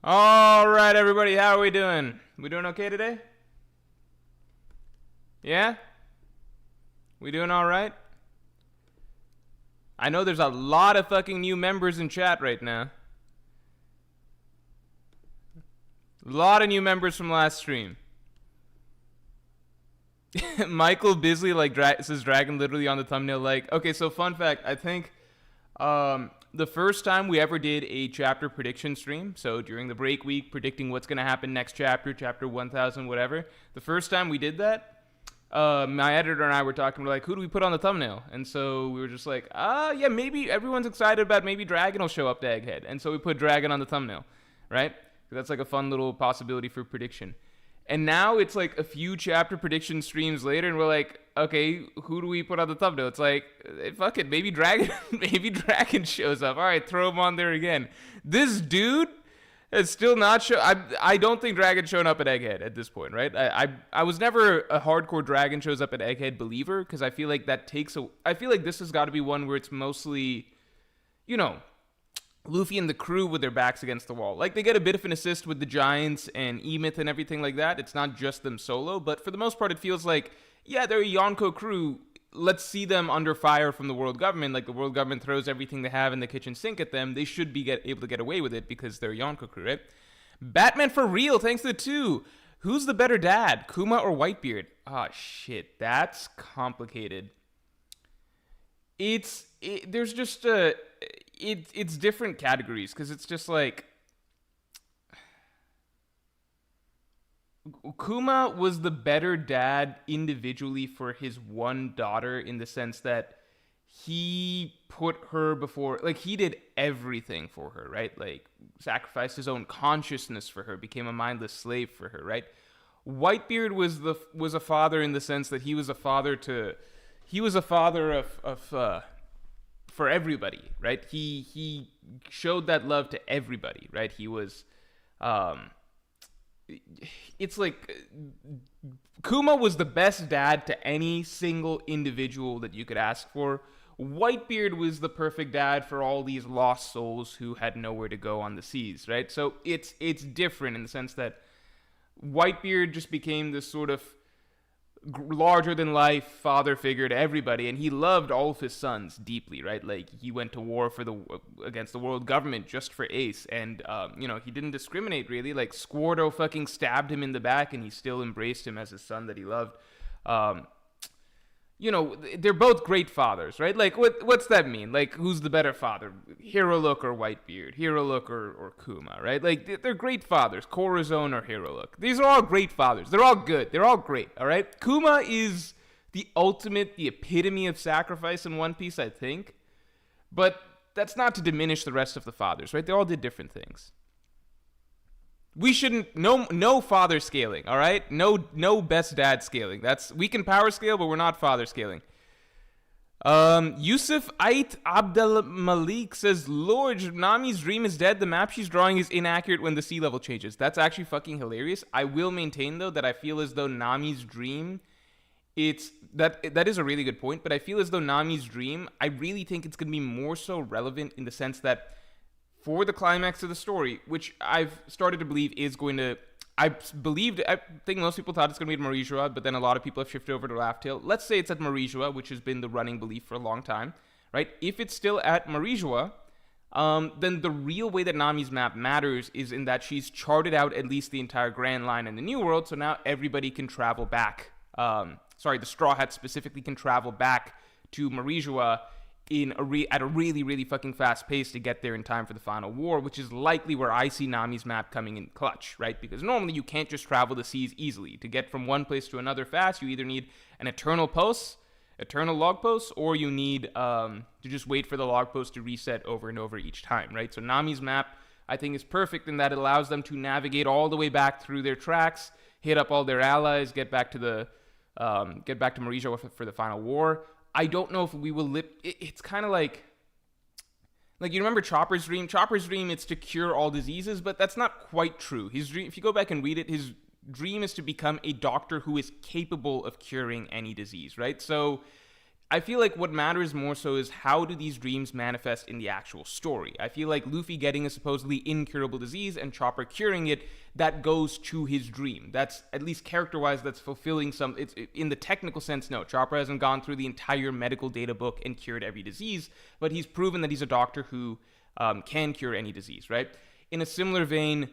All right, everybody, how are we doing? We doing okay today? Yeah? We doing all right? I know there's a lot of fucking new members in chat right now. A lot of new members from last stream. Michael Bisley says dragon literally on the thumbnail. Okay, so fun fact, I think the first time we ever did a chapter prediction stream, so during the break week, predicting what's going to happen next chapter, chapter 1000, whatever, the first time we did that, my editor and I were talking, we're like, who do we put on the thumbnail? And so we were just like, yeah, maybe everyone's excited about maybe Dragon will show up to Egghead. And so we put Dragon on the thumbnail, right? That's like a fun little possibility for prediction. And now it's like a few chapter prediction streams later, and we're like, okay, who do we put on the thumbnail? It's like, fuck it, maybe Dragon, maybe Dragon shows up. All right, throw him on there again. This dude has still not shown. I don't think Dragon showing up at Egghead at this point, right? I was never a hardcore Dragon shows up at Egghead believer, because I feel like that takes a. I feel like this has got to be one where it's mostly, you know, Luffy and the crew with their backs against the wall. Like, they get a bit of an assist with the Giants and Emeth and everything like that. It's not just them solo, but for the most part, it feels like, yeah, they're a Yonko crew. Let's see them under fire from the world government. Like, the world government throws everything they have in the kitchen sink at them. They should be able to get away with it because they're a Yonko crew, right? Batman for real, thanks to the 2. Who's the better dad, Kuma or Whitebeard? Ah, shit, that's complicated. There's just it's different categories, because it's just like Kuma was the better dad individually for his one daughter, in the sense that he put her before, like, he did everything for her, right? Like, sacrificed his own consciousness for her, became a mindless slave for her, right? Whitebeard was a father in the sense that he was a father of for everybody, right? He showed that love to everybody, right? He was, it's like, Kuma was the best dad to any single individual that you could ask for. Whitebeard was the perfect dad for all these lost souls who had nowhere to go on the seas, right? So it's different in the sense that Whitebeard just became this sort of larger than life father figure to everybody, and he loved all of his sons deeply, right? Like, he went to war against the world government just for Ace, and he didn't discriminate really. Like, Squardo fucking stabbed him in the back, and he still embraced him as his son that he loved. They're both great fathers, right? Like, what's that mean? Like, who's the better father? Hero Look or Whitebeard? Hero Look or Kuma, right? Like, they're great fathers. Corazon or Hero Look. These are all great fathers. They're all good. They're all great, all right? Kuma is the epitome of sacrifice in One Piece, I think. But that's not to diminish the rest of the fathers, right? They all did different things. We shouldn't, no father scaling, all right? No best dad scaling. We can power scale, but we're not father scaling. Yusuf Ait Abdel Malik says, Lord, Nami's dream is dead. The map she's drawing is inaccurate when the sea level changes. That's actually fucking hilarious. I will maintain, though, that I feel as though Nami's dream, that is a really good point, but I feel as though Nami's dream, I really think it's going to be more so relevant in the sense that for the climax of the story, which I've started to believe is going to, I think most people thought it's going to be at Marijua, but then a lot of people have shifted over to Laugh-Tale. Let's say it's at Marijua, which has been the running belief for a long time, right? If it's still at Marijua, then the real way that Nami's map matters is in that she's charted out at least the entire Grand Line in the New World, so now everybody can travel back. The Straw Hats specifically can travel back to Marijua at a really, really fucking fast pace to get there in time for the final war, which is likely where I see Nami's map coming in clutch, right? Because normally you can't just travel the seas easily. To get from one place to another fast, you either need an eternal log post, or you need to just wait for the log post to reset over and over each time, right? So Nami's map, I think, is perfect in that it allows them to navigate all the way back through their tracks, hit up all their allies, get back to Marijua for the final war. I don't know if we will it's kind of like you remember Chopper's dream? Chopper's dream, it's to cure all diseases, but that's not quite true. His dream, if you go back and read it, his dream is to become a doctor who is capable of curing any disease, right? So I feel like what matters more so is how do these dreams manifest in the actual story. I feel like Luffy getting a supposedly incurable disease and Chopper curing it, that goes to his dream. That's, at least character-wise, that's fulfilling some... It's in the technical sense, no. Chopper hasn't gone through the entire medical data book and cured every disease, but he's proven that he's a doctor who can cure any disease, right? In a similar vein,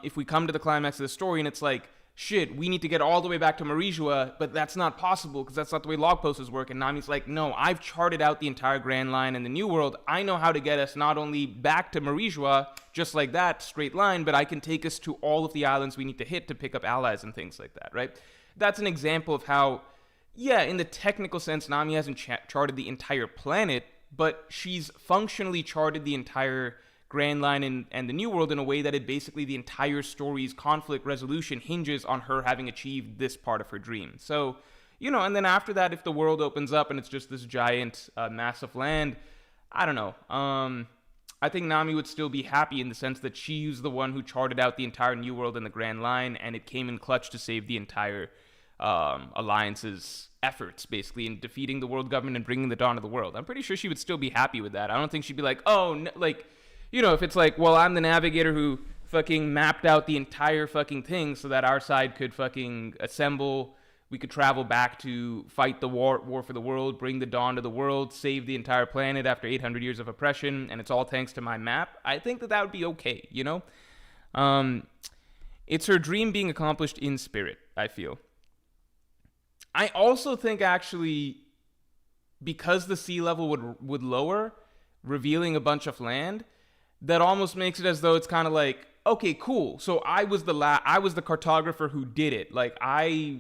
if we come to the climax of the story and it's like, shit, we need to get all the way back to Marijua, but that's not possible because that's not the way log posters work. And Nami's like, no, I've charted out the entire Grand Line and the New World. I know how to get us not only back to Marijua, just like that, straight line, but I can take us to all of the islands we need to hit to pick up allies and things like that, right? That's an example of how, yeah, in the technical sense, Nami hasn't charted the entire planet, but she's functionally charted the entire Grand Line and the New World in a way that it basically the entire story's conflict resolution hinges on her having achieved this part of her dream. So, you know, and then after that, if the world opens up and it's just this giant, massive land, I don't know. I think Nami would still be happy in the sense that she's the one who charted out the entire New World and the Grand Line, and it came in clutch to save the entire alliance's efforts, basically, in defeating the world government and bringing the dawn of the world. I'm pretty sure she would still be happy with that. I don't think she'd be like, oh, no, like... You know, if it's like, well, I'm the navigator who fucking mapped out the entire fucking thing so that our side could fucking assemble, we could travel back to fight the war for the world, bring the dawn to the world, save the entire planet after 800 years of oppression, and it's all thanks to my map, I think that would be okay, you know? It's her dream being accomplished in spirit, I feel. I also think, actually, because the sea level would lower, revealing a bunch of land, that almost makes it as though it's kind of like, okay, cool. So I was the cartographer who did it. Like, I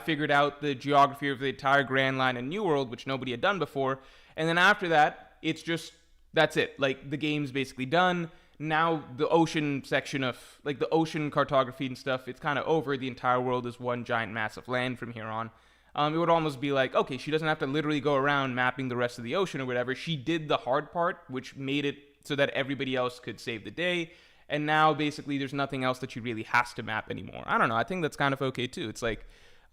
figured out the geography of the entire Grand Line and New World, which nobody had done before. And then after that, it's just, that's it. Like, the game's basically done. Now the ocean section of, like, the ocean cartography and stuff, it's kind of over. The entire world is one giant massive land from here on. It would almost be like, okay, she doesn't have to literally go around mapping the rest of the ocean or whatever. She did the hard part, which made it so that everybody else could save the day. And now, basically, there's nothing else that she really has to map anymore. I don't know. I think that's kind of okay, too. It's like,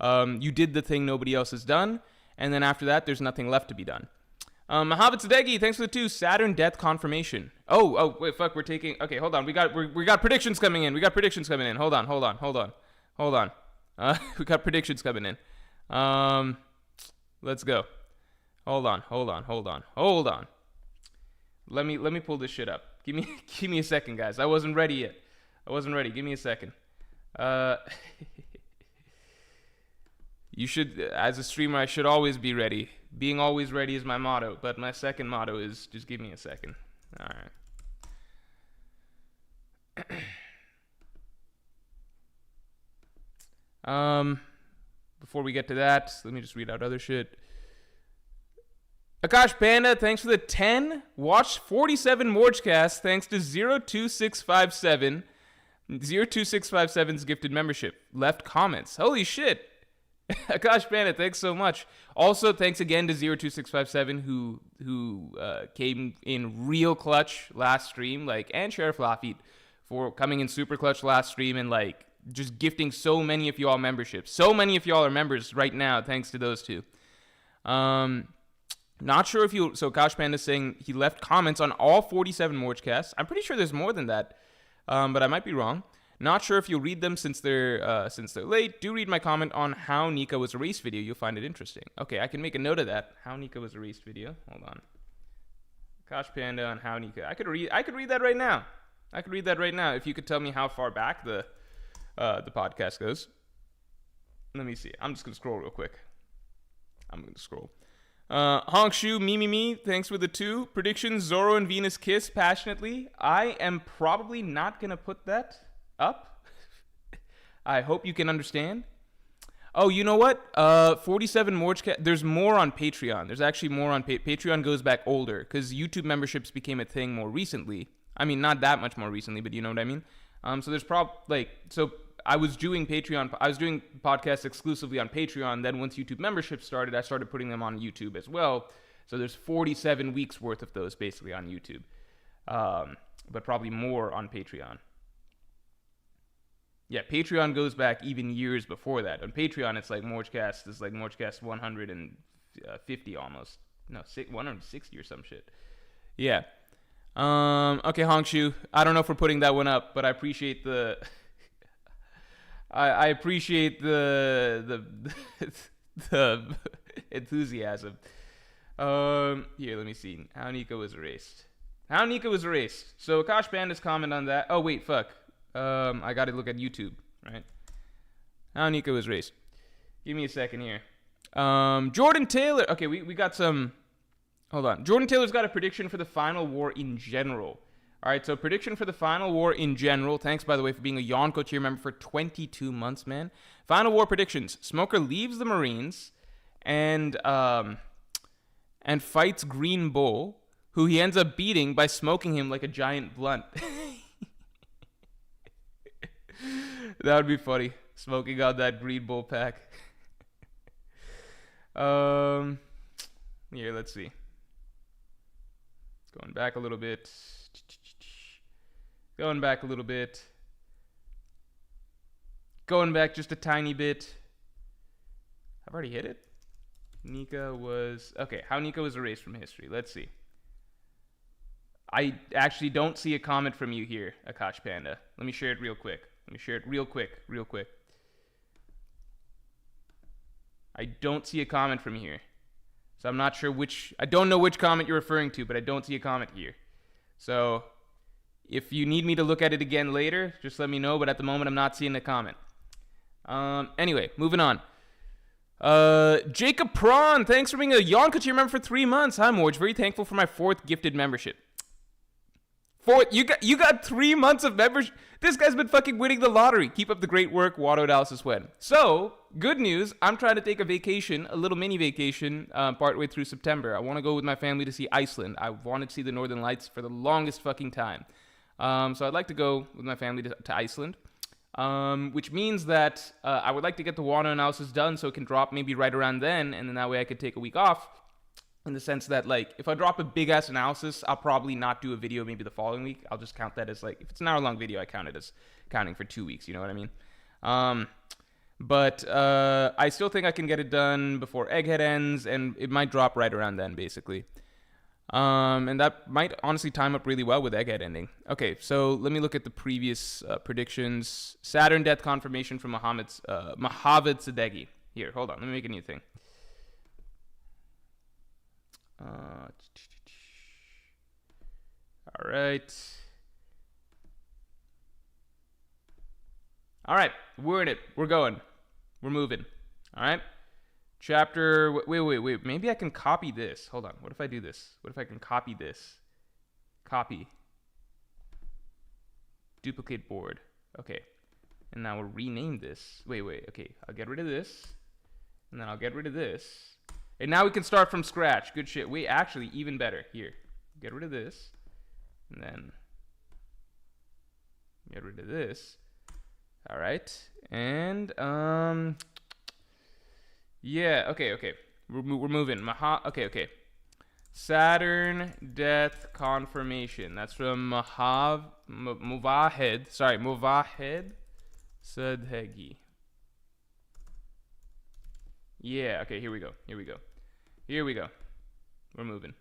you did the thing nobody else has done, and then after that, there's nothing left to be done. Mahavat Sadegi, thanks for the 2. Saturn death confirmation. Oh, wait, fuck, we're taking... Okay, hold on. We got predictions coming in. Hold on. We got predictions coming in. Let's go. Hold on. Let me pull this shit up. Give me a second, guys. I wasn't ready yet. Give me a second. You should, as a streamer, I should always be ready. Being always ready is my motto, but my second motto is just give me a second. All right. Before we get to that, let me just read out other shit. Akash Panda, thanks for the 10. Watched 47 Morjcasts thanks to 02657. 02657's gifted membership. Left comments. Holy shit. Akash Panda, thanks so much. Also, thanks again to 02657 who came in real clutch last stream, and Sheriff Lafitte for coming in super clutch last stream and just gifting so many of y'all memberships. So many of y'all are members right now, thanks to those two. Not sure if you... So, Akash Panda saying he left comments on all 47 Morjcasts. I'm pretty sure there's more than that, but I might be wrong. Not sure if you'll read them since they're late. Do read my comment on how Nika was erased video. You'll find it interesting. Okay, I can make a note of that. How Nika was erased video. Hold on. Akash Panda on how Nika... I could read that right now. If you could tell me how far back the podcast goes. Let me see. I'm just going to scroll real quick. Honk Shu, me, thanks for the 2. Predictions, Zoro and Venus kiss passionately. I am probably not going to put that up. I hope you can understand. Oh, you know what? 47 Morjcast. There's more on Patreon. There's actually more on Patreon goes back older because YouTube memberships became a thing more recently. I mean, not that much more recently, but you know what I mean? So there's I was doing podcasts exclusively on Patreon. Then once YouTube membership started, I started putting them on YouTube as well. So there's 47 weeks worth of those basically on YouTube. But probably more on Patreon. Yeah, Patreon goes back even years before that. On Patreon, it's like Morjcast is like Morjcast 100 and 150 almost. No, 160 or some shit. Yeah. Okay, Hongshu. I don't know if we're putting that one up, but I appreciate the. I appreciate the the enthusiasm. Here, let me see. How Nico was erased. So Akash Panda's comment on that. Oh wait, fuck. I gotta look at YouTube, right? How Nico was erased. Give me a second here. Jordan Taylor. Okay, we got some. Hold on. Jordan Taylor's got a prediction for the final war in general. All right, so prediction for the final war in general. Thanks, by the way, for being a Yonko tier member for 22 months, man. Final war predictions. Smoker leaves the Marines and fights Green Bull, who he ends up beating by smoking him like a giant blunt. That would be funny. Smoking out that Green Bull pack. Here, let's see. Going back a little bit. Going back just a tiny bit. I've already hit it. Nika was... Okay, how Nika was erased from history. Let's see. I actually don't see a comment from you here, Akash Panda. Let me share it real quick. I don't see a comment from here. So I'm not sure which... I don't know which comment you're referring to, but I don't see a comment here. So if you need me to look at it again later, just let me know. But at the moment, I'm not seeing a comment. Anyway, moving on. Jacob Prawn, thanks for being a Yonko tier member for 3 months. Hi, Morj. Very thankful for my 4th gifted membership. You got 3 months of membership. This guy's been fucking winning the lottery. Keep up the great work. Wado Dallas when. So, good news. I'm trying to take a vacation, a little mini vacation, partway through September. I want to go with my family to see Iceland. I wanted to see the Northern Lights for the longest fucking time. So I'd like to go with my family to Iceland. Which means that I would like to get the Wado analysis done so it can drop maybe right around then, and then that way I could take a week off. In the sense that, like, if I drop a big-ass analysis, I'll probably not do a video maybe the following week. I'll just count that as, like, if it's an hour-long video, I count it as counting for 2 weeks, you know what I mean? But I still think I can get it done before Egghead ends, and it might drop right around then, basically. And that might honestly time up really well with Egghead ending. Okay, so let me look at the previous predictions. Saturn death confirmation from Mohammed Sadeghi. Here, hold on, let me make a new thing. All right, we're in it. We're going. We're moving. All right. Chapter. Wait. Maybe I can copy this. Hold on. What if I do this? What if I can copy this? Copy. Duplicate board. Okay. And now we'll rename this. Wait. Okay. I'll get rid of this. And then I'll get rid of this. And now we can start from scratch. Good shit. Wait, actually, even better. Here. Get rid of this. And then get rid of this. All right. And, yeah. Okay. We're moving. Okay. Saturn death confirmation. That's from Movahed. Sorry, Movahed Sadeghi. Yeah, okay, here we go. We're moving.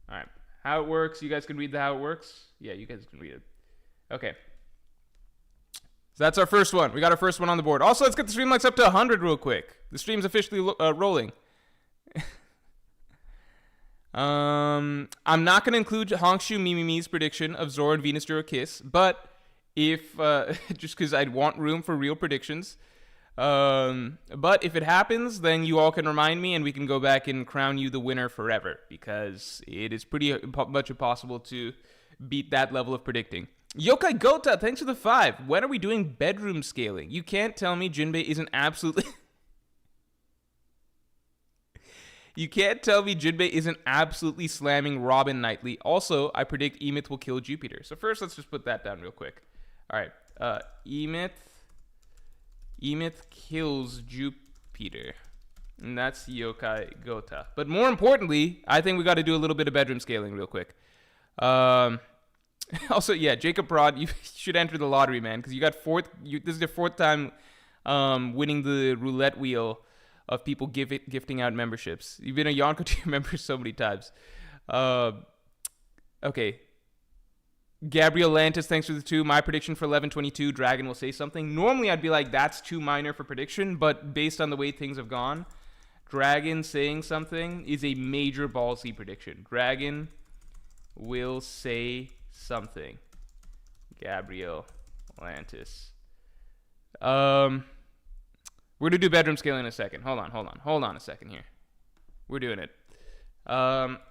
All right. How it works. You guys can read the how it works? Yeah, you guys can read it. Okay. So that's our first one. We got our first one on the board. Also, let's get the stream likes up to 100 real quick. The stream's officially rolling. I'm not going to include Hongshu Mimimi's prediction of Zoro and Venus Juro kiss, but if just because I'd want room for real predictions. But if it happens, then you all can remind me and we can go back and crown you the winner forever, because it is pretty much impossible to beat that level of predicting. Yokai Gota, thanks for the 5. When are we doing bedroom scaling? You can't tell me Jinbei isn't absolutely... You can't tell me Jinbei isn't absolutely slamming Robin nightly. Also, I predict Emith will kill Jupiter. So first, let's just put that down real quick. All right. Emith kills Jupiter. And that's Yokai Gota. But more importantly, I think we got to do a little bit of bedroom scaling real quick. Also, yeah, Jacob Broad, you should enter the lottery, man, because you got this is your 4th time winning the roulette wheel of people gifting out memberships. You've been a Yonko tier member so many times. Okay. Gabriel Lantis, thanks for the 2. My prediction for 11:22, Dragon will say something. Normally, I'd be like, that's too minor for prediction, but based on the way things have gone, Dragon saying something is a major ballsy prediction. Dragon will say something. Gabriel Lantis. We're gonna do bedroom scaling in a second. Hold on a second here. We're doing it.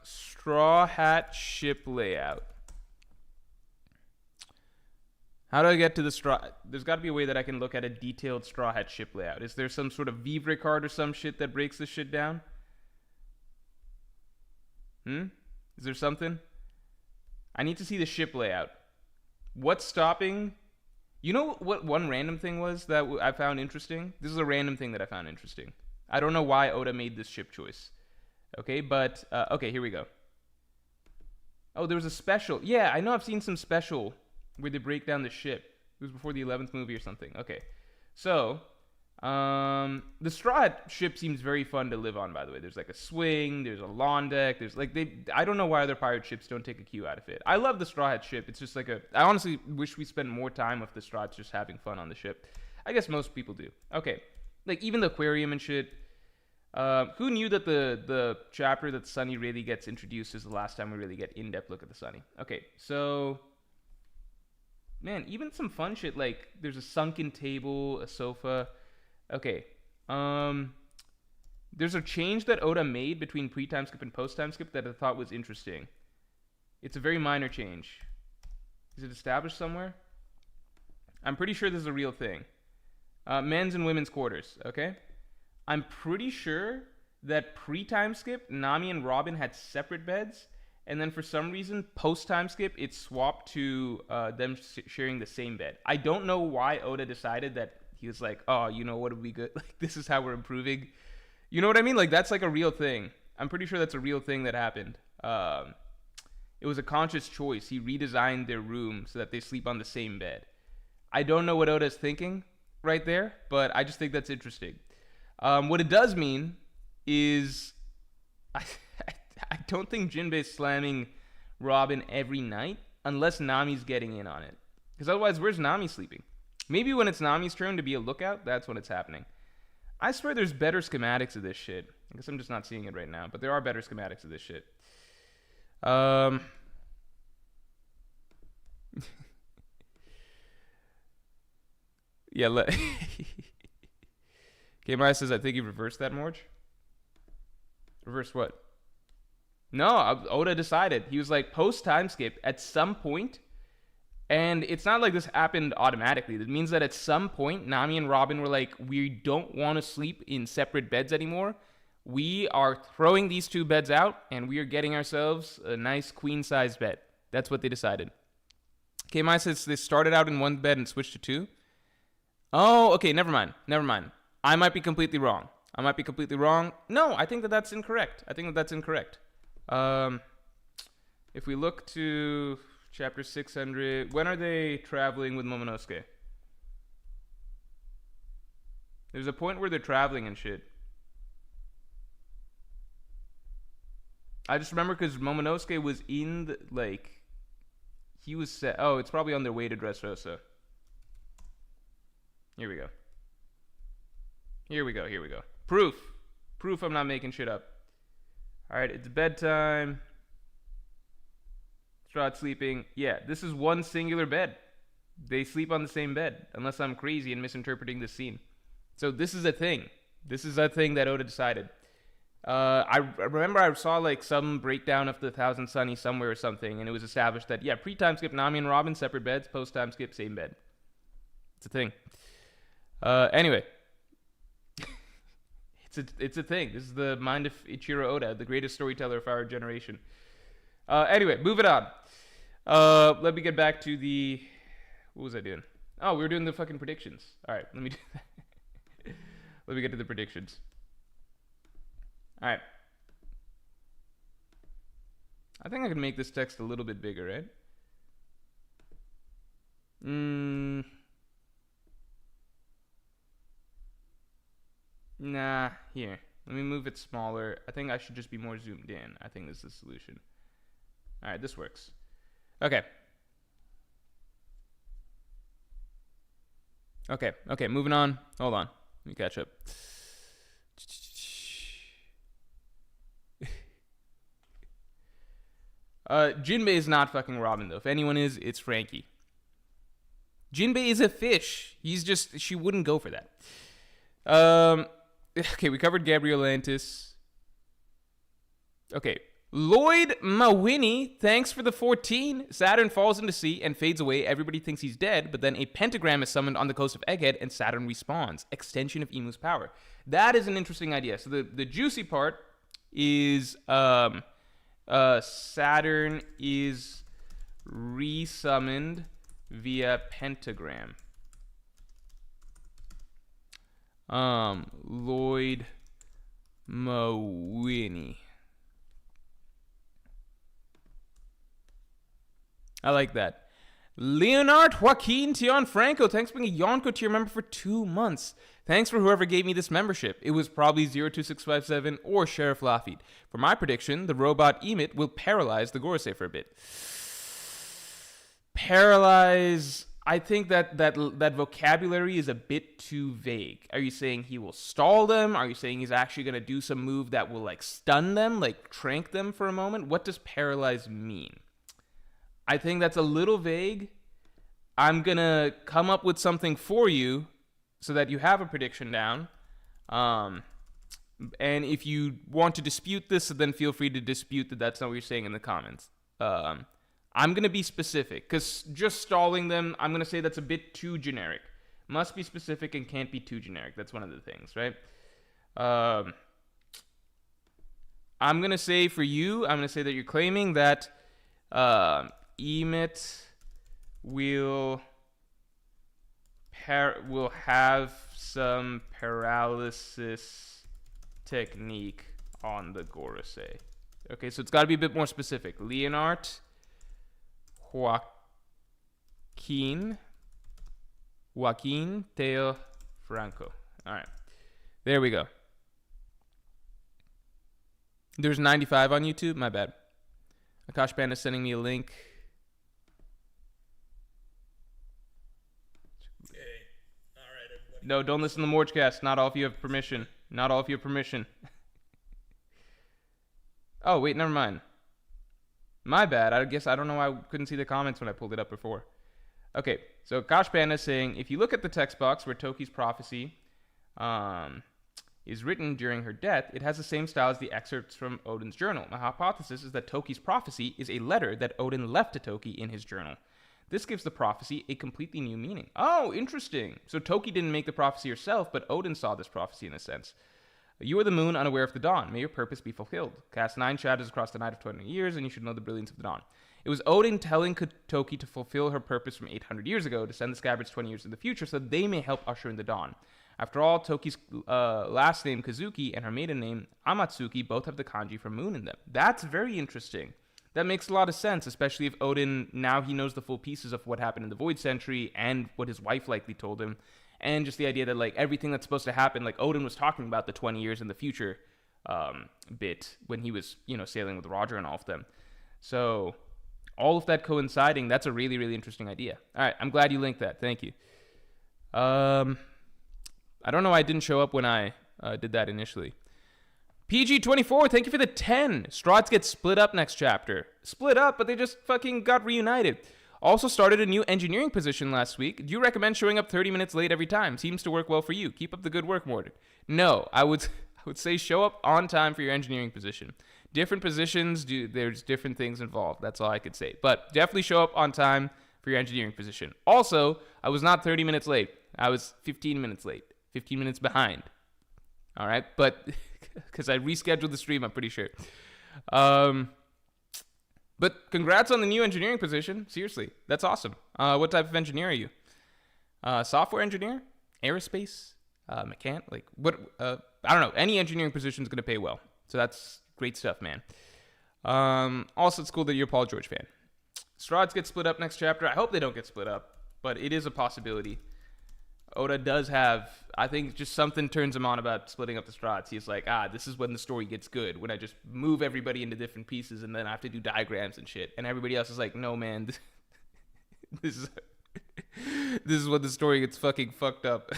Straw Hat ship layout. How do I get to the straw? There's got to be a way that I can look at a detailed Straw Hat ship layout. Is there some sort of Vivre card or some shit that breaks this shit down? Is there something? I need to see the ship layout. What's stopping? You know what one random thing was that I found interesting? This is a random thing that I found interesting. I don't know why Oda made this ship choice. Okay, but, okay, here we go. Oh, there was a special. Yeah, I know I've seen some special where they break down the ship. It was before the 11th movie or something. Okay. So, the Straw Hat ship seems very fun to live on, by the way. There's like a swing, there's a lawn deck, there's like, I don't know why other pirate ships don't take a cue out of it. I love the Straw Hat ship. It's just like I honestly wish we spent more time with the Straw Hats just having fun on the ship. I guess most people do. Okay. Like, even the aquarium and shit. Who knew that the chapter that Sunny really gets introduced is the last time we really get in-depth look at the Sunny? Okay, so... Man, even some fun shit, like, there's a sunken table, a sofa. Okay, there's a change that Oda made between pre-time skip and post-time skip that I thought was interesting. It's a very minor change. Is it established somewhere? I'm pretty sure this is a real thing. Men's and women's quarters, okay? I'm pretty sure that pre-time skip, Nami and Robin had separate beds, and then for some reason, post-time skip, it swapped to them sharing the same bed. I don't know why Oda decided that he was like, oh, you know what would be good? Like, this is how we're improving. You know what I mean? Like, that's like a real thing. I'm pretty sure that's a real thing that happened. It was a conscious choice. He redesigned their room so that they sleep on the same bed. I don't know what Oda's thinking right there, but I just think that's interesting. What it does mean is... I don't think Jinbei's slamming Robin every night unless Nami's getting in on it. Because otherwise, where's Nami sleeping? Maybe when it's Nami's turn to be a lookout, that's when it's happening. I swear there's better schematics of this shit. I guess I'm just not seeing it right now, but there are better schematics of this shit. Yeah, K-Maya says, I think he reversed that, Morj. Reversed what? No, Oda decided. He was like, post-time skip at some point, and it's not like this happened automatically. That means that at some point, Nami and Robin were like, we don't want to sleep in separate beds anymore. We are throwing these two beds out, and we are getting ourselves a nice queen-size bed. That's what they decided. K-Mai says they started out in one bed and switched to two. Oh, okay, never mind. I might be completely wrong. No, I think that's incorrect. If we look to chapter 600, when are they traveling with Momonosuke? There's a point where they're traveling and shit. I just remember because Momonosuke was in the, like, he was set. Oh, it's probably on their way to Dressrosa. Here we go. Proof I'm not making shit up. Alright, it's bedtime. Straw Hat sleeping. Yeah, this is one singular bed. They sleep on the same bed, unless I'm crazy and misinterpreting this scene. So this is a thing. This is a thing that Oda decided. I remember I saw like some breakdown of the Thousand Sunny somewhere or something, and it was established that, yeah, pre-time skip, Nami and Robin, separate beds, post-time skip, same bed. It's a thing. Anyway. It's a thing. This is the mind of Ichiro Oda, the greatest storyteller of our generation. Anyway, moving on. Let me get back to the... What was I doing? Oh, we were doing the fucking predictions. All right, let me do that. Let me get to the predictions. All right. I think I can make this text a little bit bigger, right? Nah, here. Let me move it smaller. I think I should just be more zoomed in. I think this is the solution. All right, this works. Okay. Okay, moving on. Hold on. Let me catch up. Jinbei is not fucking Robin, though. If anyone is, it's Franky. Jinbei is a fish. She wouldn't go for that. Okay, we covered Gabriel Antis. Okay. Lloyd Mawini, thanks for the 14. Saturn falls into sea and fades away. Everybody thinks he's dead, but then a pentagram is summoned on the coast of Egghead and Saturn respawns. Extension of Imu's power. That is an interesting idea. So the juicy part is Saturn is resummoned via pentagram. Lloyd Mawini. I like that. Leonard Joaquin Tion Franco, thanks for being a Yonko tier member for 2 months. Thanks for whoever gave me this membership. It was probably 02657 or Sheriff Lafitte. For my prediction, the robot Emit will paralyze the Gorosei for a bit. Paralyze. I think that vocabulary is a bit too vague. Are you saying he will stall them? Are you saying he's actually going to do some move that will like stun them, like trank them for a moment? What does paralyze mean? I think that's a little vague. I'm going to come up with something for you so that you have a prediction down. And if you want to dispute this, then feel free to dispute that that's not what you're saying in the comments. I'm going to be specific because just stalling them, I'm going to say that's a bit too generic. Must be specific and can't be too generic. That's one of the things, right? I'm going to say for you, I'm going to say that you're claiming that Emit will have some paralysis technique on the Gorosei. Okay, so it's got to be a bit more specific. Leonard Joaquin Teo Franco. All right, there we go. There's 95 on YouTube. My bad. Akash Band is sending me a link. No, don't listen to the Morjcast. Not all of you have permission. Not all of you have permission. Oh, wait, never mind. My bad. I guess I don't know why I couldn't see the comments when I pulled it up before. Okay, so Akash Panda is saying, if you look at the text box where Toki's prophecy is written during her death, it has the same style as the excerpts from Odin's journal. My hypothesis is that Toki's prophecy is a letter that Odin left to Toki in his journal. This gives the prophecy a completely new meaning. Oh, interesting. So Toki didn't make the prophecy herself, but Odin saw this prophecy in a sense. You are the moon, unaware of the dawn. May your purpose be fulfilled. Cast 9 shadows across the night of 20 years, and you should know the brilliance of the dawn. It was Odin telling Toki to fulfill her purpose from 800 years ago, to send the scabbards 20 years in the future, so that they may help usher in the dawn. After all, Toki's last name, Kazuki, and her maiden name, Amatsuki, both have the kanji for moon in them. That's very interesting. That makes a lot of sense, especially if Odin, now he knows the full pieces of what happened in the Void Century and what his wife likely told him. And just the idea that, like, everything that's supposed to happen, like, Odin was talking about the 20 years in the future bit when he was, sailing with Roger and all of them. So, all of that coinciding, that's a really, really interesting idea. All right, I'm glad you linked that. Thank you. I don't know why it didn't show up when I did that initially. PG24, thank you for the 10. Strahds get split up next chapter. Split up, but they just fucking got reunited. Also started a new engineering position last week. Do you recommend showing up 30 minutes late every time? Seems to work well for you. Keep up the good work, Morj. No, I would say show up on time for your engineering position. Different positions, there's different things involved. That's all I could say. But definitely show up on time for your engineering position. Also, I was not 30 minutes late. I was 15 minutes late. 15 minutes behind. All right? But because I rescheduled the stream, I'm pretty sure. But congrats on the new engineering position. Seriously, that's awesome. What type of engineer are you? Software engineer? Aerospace? Mechanic? Like, what? I don't know. Any engineering position is going to pay well. So that's great stuff, man. Also, it's cool that you're a Paul George fan. Strahds get split up next chapter. I hope they don't get split up, but it is a possibility. Oda does have, I think, just something turns him on about splitting up the Strats. He's like, this is when the story gets good, when I just move everybody into different pieces and then I have to do diagrams and shit. And everybody else is like, no, man, this is this is when the story gets fucking fucked up.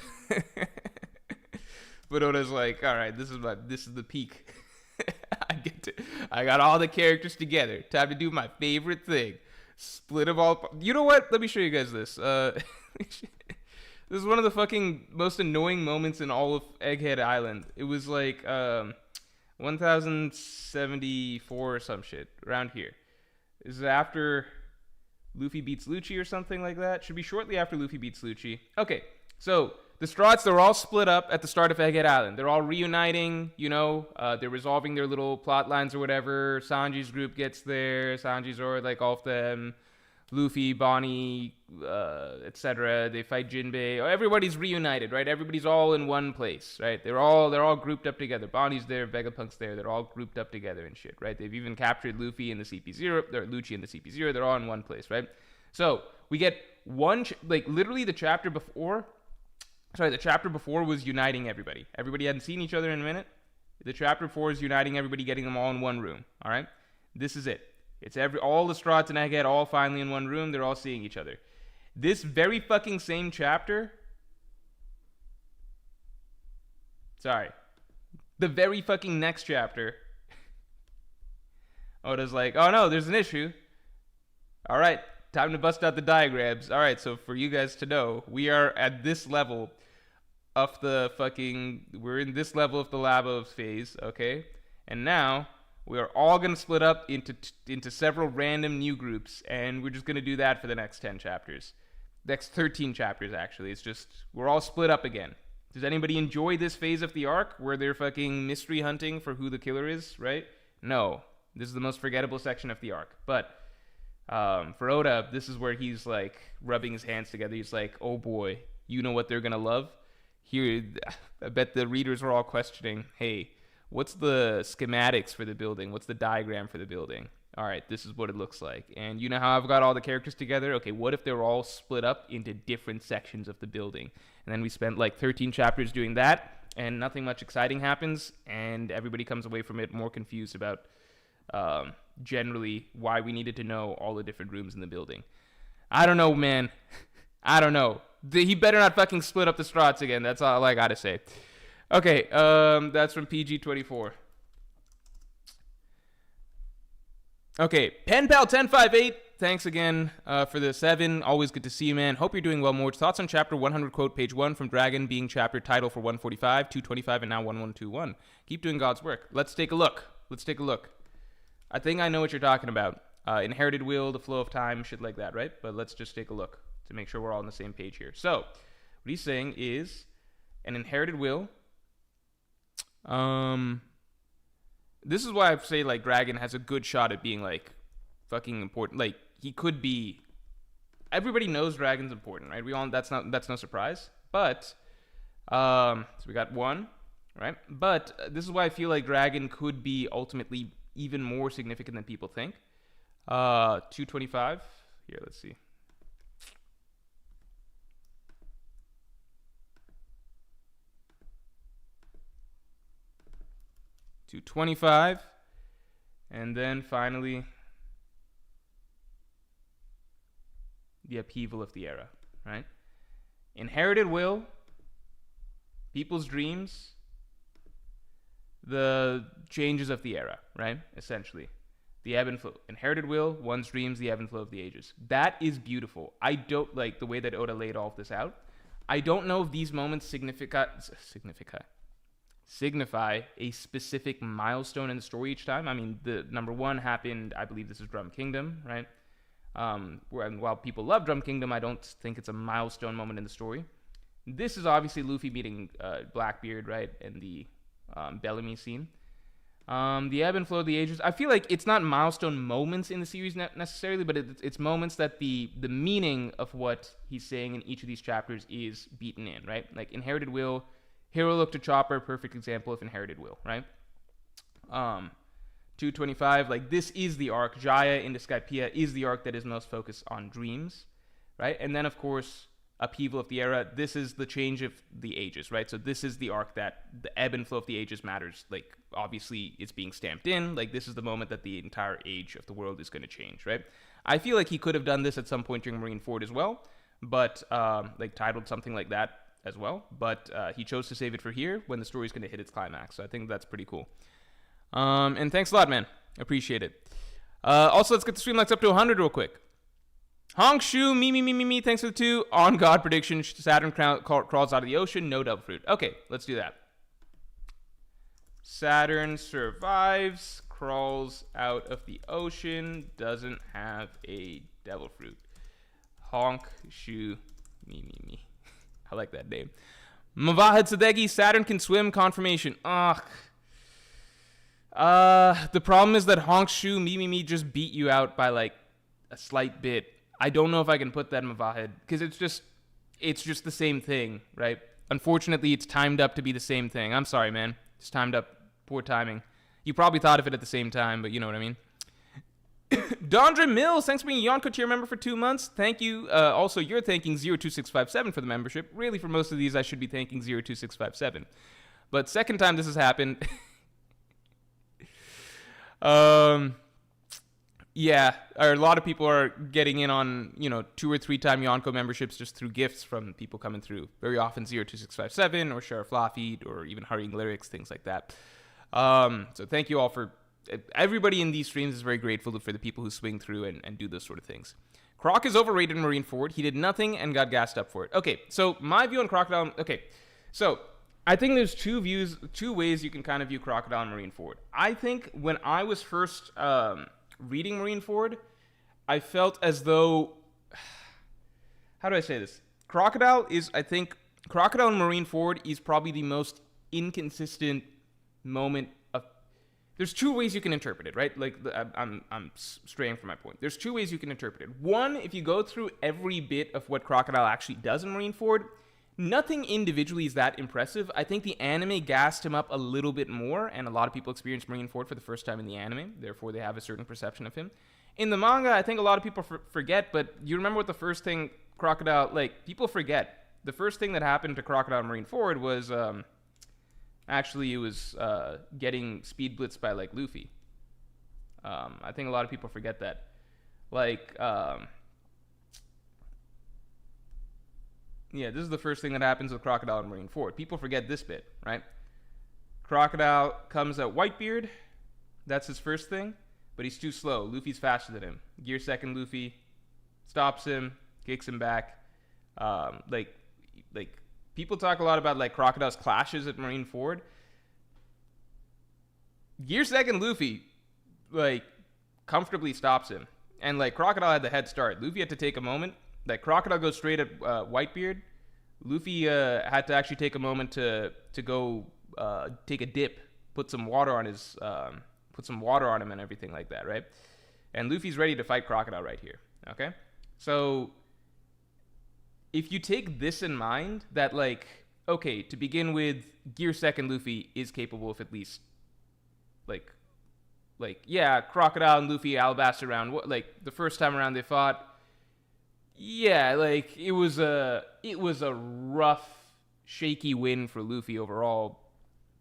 But Oda's like, all right, this is the peak. I got all the characters together. Time to do my favorite thing. Split them all. You know what? Let me show you guys this. This is one of the fucking most annoying moments in all of Egghead Island. It was like 1074 or some shit around here. This is after Luffy beats Lucci or something like that. Should be shortly after Luffy beats Lucci. Okay, so the Strats, they're all split up at the start of Egghead Island. They're all reuniting, you know. They're resolving their little plot lines or whatever. Sanji's group gets there. Sanji's or like all of them. Luffy, Bonnie, etc. They fight Jinbei. Everybody's reunited, right? Everybody's all in one place, right? They're all grouped up together. Bonnie's there, Vegapunk's there. They're all grouped up together and shit, right? They've even captured Luffy in the CP0, or Lucci in the CP0. They're all in one place, right? So we get one, like literally the chapter before was uniting everybody. Everybody hadn't seen each other in a minute. The chapter before is uniting everybody, getting them all in one room, all right? This is it. It's all the Strats and Egghead all finally in one room. They're all seeing each other. This very fucking same chapter. Sorry. The very fucking next chapter. Oda's like, oh no, there's an issue. All right, time to bust out the diagrams. All right, so for you guys to know, we are at this level of we're in this level of the Labos phase, okay? And now we are all going to split up into several random new groups, and we're just going to do that for the next 10 chapters. Next 13 chapters, actually. It's just, we're all split up again. Does anybody enjoy this phase of the arc where they're fucking mystery hunting for who the killer is, right? No. This is the most forgettable section of the arc. But for Oda, this is where he's like rubbing his hands together. He's like, oh boy, you know what they're going to love? Here, I bet the readers are all questioning, hey, what's the schematics for the building? What's the diagram for the building? All right, this is what it looks like. And you know how I've got all the characters together? Okay, what if they're all split up into different sections of the building? And then we spent like 13 chapters doing that, and nothing much exciting happens, and everybody comes away from it more confused about generally why we needed to know all the different rooms in the building. I don't know, man. I don't know. He better not fucking split up the Strats again. That's all I gotta say. Okay, that's from PG24. Okay, PenPal1058, thanks again for the 7. Always good to see you, man. Hope you're doing well, Morj. Thoughts on chapter 100, quote, page 1 from Dragon being chapter title for 145, 225, and now 1121. Keep doing God's work. Let's take a look. I think I know what you're talking about. Inherited will, the flow of time, shit like that, right? But let's just take a look to make sure we're all on the same page here. So, what he's saying is an inherited will. This is why I say like Dragon has a good shot at being like fucking important. Like he could be. Everybody knows Dragon's important, right? That's no surprise. But so we got 1, right? But this is why I feel like Dragon could be ultimately even more significant than people think. 225. Here, let's see. 225, and then finally the upheaval of the era, right? Inherited will, people's dreams, the changes of the era, right? Essentially, the ebb and flow. Inherited will, one's dreams, the ebb and flow of the ages. That is beautiful. I don't like the way that Oda laid all of this out. I don't know if these moments signify a specific milestone in the story each time. I mean, the number 1 happened, I believe this is Drum Kingdom, right? While people love Drum Kingdom, I don't think it's a milestone moment in the story. This is obviously Luffy meeting Blackbeard, right? And the Bellamy scene. The ebb and flow of the ages. I feel like it's not milestone moments in the series necessarily, but it's moments that the meaning of what he's saying in each of these chapters is beaten in, right? Like Inherited Will, Hero Look to Chopper, perfect example of Inherited Will, right? 225, like this is the arc. Jaya into Skypiea is the arc that is most focused on dreams, right? And then of course, upheaval of the era. This is the change of the ages, right? So this is the arc that the ebb and flow of the ages matters. Like, obviously, it's being stamped in. Like, this is the moment that the entire age of the world is going to change, right? I feel like he could have done this at some point during Marineford as well, but, like, titled something like that as well. But he chose to save it for here when the story's going to hit its climax. So I think that's pretty cool. And thanks a lot, man. Appreciate it. Also, let's get the stream likes up to 100 real quick. Honk Shu, me, thanks for the 2. On God prediction, Saturn crawls out of the ocean, no devil fruit. Okay, let's do that. Saturn survives, crawls out of the ocean, doesn't have a devil fruit. Honk Shu, me. I like that name. Mavahid Sadegi, Saturn can swim, confirmation. Ugh. The problem is that Honk Shu, me just beat you out by like a slight bit. I don't know if I can put that in Mavahid, because it's just the same thing, right? Unfortunately, it's timed up to be the same thing. I'm sorry, man. It's timed up. Poor timing. You probably thought of it at the same time, but you know what I mean. Dondra Mills, thanks for being a Yonko tier member for 2 months. Thank you. Also, you're thanking 02657 for the membership. Really, for most of these, I should be thanking 02657. But second time this has happened. Yeah, a lot of people are getting in on, 2 or 3 time Yonko memberships just through gifts from people coming through. Very often 02657 or Sheriff Lafitte or even Hurrying Lyrics, things like that. So thank you all for... Everybody in these streams is very grateful for the people who swing through and do those sort of things. Croc is overrated in Marineford. He did nothing and got gassed up for it. Okay, so my view on Crocodile... Okay, so I think there's two ways you can kind of view Crocodile and Marineford. I think when I was first... reading Marineford, I felt as though, how do I say this? Crocodile and Marineford is probably the most inconsistent moment of. There's 2 ways you can interpret it, right? Like I'm straying from my point. There's 2 ways you can interpret it. One, if you go through every bit of what Crocodile actually does in Marineford, nothing individually is that impressive. I think the anime gassed him up a little bit more, and a lot of people experienced Marineford for the first time in the anime. Therefore, they have a certain perception of him. In the manga, I think a lot of people forget, but you remember what the first thing Crocodile... Like, people forget. The first thing that happened to Crocodile in Marineford was... actually, it was getting speed blitzed by, like, Luffy. I think a lot of people forget that. Like... Yeah, this is the first thing that happens with Crocodile and Marineford. People forget this bit, right? Crocodile comes at Whitebeard. That's his first thing. But he's too slow. Luffy's faster than him. Gear second Luffy stops him, kicks him back. Like people talk a lot about like Crocodile's clashes at Marineford. Gear second Luffy, like, comfortably stops him. And like Crocodile had the head start. Luffy had to take a moment. Like, Crocodile goes straight at Whitebeard. Luffy had to actually take a moment to go take a dip, put some water on him and everything like that, right? And Luffy's ready to fight Crocodile right here, okay? So if you take this in mind, that like, okay, to begin with, Gear second Luffy is capable of at least like yeah, Crocodile and Luffy alabasted around. Like the first time around they fought. Yeah, like, it was a rough, shaky win for Luffy overall.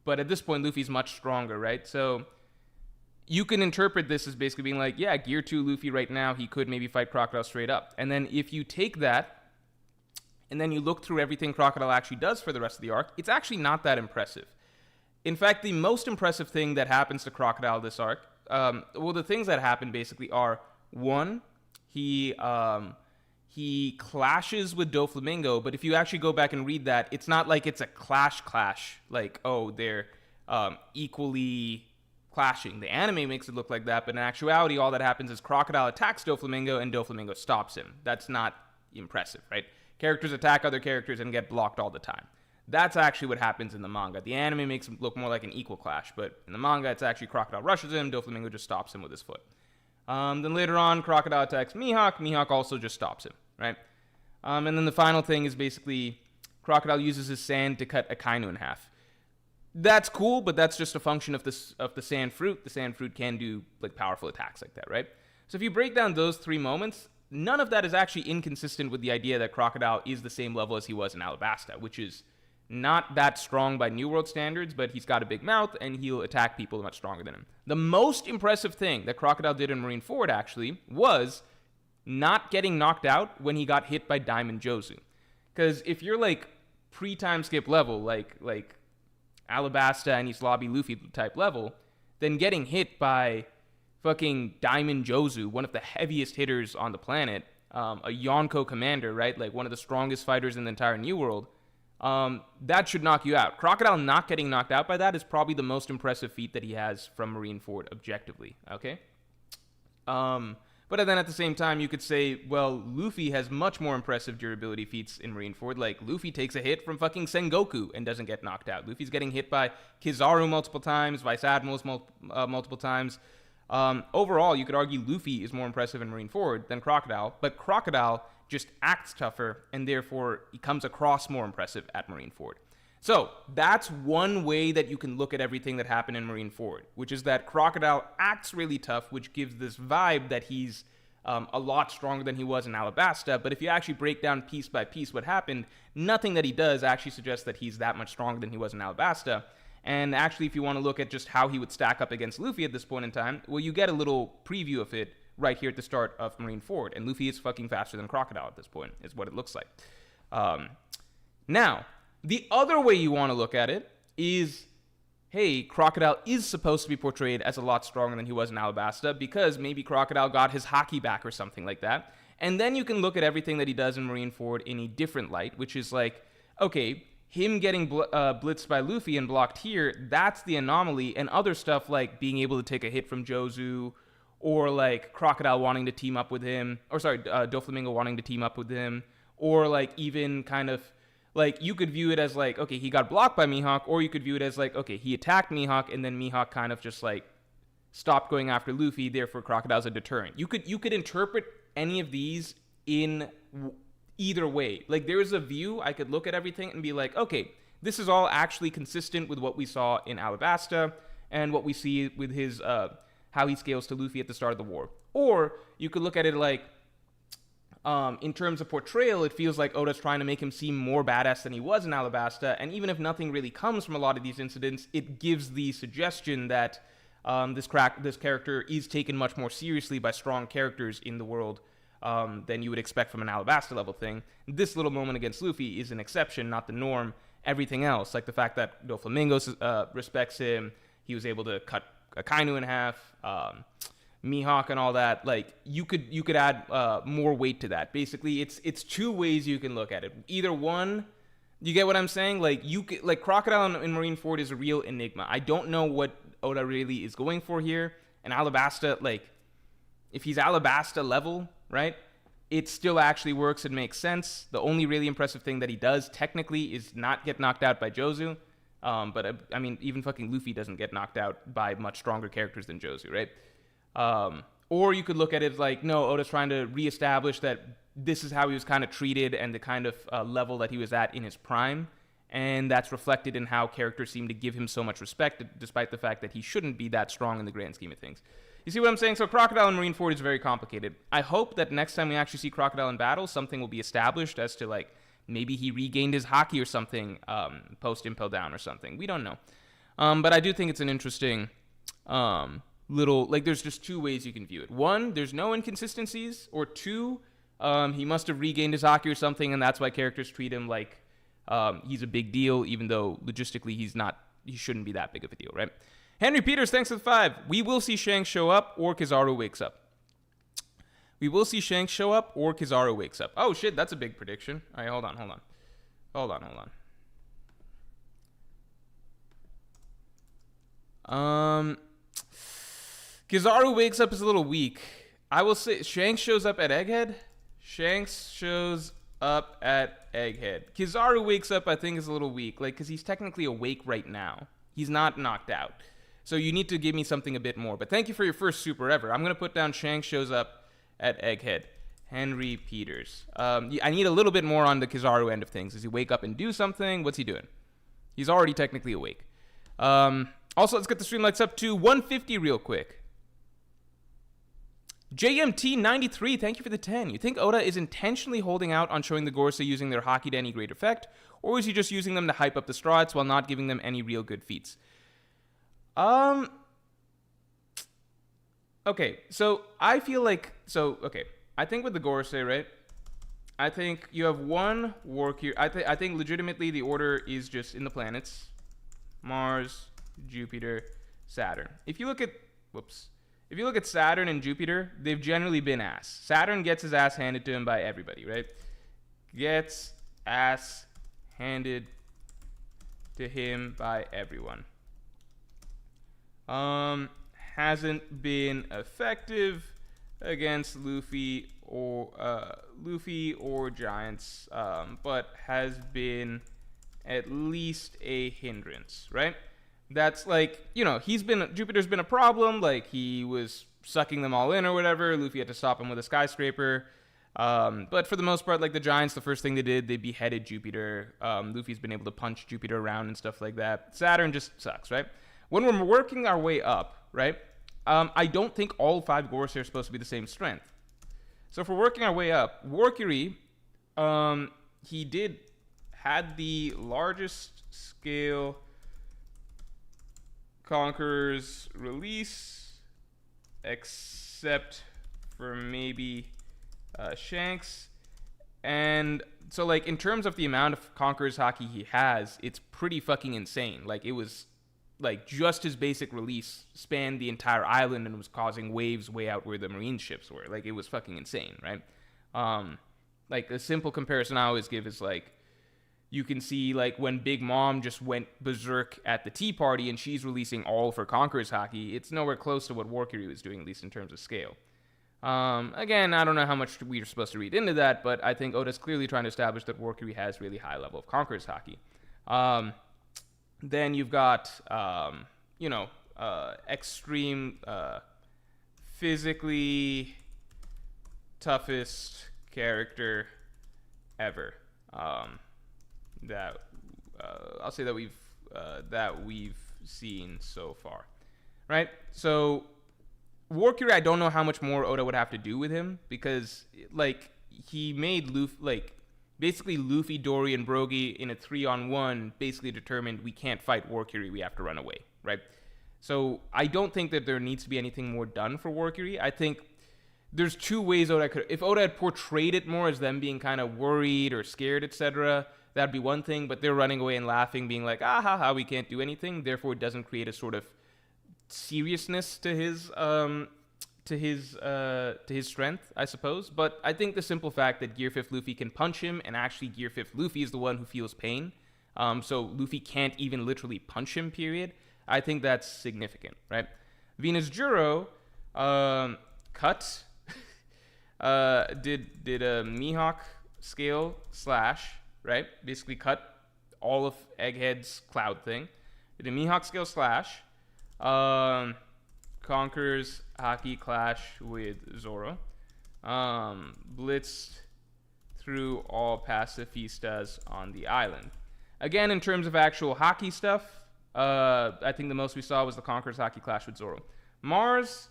But at this point, Luffy's much stronger, right? So you can interpret this as basically being like, yeah, Gear 2 Luffy right now, he could maybe fight Crocodile straight up. And then if you take that, and then you look through everything Crocodile actually does for the rest of the arc, it's actually not that impressive. In fact, the most impressive thing that happens to Crocodile this arc, the things that happen basically are, one, he clashes with Doflamingo, but if you actually go back and read that, it's not like it's a clash, like, oh, they're equally clashing. The anime makes it look like that, but in actuality, all that happens is Crocodile attacks Doflamingo, and Doflamingo stops him. That's not impressive, right? Characters attack other characters and get blocked all the time. That's actually what happens in the manga. The anime makes it look more like an equal clash, but in the manga, it's actually Crocodile rushes him, Doflamingo just stops him with his foot. Then later on, Crocodile attacks Mihawk. Mihawk also just stops him, right? And then the final thing is basically Crocodile uses his sand to cut Akainu in half. That's cool, but that's just a function of the sand fruit. The sand fruit can do like powerful attacks like that, right? So if you break down those 3 moments, none of that is actually inconsistent with the idea that Crocodile is the same level as he was in Alabasta, which is not that strong by New World standards, but he's got a big mouth and he'll attack people much stronger than him. The most impressive thing that Crocodile did in Marineford actually was not getting knocked out when he got hit by Diamond Jozu. Because if you're like pre-time skip level, like Alabasta and East Lobby Luffy type level, then getting hit by fucking Diamond Jozu, one of the heaviest hitters on the planet, a Yonko commander, right? Like one of the strongest fighters in the entire New World, that should knock you out. Crocodile not getting knocked out by that is probably the most impressive feat that he has from Marineford objectively, okay? But then at the same time, you could say, well, Luffy has much more impressive durability feats in Marineford. Like, Luffy takes a hit from fucking Sengoku and doesn't get knocked out. Luffy's getting hit by Kizaru multiple times, Vice Admirals multiple times. Overall, you could argue Luffy is more impressive in Marineford than Crocodile, but Crocodile just acts tougher, and therefore he comes across more impressive at Marineford. So that's one way that you can look at everything that happened in Marineford, which is that Crocodile acts really tough, which gives this vibe that he's a lot stronger than he was in Alabasta. But if you actually break down piece by piece what happened, nothing that he does actually suggests that he's that much stronger than he was in Alabasta. And actually, if you want to look at just how he would stack up against Luffy at this point in time, well, you get a little preview of it right here at the start of Marineford. And Luffy is fucking faster than Crocodile at this point, is what it looks like. Now, the other way you want to look at it is, hey, Crocodile is supposed to be portrayed as a lot stronger than he was in Alabasta because maybe Crocodile got his Haki back or something like that. And then you can look at everything that he does in Marineford in a different light, which is like, okay, him getting blitzed by Luffy and blocked here, that's the anomaly, and other stuff like being able to take a hit from Jozu, or like Crocodile wanting to team up with him, or sorry, Doflamingo wanting to team up with him, or like even kind of, like, you could view it as like, okay, he got blocked by Mihawk, or you could view it as like, okay, he attacked Mihawk, and then Mihawk kind of just like stopped going after Luffy, therefore Crocodile's a deterrent. You could interpret any of these in either way. Like, there's a view, I could look at everything and be like, okay, this is all actually consistent with what we saw in Alabasta, and what we see with his, how he scales to Luffy at the start of the war. Or, you could look at it like, in terms of portrayal, it feels like Oda's trying to make him seem more badass than he was in Alabasta, and even if nothing really comes from a lot of these incidents, it gives the suggestion that this character is taken much more seriously by strong characters in the world than you would expect from an Alabasta level thing. This little moment against Luffy is an exception, not the norm. Everything else, like the fact that Doflamingo respects him, he was able to cut Akainu in half, Mihawk and all that, like, you could add more weight to that. Basically, it's two ways you can look at it. Either one, you get what I'm saying? Like, Crocodile in Marineford is a real enigma. I don't know what Oda really is going for here. And Alabasta, like, if he's Alabasta level, right, it still actually works and makes sense. The only really impressive thing that he does, technically, is not get knocked out by Jozu. But, I mean, even fucking Luffy doesn't get knocked out by much stronger characters than Jozu, right? Or you could look at it like, no, Oda's trying to reestablish that this is how he was kind of treated and the kind of level that he was at in his prime. And that's reflected in how characters seem to give him so much respect, despite the fact that he shouldn't be that strong in the grand scheme of things. You see what I'm saying? So Crocodile in Marineford is very complicated. I hope that next time we actually see Crocodile in battle, something will be established as to, like, maybe he regained his Haki or something post-Impel Down or something. We don't know. But I do think it's an interesting little, like, there's just two ways you can view it. One, there's no inconsistencies, or two, he must have regained his Haki or something, and that's why characters treat him like he's a big deal, even though logistically he shouldn't be that big of a deal, right? Henry Peters, thanks for the 5. We will see Shanks show up, or Kizaru wakes up. We will see Shanks show up, or Kizaru wakes up. Oh shit, that's a big prediction. All right, hold on. Kizaru wakes up is a little weak. I will say Shanks shows up at Egghead. Kizaru wakes up, I think, is a little weak, like, because he's technically awake right now. He's not knocked out. So you need to give me something a bit more. But thank you for your first super ever. I'm going to put down Shanks shows up at Egghead. Henry Peters. I need a little bit more on the Kizaru end of things. Does he wake up and do something? What's he doing? He's already technically awake. Also, let's get the stream lights up to 150 real quick. JMT93, thank you for the 10. You think Oda is intentionally holding out on showing the Gorosei using their Haki to any great effect, or is he just using them to hype up the Strats while not giving them any real good feats? Okay, so I feel like, I think with the Gorosei, right, I think you have one War Curie. I think legitimately the order is just in the planets: Mars, Jupiter, Saturn. If you look at Saturn and Jupiter, they've generally been ass. Saturn gets his ass handed to him by everybody, right? Gets ass handed to him by everyone. Hasn't been effective against Luffy or Giants, but has been at least a hindrance, right? That's like, Jupiter's been a problem. Like, he was sucking them all in or whatever. Luffy had to stop him with a skyscraper. But for the most part, like the Giants, the first thing they did, they beheaded Jupiter. Luffy's been able to punch Jupiter around and stuff like that. Saturn just sucks, right? When we're working our way up, right? I don't think all 5 Gorosei are supposed to be the same strength. So if we're working our way up, War Curie, he had the largest scale Conqueror's release, except for maybe Shanks. And so, like, in terms of the amount of Conqueror's Haki he has, it's pretty fucking insane. Like, it was, like, just his basic release spanned the entire island and was causing waves way out where the marine ships were. Like, it was fucking insane, right? Like, a simple comparison I always give is, like, you can see, like, when Big Mom just went berserk at the tea party and she's releasing all of her Conqueror's Haki, it's nowhere close to what War Curie was doing, at least in terms of scale. Again, I don't know how much we're supposed to read into that, but I think Oda's clearly trying to establish that War Curie has really high level of Conqueror's Haki. Then you've got, extreme, physically toughest character ever. I'll say that we've seen so far, right? So War Curie, I don't know how much more Oda would have to do with him, because like he made basically Luffy, Dory, and Brogy in a 3-on-1 basically determined we can't fight War Curie, we have to run away, right? So I don't think that there needs to be anything more done for War Curie. I think there's 2 ways Oda could, if Oda had portrayed it more as them being kind of worried or scared, etc., that'd be one thing, but they're running away and laughing, being like, we can't do anything. Therefore, it doesn't create a sort of seriousness to his strength, I suppose. But I think the simple fact that Gear 5th Luffy can punch him, and actually Gear 5th Luffy is the one who feels pain, so Luffy can't even literally punch him, period, I think that's significant, right? Venus Juro did a Mihawk scale slash, right? Basically cut all of Egghead's cloud thing. Did a Mihawk scale slash. Conquers Haki clash with Zoro. Blitzed through all pacifistas on the island. Again, in terms of actual Haki stuff, I think the most we saw was the Conqueror's Haki clash with Zoro. Mars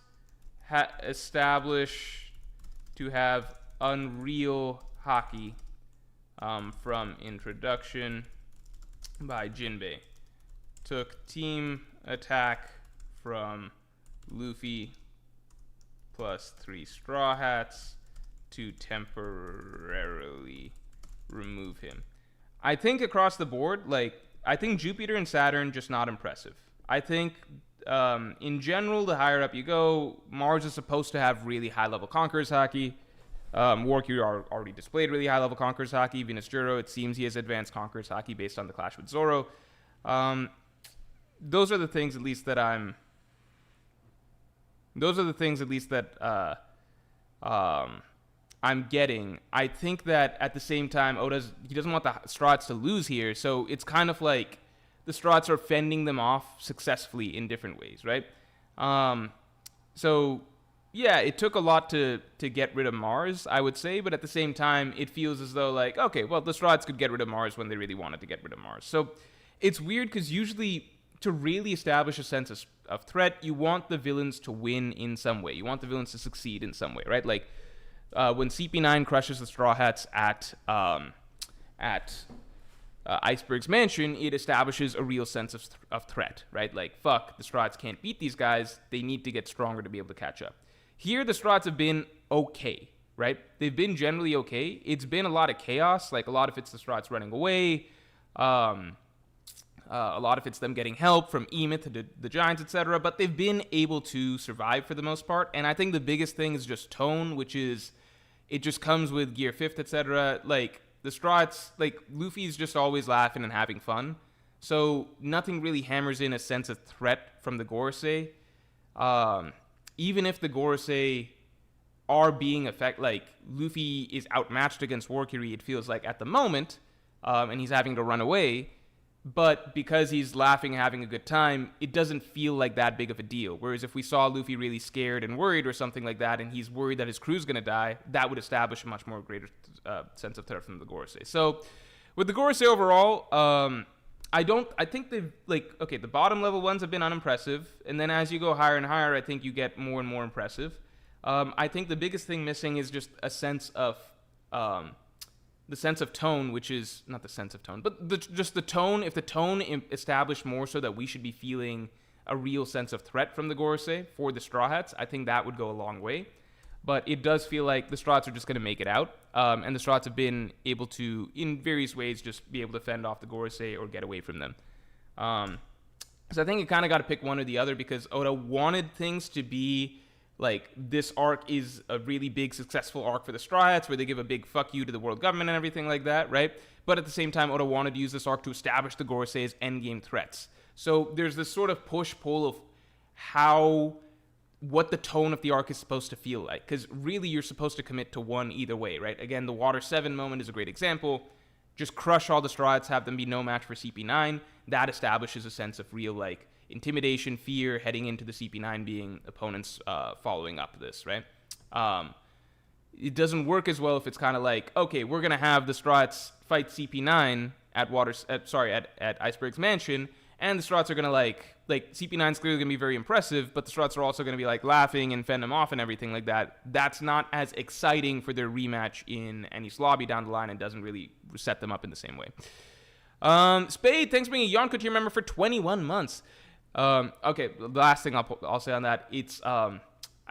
established to have unreal Haki from introduction by Jinbei. Took team attack from Luffy plus 3 Straw Hats to temporarily remove him. I think across the board, like, I think Jupiter and Saturn just not impressive. I think in general, the higher up you go, Mars is supposed to have really high level Conqueror's Haki. War Curie already displayed really high level Conqueror's Haki. Venus Juro, it seems he has advanced Conqueror's Haki based on the clash with Zoro. Those are the things at least that I'm getting. I think that at the same time, he doesn't want the Strats to lose here, so it's kind of like the Strats are fending them off successfully in different ways, right? So yeah, it took a lot to get rid of Mars, I would say, but at the same time, it feels as though, like, okay, well, the Strats could get rid of Mars when they really wanted to get rid of Mars. So it's weird because usually to really establish a sense of threat, you want the villains to win in some way. You want the villains to succeed in some way, right? Like when CP9 crushes the Straw Hats at Iceberg's mansion, it establishes a real sense of threat, right? Like, fuck, the Straw Hats can't beat these guys. They need to get stronger to be able to catch up. Here, the Straw Hats have been okay, right? They've been generally okay. It's been a lot of chaos. Like, a lot of it's the Straw Hats running away. A lot of it's them getting help from Emeth to the Giants, etc. But they've been able to survive for the most part. And I think the biggest thing is just tone, which is it just comes with Gear 5th, etc. Like, the Straw Hats, like, Luffy's just always laughing and having fun. So nothing really hammers in a sense of threat from the Gorosei. Even if the Gorosei are being like, Luffy is outmatched against Warkiri, it feels like, at the moment, and he's having to run away. But because he's laughing, having a good time, it doesn't feel like that big of a deal. Whereas if we saw Luffy really scared and worried or something like that, and he's worried that his crew's going to die, that would establish a much more greater sense of threat from the Gorosei. So with the Gorosei overall, I think they've, like, okay, the bottom level ones have been unimpressive. And then as you go higher and higher, I think you get more and more impressive. I think the biggest thing missing is just a sense of... the sense of tone, which is not the sense of tone, but just the tone. If the tone established more so that we should be feeling a real sense of threat from the Gorosei for the Straw Hats, I think that would go a long way. But it does feel like the Straw Hats are just going to make it out, and the Straw Hats have been able to, in various ways, just be able to fend off the Gorosei or get away from them. So I think you kind of got to pick one or the other, because Oda wanted things to be like, this arc is a really big, successful arc for the Straw Hats, where they give a big fuck you to the world government and everything like that, right? But at the same time, Oda wanted to use this arc to establish the Gorosei as endgame threats. So there's this sort of push-pull of what the tone of the arc is supposed to feel like. Because really, you're supposed to commit to one either way, right? Again, the Water 7 moment is a great example. Just crush all the Straw Hats, have them be no match for CP9. That establishes a sense of real, like, intimidation, fear, heading into the CP9 being opponents following up this, right? It doesn't work as well if it's kind of like, okay, we're going to have the Straw Hats fight CP9 at Iceberg's mansion, and the Straw Hats are going to, like CP9's clearly going to be very impressive, but the Straw Hats are also going to be, like, laughing and fend them off and everything like that. That's not as exciting for their rematch in Enies Lobby down the line, and doesn't really set them up in the same way. Spade, thanks for being a Yonko tier member for 21 months. Okay, the last thing I'll say on that, it's, I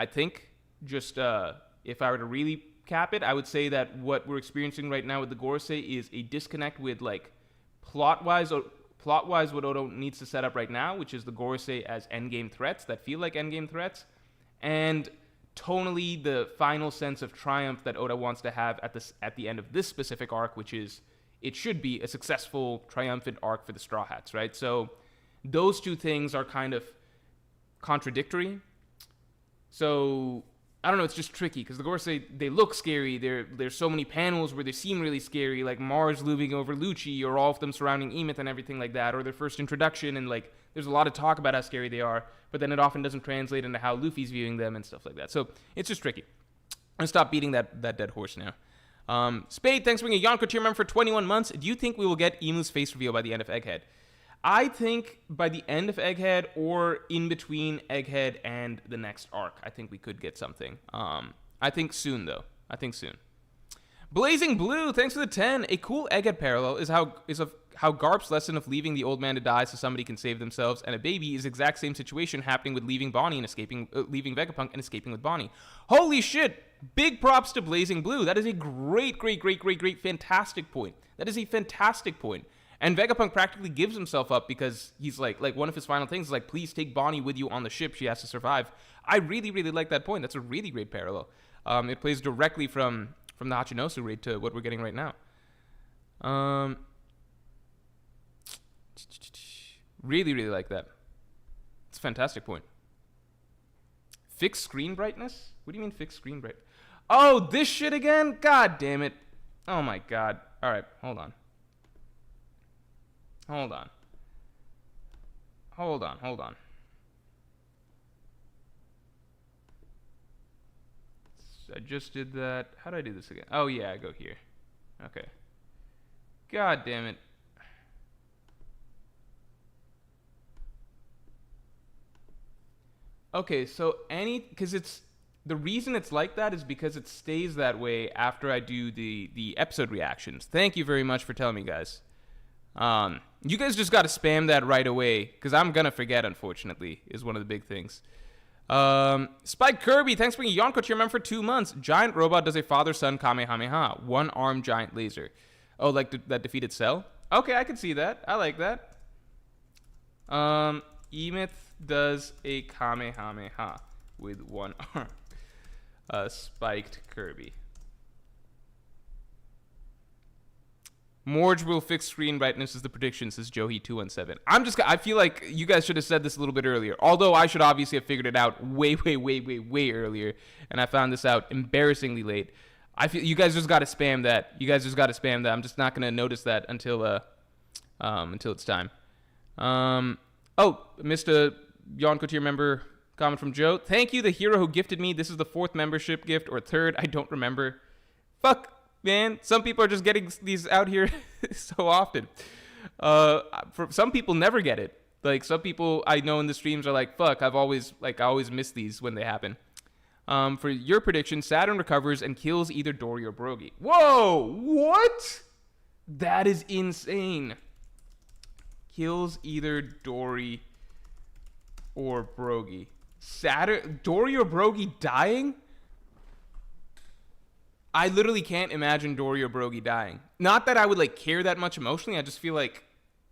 think, just, if I were to really cap it, I would say that what we're experiencing right now with the Gorosei is a disconnect with, like, plot-wise, what Oda needs to set up right now, which is the Gorosei as endgame threats that feel like endgame threats, and tonally the final sense of triumph that Oda wants to have at the end of this specific arc, which is, it should be a successful, triumphant arc for the Straw Hats, right? So those two things are kind of contradictory. So, I don't know, it's just tricky, because the Gorosei, they look scary. There's so many panels where they seem really scary, like Morj looming over Lucci, or all of them surrounding Emeth and everything like that, or their first introduction, and, like, there's a lot of talk about how scary they are, but then it often doesn't translate into how Luffy's viewing them and stuff like that. So, it's just tricky. I'm going to stop beating that dead horse now. Spade, thanks for being a Yonko tier member for 21 months. Do you think we will get Emu's face reveal by the end of Egghead? I think by the end of Egghead, or in between Egghead and the next arc, I think we could get something. I think soon, though. I think soon. Blazing Blue, thanks for the 10. A cool Egghead parallel is how Garp's lesson of leaving the old man to die so somebody can save themselves and a baby is the exact same situation happening with leaving Bonnie and leaving Vegapunk and escaping with Bonnie. Holy shit! Big props to Blazing Blue. That is a great, fantastic point. That is a fantastic point. And Vegapunk practically gives himself up because he's like one of his final things is like, please take Bonnie with you on the ship. She has to survive. I really, really like that point. That's a really great parallel. It plays directly from the Hachinosu raid to what we're getting right now. Really, really like that. It's a fantastic point. Fixed screen brightness? What do you mean fixed screen brightness? Oh, this shit again? God damn it. Oh my god. All right, hold on. I just did that. How do I do this again? Oh yeah, I go here. Okay. God damn it. Okay, so because it's the reason it's like that is because it stays that way after I do the episode reactions. Thank you very much for telling me, guys. You guys just got to spam that right away because I'm gonna forget. Unfortunately, is one of the big things. Spike Kirby, thanks for being a Yonko to your member for 2 months. Giant robot does a father-son Kamehameha. One-armed giant laser. Oh, like that defeated Cell? Okay, I can see that. I like that. Emeth does a Kamehameha with one arm. Spiked Kirby. Morj will fix screen brightness is the prediction, says Joey217. I feel like you guys should have said this a little bit earlier. Although I should obviously have figured it out way earlier. And I found this out embarrassingly late. I feel you guys just got to spam that. I'm just not going to notice that until it's time. Mr. Yonko tier member comment from Joe. Thank you, the hero who gifted me. This is the 4th membership gift or 3rd. I don't remember. Fuck, man. Some people are just getting these out here so often. For some people never get it. Like some people I know in the streams are like, fuck, I always miss these when they happen. For your prediction, Saturn recovers and kills either Dory or Brogy. Whoa, what? That is insane. Kills either Dory or Brogy. Dory or Brogy dying? I literally can't imagine Dory or Brogy dying. Not that I would like care that much emotionally. I just feel like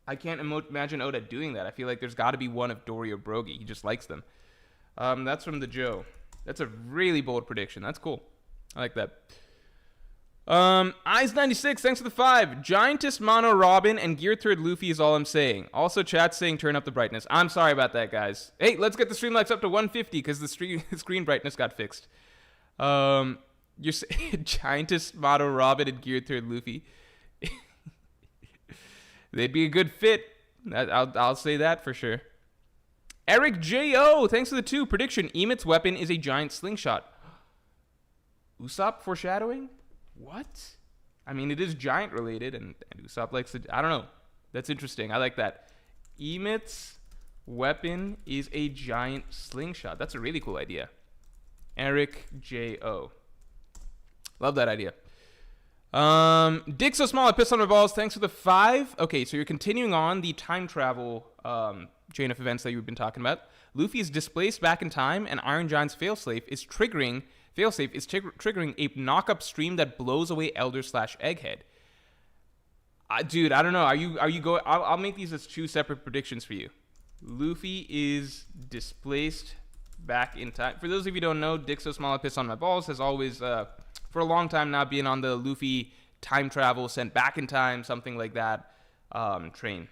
I can't imagine Oda doing that. I feel like there's got to be one of Dory or Brogy. He just likes them. That's from the Joe. That's a really bold prediction. That's cool. I like that. Eyes96, thanks for the 5. Giantess Mono Robin and Gear Third Luffy is all I'm saying. Also, chat's saying turn up the brightness. I'm sorry about that, guys. Hey, let's get the stream lights up to 150 because the screen brightness got fixed. You're saying Giantess Mono Robin and Gear Third Luffy. They'd be a good fit. I'll say that for sure. Eric J.O., thanks for the 2. Prediction, Emeth's weapon is a giant slingshot. Usopp foreshadowing? What? I mean, it is giant related, and Usopp likes to... I don't know. That's interesting. I like that. Emeth's weapon is a giant slingshot. That's a really cool idea. Eric J.O. Love that idea. Dick so small I piss on my balls. Thanks for the 5. Okay, so you're continuing on the time travel chain of events that you've been talking about. Luffy is displaced back in time, and Iron Giant's failsafe is triggering a knock-up stream that blows away Elder/Egghead. Dude, I don't know. Are you going? I'll make these as 2 separate predictions for you. Luffy is displaced back in time. For those of you who don't know, Dick so small I piss on my balls has always, for a long time now, been on the Luffy time travel, sent back in time, something like that, train.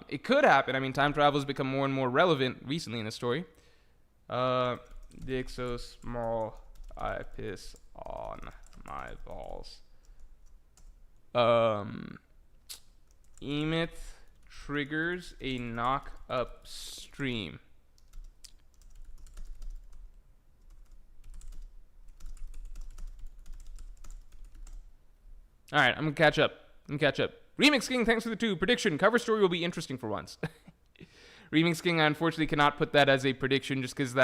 It could happen. I mean, time travel has become more and more relevant recently in the story. Dick so small I piss on my balls. Emeth triggers a knock up stream. All right, I'm gonna catch up. Remix King, thanks for the 2. Prediction, cover story will be interesting for once. Remix King, I unfortunately cannot put that as a prediction just because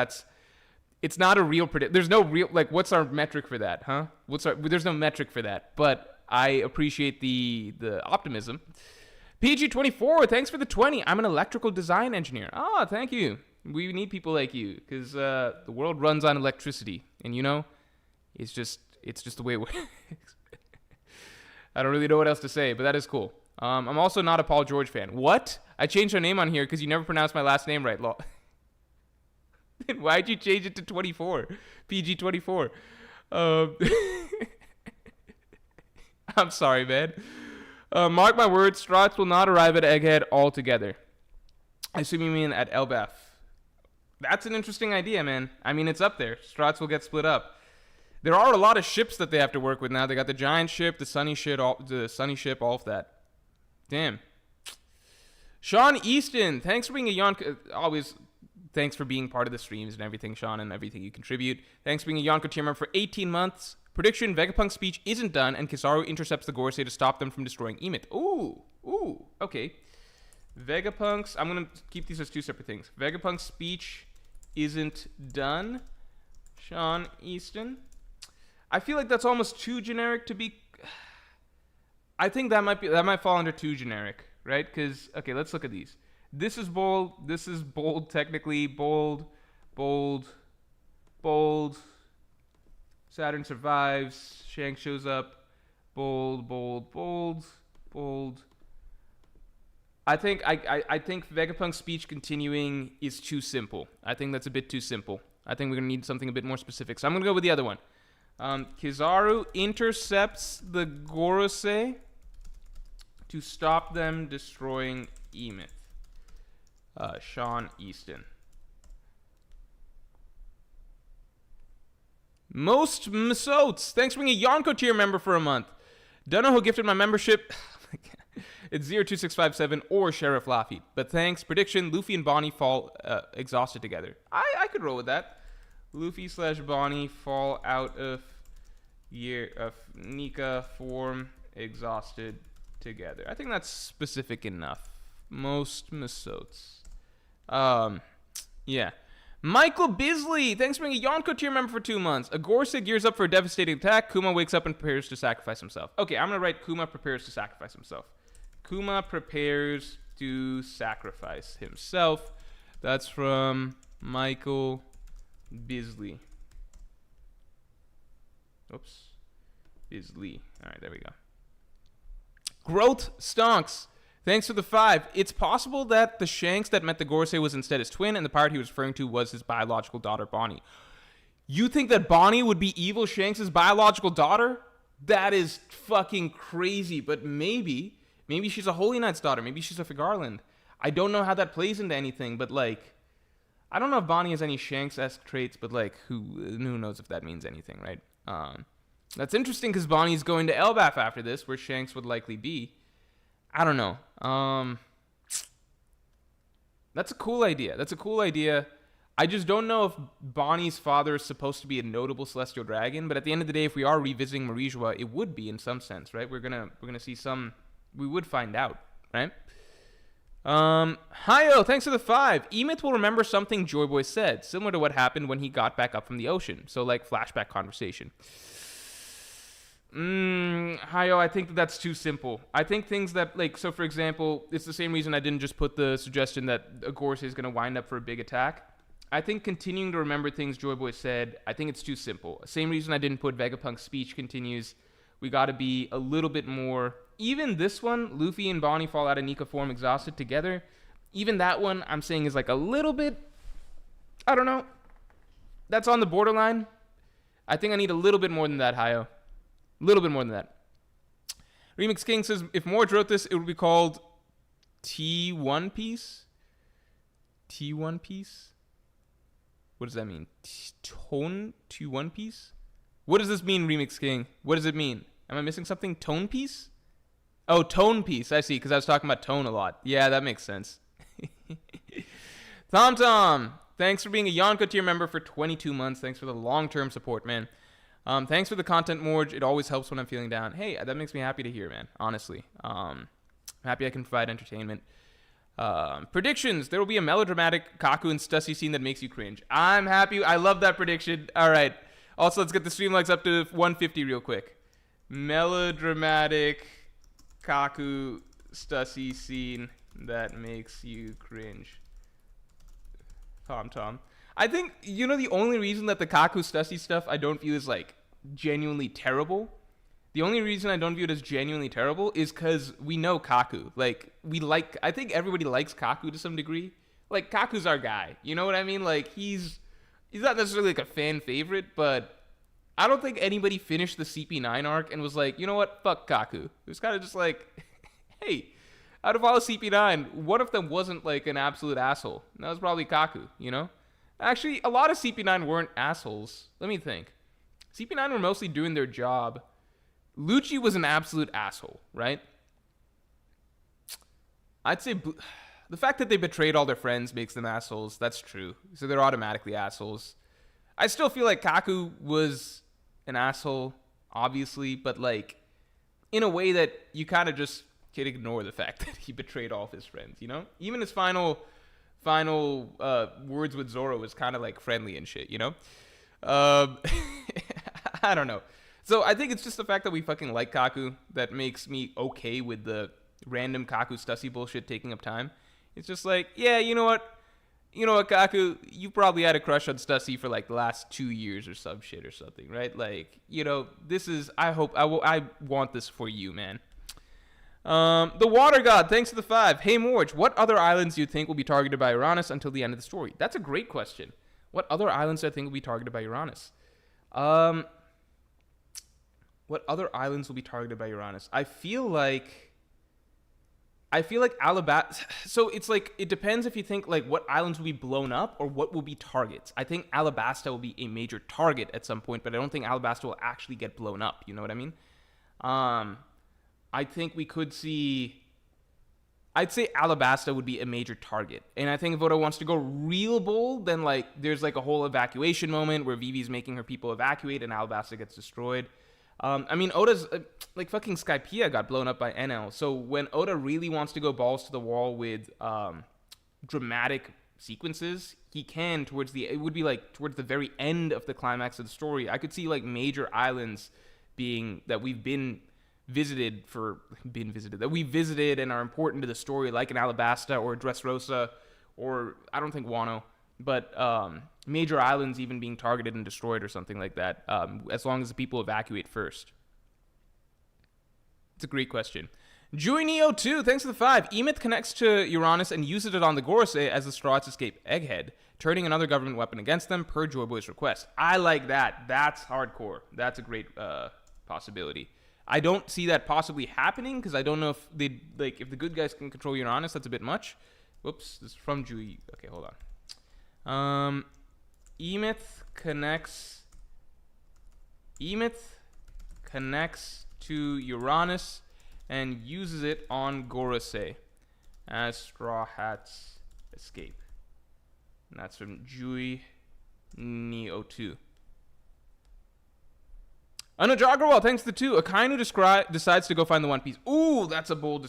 it's not a real prediction. There's no real, like, what's our metric for that, huh? There's no metric for that, but I appreciate the optimism. PG24, thanks for the 20. I'm an electrical design engineer. Ah, thank you. We need people like you because the world runs on electricity, and you know, it's just the way it works. I don't really know what else to say, but that is cool. I'm also not a Paul George fan. What? I changed your name on here because you never pronounced my last name right. Then why'd you change it to 24? PG24. I'm sorry, man. Mark my words, Strats will not arrive at Egghead altogether. I assume you mean at Elbaf. That's an interesting idea, man. I mean, it's up there. Strats will get split up. There are a lot of ships that they have to work with now. They got the giant ship, the sunny ship, all of that. Damn. Sean Easton, thanks for being a Yonko. Always, thanks for being part of the streams and everything, Sean, and everything you contribute. Thanks for being a Yonko tier member for 18 months. Prediction, Vegapunk's speech isn't done, and Kizaru intercepts the Gorosei to stop them from destroying Emeth. Ooh, okay. Vegapunk's, I'm going to keep these as 2 separate things. Vegapunk's speech isn't done. Sean Easton. I feel like that's almost too generic to be. I think that might fall under too generic, right? Because okay, let's look at these. This is bold. This is bold. Technically, bold. Saturn survives. Shanks shows up. Bold. I think Vegapunk's speech continuing is too simple. I think that's a bit too simple. I think we're gonna need something a bit more specific. So I'm gonna go with the other one. Kizaru intercepts the Gorosei to stop them destroying Emeth. Sean Easton. Most Masotes. Thanks for being a Yonko tier member for a month. Don't know who gifted my membership. It's 02657 or Sheriff Laffy. But thanks. Prediction, Luffy and Bonnie fall exhausted together. I could roll with that. Luffy / Bonnie fall out of Nika form exhausted together. I think that's specific enough. Most Masotes. Yeah. Michael Bisley, thanks for being a Yonko tier member for 2 months. A Gorosei gears up for a devastating attack. Kuma wakes up and prepares to sacrifice himself. Okay, I'm going to write Kuma prepares to sacrifice himself. Kuma prepares to sacrifice himself. That's from Michael Bisley. Oops. Bisley. All right, there we go. Growth Stonks. Thanks for the 5. It's possible that the Shanks that met the Gorosei was instead his twin, and the part he was referring to was his biological daughter, Bonnie. You think that Bonnie would be evil Shanks' biological daughter? That is fucking crazy, but maybe she's a Holy Knight's daughter. Maybe she's a Garland. I don't know how that plays into anything, but like, I don't know if Bonnie has any Shanks-esque traits, but like, who knows if that means anything, right? That's interesting because Bonnie's going to Elbaf after this, where Shanks would likely be. I don't know. That's a cool idea. I just don't know if Bonnie's father is supposed to be a notable celestial dragon, but at the end of the day, if we are revisiting Marijua, it would be in some sense, right? We're gonna see some. We would find out, right? Hiyo, thanks for the 5. Emeth will remember something Joy Boy said, similar to what happened when he got back up from the ocean. So like flashback conversation. Hiyo, I think that's too simple. I think things that, like, so for example, it's the same reason I didn't just put the suggestion that Gorosei is going to wind up for a big attack. I think continuing to remember things Joy Boy said, I think it's too simple. Same reason I didn't put Vegapunk's speech continues. We got to be a little bit more. Even this one, Luffy and Bonnie fall out of Nika form exhausted together. Even that one, I'm saying is like a little bit, I don't know. That's on the borderline. I think I need a little bit more than that, Hiyo. A little bit more than that. Remix King says, if Morj wrote this, it would be called T1 Piece. T1 Piece? What does that mean? Tone to One Piece? What does this mean, Remix King? What does it mean? Am I missing something? Tone Piece? Oh, Tone Piece. I see, because I was talking about tone a lot. Yeah, that makes sense. Tom, thanks for being a Yonko tier member for 22 months. Thanks for the long-term support, man. Thanks for the content, Morj. It always helps when I'm feeling down. Hey, that makes me happy to hear, man. Honestly. I'm happy I can provide entertainment. Predictions. There will be a melodramatic Kaku and Stussy scene that makes you cringe. I'm happy. I love that prediction. All right. Also, let's get the stream likes up to 150 real quick. Melodramatic Kaku Stussy scene that makes you cringe. Tom. I think, the only reason that the Kaku Stussy stuff I don't view as, like, genuinely terrible, the only reason I don't view it as genuinely terrible is because we know Kaku. Like, I think everybody likes Kaku to some degree. Like, Kaku's our guy. You know what I mean? Like, he's not necessarily, like, a fan favorite, but I don't think anybody finished the CP9 arc and was like, you know what? Fuck Kaku. It was kind of just like, hey, out of all of CP9, one of them wasn't, like, an absolute asshole. And that was probably Kaku, Actually, a lot of CP9 weren't assholes. Let me think. CP9 were mostly doing their job. Lucci was an absolute asshole, right? I'd say the fact that they betrayed all their friends makes them assholes. That's true. So they're automatically assholes. I still feel like Kaku was an asshole, obviously, but like in a way that you kind of just can ignore the fact that he betrayed all of his friends, Even his final final words with Zoro was kind of like friendly and shit, you know? I don't know. So I think it's just the fact that we fucking like Kaku that makes me okay with the random Kaku Stussy bullshit taking up time. It's just like, yeah, you know what? You know what, Kaku? You probably had a crush on Stussy for like the last 2 years or some shit or something, right? Like, you know, this is, I want this for you, man. The Water God, thanks to the 5. Hey, Morj, what other islands do you think will be targeted by Uranus until the end of the story? That's a great question. What other islands do I think will be targeted by Uranus? What other islands will be targeted by Uranus? I feel like Alabasta. So it's like, it depends if you think like what islands will be blown up or what will be targets. I think Alabasta will be a major target at some point, but I don't think Alabasta will actually get blown up. You know what I mean? I think we could see. I'd say Alabasta would be a major target, and I think if Oda wants to go real bold, then like there's like a whole evacuation moment where Vivi's making her people evacuate and Alabasta gets destroyed. I mean, Oda's, like, fucking Skypiea got blown up by NL. So when Oda really wants to go balls to the wall with dramatic sequences, he can towards the very end of the climax of the story. I could see, like, major islands that we visited and are important to the story, like an Alabasta or Dressrosa, or I don't think Wano, but major islands even being targeted and destroyed or something like that, as long as the people evacuate first. It's a great question. Juinio2, thanks for the 5. Emeth connects to Uranus and uses it on the Gorosei as the Straws escape Egghead, turning another government weapon against them per Joy Boy's request. I like that. That's hardcore. That's a great possibility. I don't see that possibly happening because I don't know if if the good guys can control Uranus. That's a bit much. Whoops, this is from Jui. Okay, hold on. Emeth connects to Uranus and uses it on Gorosei as Straw Hats escape. And that's from Jui Neo 2. Anuj Agarwal, thanks to 2. Akainu decides to go find the One Piece. Ooh, that's a bold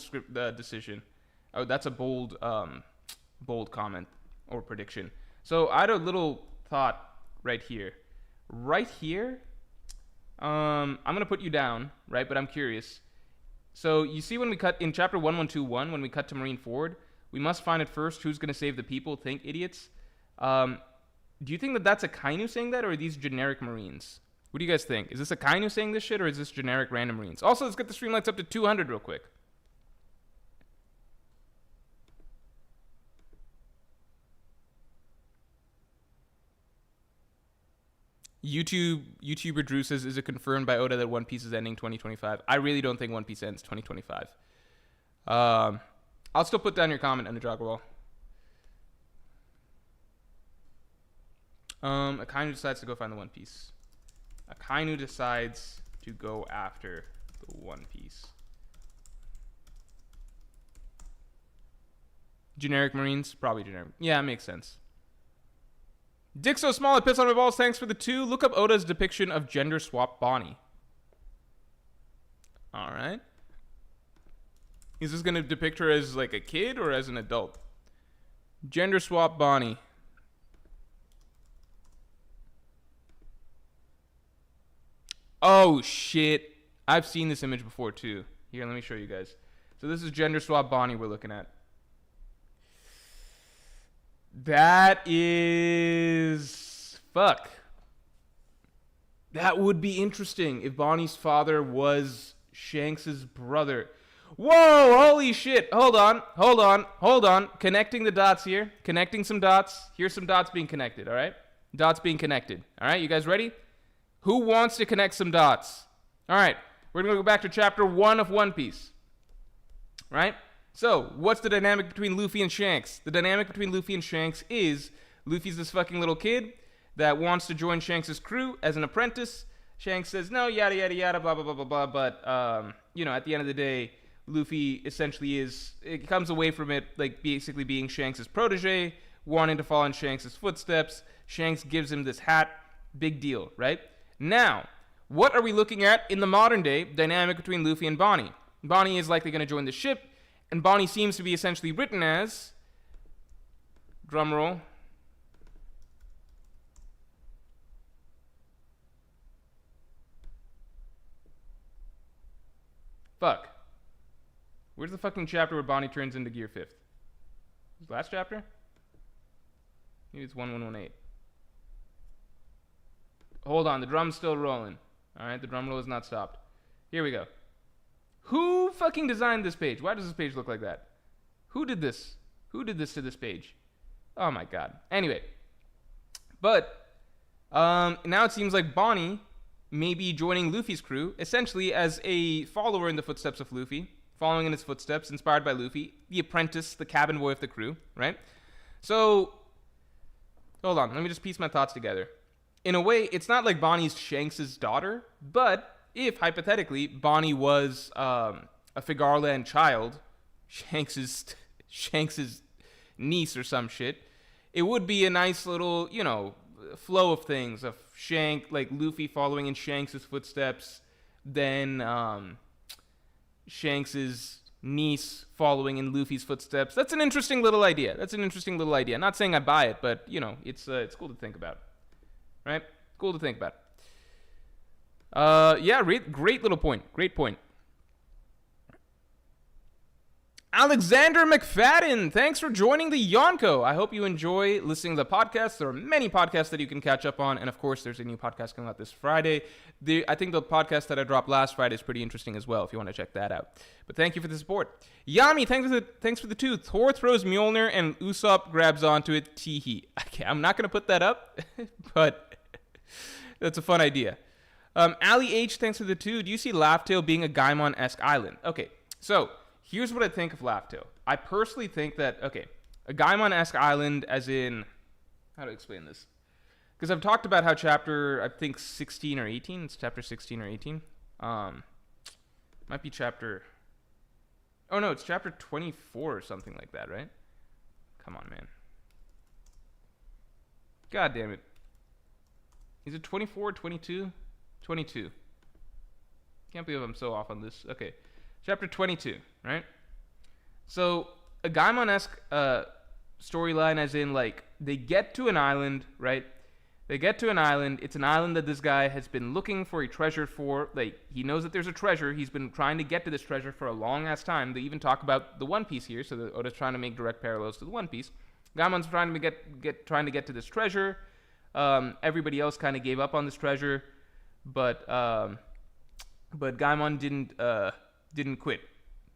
decision. Oh, that's a bold comment or prediction. So I had a little thought right here. Right here, I'm going to put you down, right? But I'm curious. So you see when we cut in chapter 1121, when we cut to Marineford, we must find it first. Who's going to save the people? Think, idiots. Do you think that that's Akainu saying that, or are these generic Marines? What do you guys think? Is this Akainu saying this shit, or is this generic random Marines? Also, let's get the streamlights up to 200 real quick. YouTuber Drew says, is it confirmed by Oda that One Piece is ending 2025? I really don't think One Piece ends 2025. I'll still put down your comment, Anuj Agarwal. Akainu decides to go find the One Piece. Akainu decides to go after the One Piece. Generic Marines? Probably generic. Yeah, it makes sense. Dick so small, I piss on my balls. Thanks for the 2. Look up Oda's depiction of gender swap Bonnie. All right. Is this going to depict her as like a kid or as an adult? Gender swap Bonnie. Oh, shit. I've seen this image before, too. Here, let me show you guys. So this is gender swap Bonnie we're looking at. That is... Fuck. That would be interesting if Bonnie's father was Shanks' brother. Whoa, holy shit. Hold on. Connecting the dots here. Connecting some dots. Here's some dots being connected, all right? Dots being connected. All right, you guys ready? Who wants to connect some dots? All right, we're going to go back to chapter 1 of One Piece. Right? So, what's the dynamic between Luffy and Shanks? The dynamic between Luffy and Shanks is Luffy's this fucking little kid that wants to join Shanks' crew as an apprentice. Shanks says, no, yada, yada, yada, blah, blah, blah, blah, blah. But, at the end of the day, Luffy essentially it comes away from it, like, basically being Shanks' protege, wanting to follow in Shanks' footsteps. Shanks gives him this hat. Big deal, right? Now, what are we looking at in the modern day dynamic between Luffy and Bonnie? Bonnie is likely going to join the ship, and Bonnie seems to be essentially written as Drum roll. Fuck. Where's the fucking chapter where Bonnie turns into Gear 5th? Last chapter? Maybe it's 1118. Hold on, the drum's still rolling. Alright, the drum roll has not stopped. Here we go. Who fucking designed this page? Why does this page look like that? Who did this? Who did this to this page? Oh my god. Anyway. But, now it seems like Bonnie may be joining Luffy's crew, essentially as a follower in the footsteps of Luffy, following in his footsteps, inspired by Luffy, the apprentice, the cabin boy of the crew, right? So, hold on, let me just piece my thoughts together. In a way, it's not like Bonnie's Shanks' daughter, but if, hypothetically, Bonnie was a Figarland child, Shanks' niece or some shit, it would be a nice little, you know, flow of things, of like Luffy following in Shanks' footsteps, then Shanks' niece following in Luffy's footsteps. That's an interesting little idea. Not saying I buy it, but, you know, it's cool to think about. Right? Cool to think about. Yeah, great little point. Great point. Alexander McFadden, thanks for joining the Yonko. I hope you enjoy listening to the podcast. There are many podcasts that you can catch up on, and of course, there's a new podcast coming out this Friday. I think the podcast that I dropped last Friday is pretty interesting as well, if you want to check that out. But thank you for the support. Yami, thanks for the tooth. Thor throws Mjolnir, and Usopp grabs onto it. Teehee. Okay, I'm not gonna put that up, but that's a fun idea. Ali H, thanks for the two. Do you see Laugh-Tale being a Gaimon-esque island? Okay, so here's what I think of Laugh-Tale. I personally think that, okay, a Gaimon-esque island as in, how to explain this? Because I've talked about how chapter, I think 16 or 18, it's chapter 16 or 18. Might be chapter, oh no, it's chapter 24 or something like that, right? Come on, man. God damn it. Is it 24, 22? 22. Can't believe I'm so off on this. Okay. Chapter 22, right? So, a Gaimon-esque storyline as in, like, they get to an island, right? They get to an island. It's an island that this guy has been looking for a treasure for. Like, he knows that there's a treasure. He's been trying to get to this treasure for a long-ass time. They even talk about the One Piece here, so that Oda's trying to make direct parallels to the One Piece. Gaimon's trying to get to this treasure. Everybody else kind of gave up on this treasure, but Gaimon didn't quit,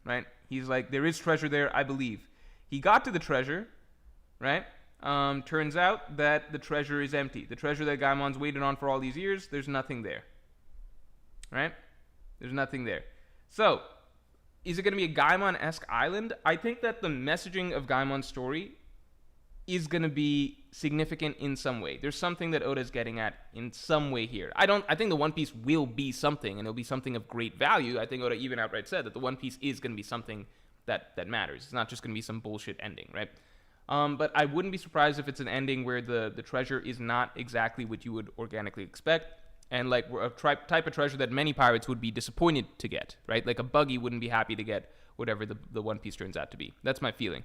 right? He's like, there is treasure there, I believe. He got to the treasure, right? Turns out that the treasure is empty. The treasure that Gaimon's waited on for all these years, there's nothing there, right? There's nothing there. So, is it going to be a Gaimon-esque island? I think that the messaging of Gaimon's story is going to be significant in some way. There's something that Oda's getting at in some way here. I think the One Piece will be something, and it'll be something of great value. I think Oda even outright said that the One Piece is going to be something that matters. It's not just going to be some bullshit ending, right? But I wouldn't be surprised if it's an ending where the treasure is not exactly what you would organically expect, and like a type of treasure that many pirates would be disappointed to get, right? Like a buggy wouldn't be happy to get whatever the One Piece turns out to be. That's my feeling.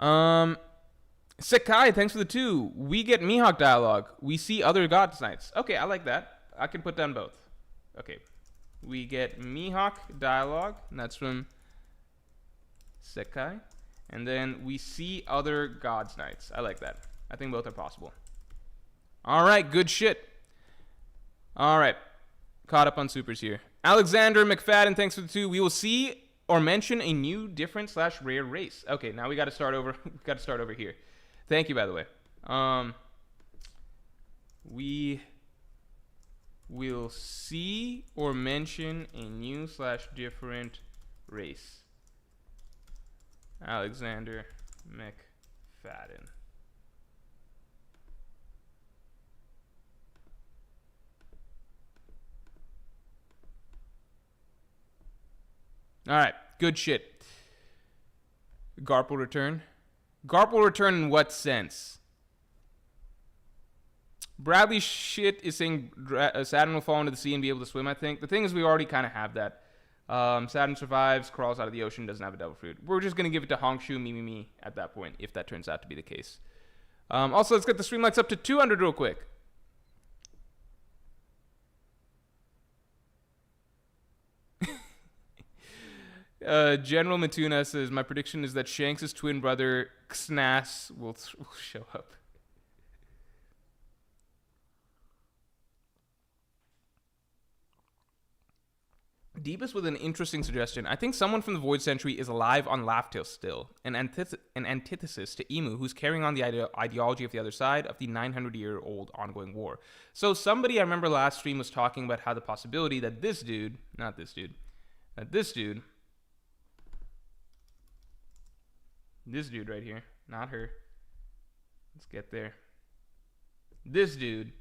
Sekai, thanks for the two. We get Mihawk dialogue. We see other God's Knights. Okay, I like that. I can put down both. Okay. We get Mihawk dialogue, and that's from Sekai. And then we see other God's Knights. I like that. I think both are possible. All right, good shit. All right. Caught up on supers here. Alexander McFadden, thanks for the two. We will see or mention a new, different / rare race. Okay, now we got to start over. We got to start over here. Thank you, by the way. We will see or mention a new / different race. Alexander McFadden. All right, good shit. Garp will return. Garp will return in what sense? Bradley shit is saying Saturn will fall into the sea and be able to swim, I think. The thing is, we already kind of have that. Saturn survives, crawls out of the ocean, doesn't have a devil fruit. We're just going to give it to Hongshu, me at that point, if that turns out to be the case. Also, let's get the stream likes up to 200 real quick. General Matuna says, my prediction is that Shanks' twin brother, Xnas, will show up. Deepest with an interesting suggestion. I think someone from the Void Century is alive on Laughtail still, an antithesis to Emu, who's carrying on the ideology of the other side of the 900-year-old ongoing war. So somebody I remember last stream was talking about how the possibility that this dude right here, not her. Let's get there. This dude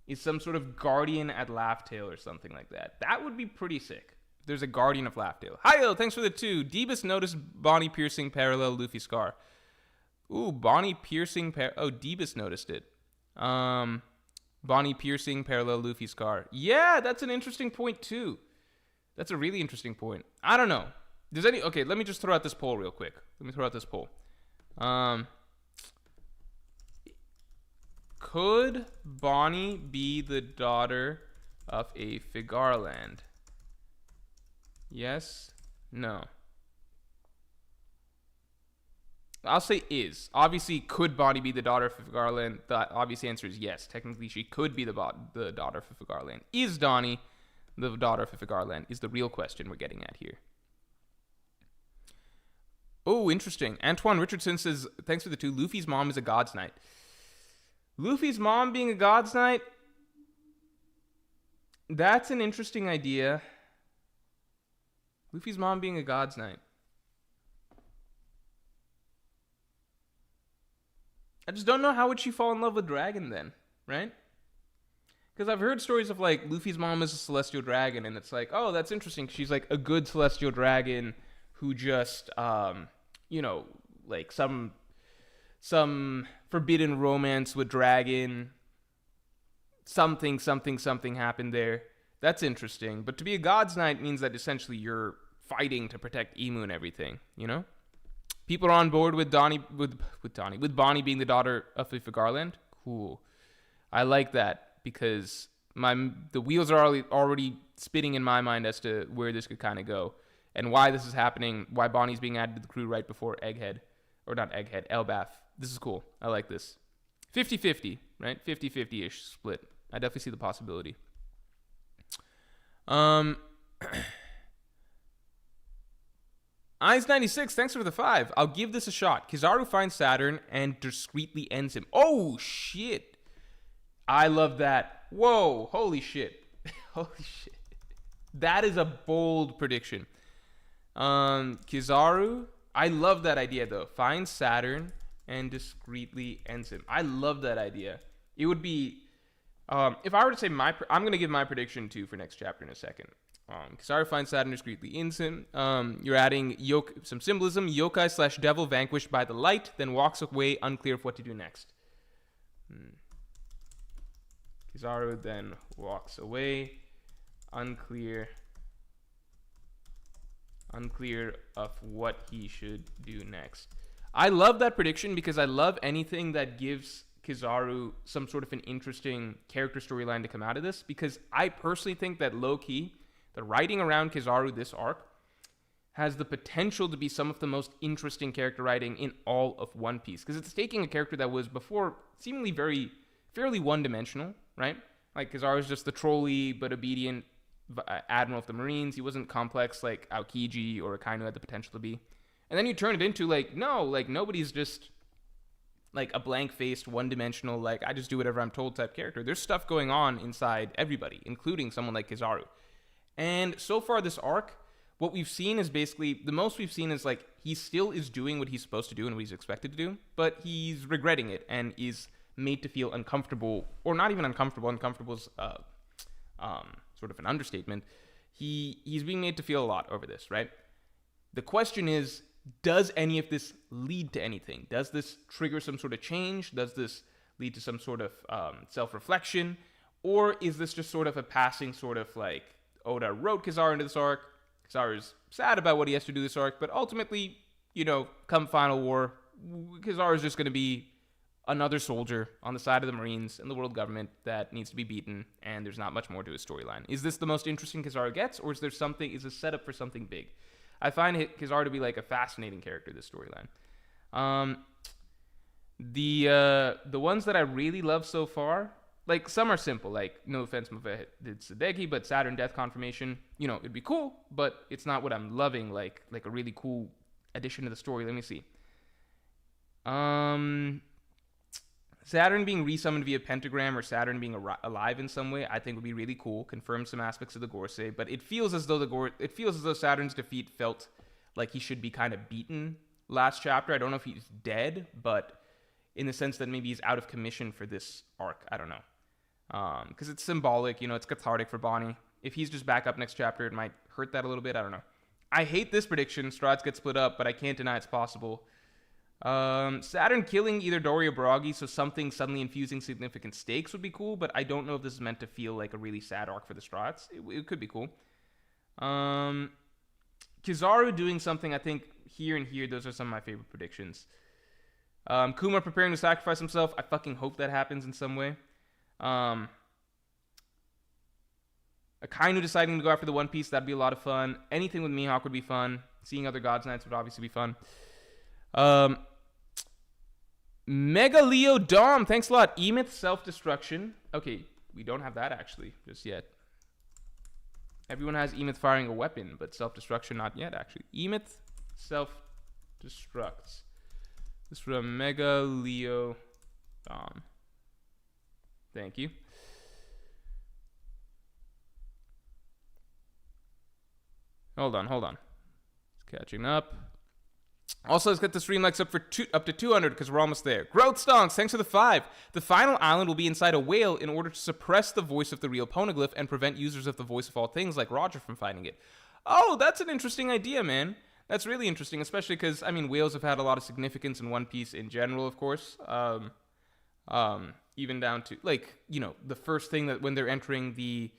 is some sort of guardian at Laughtail or something like that. That would be pretty sick. There's a guardian of Laughtail. Hi-yo, thanks for the 2. Deebus noticed Bonnie piercing parallel Luffy scar. Ooh, Bonnie piercing Deebus noticed it. Bonnie piercing parallel Luffy scar. Yeah, that's an interesting point too. That's a really interesting point. I don't know. Okay, let me just throw out this poll real quick. Could Bonnie be the daughter of a Figarland? Yes? No? I'll say is. Obviously, could Bonnie be the daughter of Figarland? The obvious answer is yes. Technically, she could be the daughter of Figarland. Is Donnie the daughter of Figarland? Is the real question we're getting at here. Oh, interesting. Antoine Richardson says, thanks for the 2. Luffy's mom is a God's Knight. Luffy's mom being a God's Knight? That's an interesting idea. Luffy's mom being a God's Knight. I just don't know how would she fall in love with Dragon then, right? Because I've heard stories of like Luffy's mom is a celestial dragon, and it's like, oh, that's interesting. She's like a good celestial dragon who just, like some forbidden romance with Dragon. Something happened there. That's interesting. But to be a God's Knight means that essentially you're fighting to protect Emu and everything, you know? People are on board with Bonnie being the daughter of Ifa Garland. Cool. I like that because the wheels are already spinning in my mind as to where this could kind of go and why this is happening, why Bonnie's being added to the crew right before Egghead. Or not Egghead, Elbaf. This is cool. I like this. 50-50, right? 50-50-ish split. I definitely see the possibility. Eyes96, thanks for the 5. I'll give this a shot. Kizaru finds Saturn and discreetly ends him. Oh, shit. I love that. Whoa, holy shit. Holy shit. That is a bold prediction. Kizaru, I love that idea, though. Finds Saturn and discreetly ends him. I love that idea. It would be... if I were to say I'm going to give my prediction, too, for next chapter in a second. Kizaru finds Saturn discreetly ends him. You're adding some symbolism. Yokai / devil vanquished by the light, then walks away, unclear of what to do next. Kizaru then walks away, unclear of what he should do next. I love that prediction because I love anything that gives Kizaru some sort of an interesting character storyline to come out of this, because I personally think that low-key, the writing around Kizaru this arc has the potential to be some of the most interesting character writing in all of One Piece, because it's taking a character that was before seemingly fairly one-dimensional, right? Like Kizaru's just the trolley but obedient admiral of the Marines. He wasn't complex like Aokiji or Akainu had the potential to be. And then you turn it into nobody's just like a blank-faced, one-dimensional, like I just do whatever I'm told type character. There's stuff going on inside everybody, including someone like Kizaru. And so far this arc, what we've seen is basically, the most we've seen is like he still is doing what he's supposed to do and what he's expected to do, but he's regretting it and is made to feel uncomfortable, or not even uncomfortable. Uncomfortable is sort of an understatement. He's being made to feel a lot over this, right? The question is, does any of this lead to anything? Does this trigger some sort of change? Does this lead to some sort of self-reflection? Or is this just sort of a passing sort of like, Oda wrote Kizaru into this arc, Kizaru's sad about what he has to do this arc, but ultimately, come Final War, Kizaru's just going to be another soldier on the side of the Marines and the world government that needs to be beaten, and there's not much more to his storyline. Is this the most interesting Kizaru gets, or is there something, is a setup for something big? I find Kizaru to be like a fascinating character, this storyline. The ones that I really love so far, like some are simple, like no offense, it's Sadeki, but Saturn death confirmation, it'd be cool, but it's not what I'm loving, like a really cool addition to the story. Let me see. Saturn being resummoned via pentagram or Saturn being alive in some way, I think would be really cool. Confirm some aspects of the Gorosei, but it feels as though Saturn's defeat felt like he should be kind of beaten last chapter. I don't know if he's dead, but in the sense that maybe he's out of commission for this arc. I don't know. Because it's symbolic, it's cathartic for Bonnie. If he's just back up next chapter, it might hurt that a little bit. I don't know. I hate this prediction. Strahd gets split up, but I can't deny it's possible. Saturn killing either Dory or Baragi, so something suddenly infusing significant stakes would be cool, but I don't know if this is meant to feel like a really sad arc for the Strahds. It could be cool. Kizaru doing something, I think, here and here, those are some of my favorite predictions. Kuma preparing to sacrifice himself, I fucking hope that happens in some way. Akainu deciding to go after the One Piece, that'd be a lot of fun. Anything with Mihawk would be fun. Seeing other Gods Knights would obviously be fun. Mega Leo Dom, thanks a lot. Emith self-destruction. Okay, we don't have that actually just yet. Everyone has Emith firing a weapon, but self-destruction not yet actually. Emith self-destructs. This is from Mega Leo Dom. Thank you. Hold on. It's catching up. Also, let's get the stream likes up to 200 because we're almost there. Growth Stonks, thanks for the 5. The final island will be inside a whale in order to suppress the voice of the real poneglyph and prevent users of the voice of all things like Roger from finding it. Oh, that's an interesting idea, man. That's really interesting, especially because, whales have had a lot of significance in One Piece in general, of course. Even down to, the first thing that when they're entering the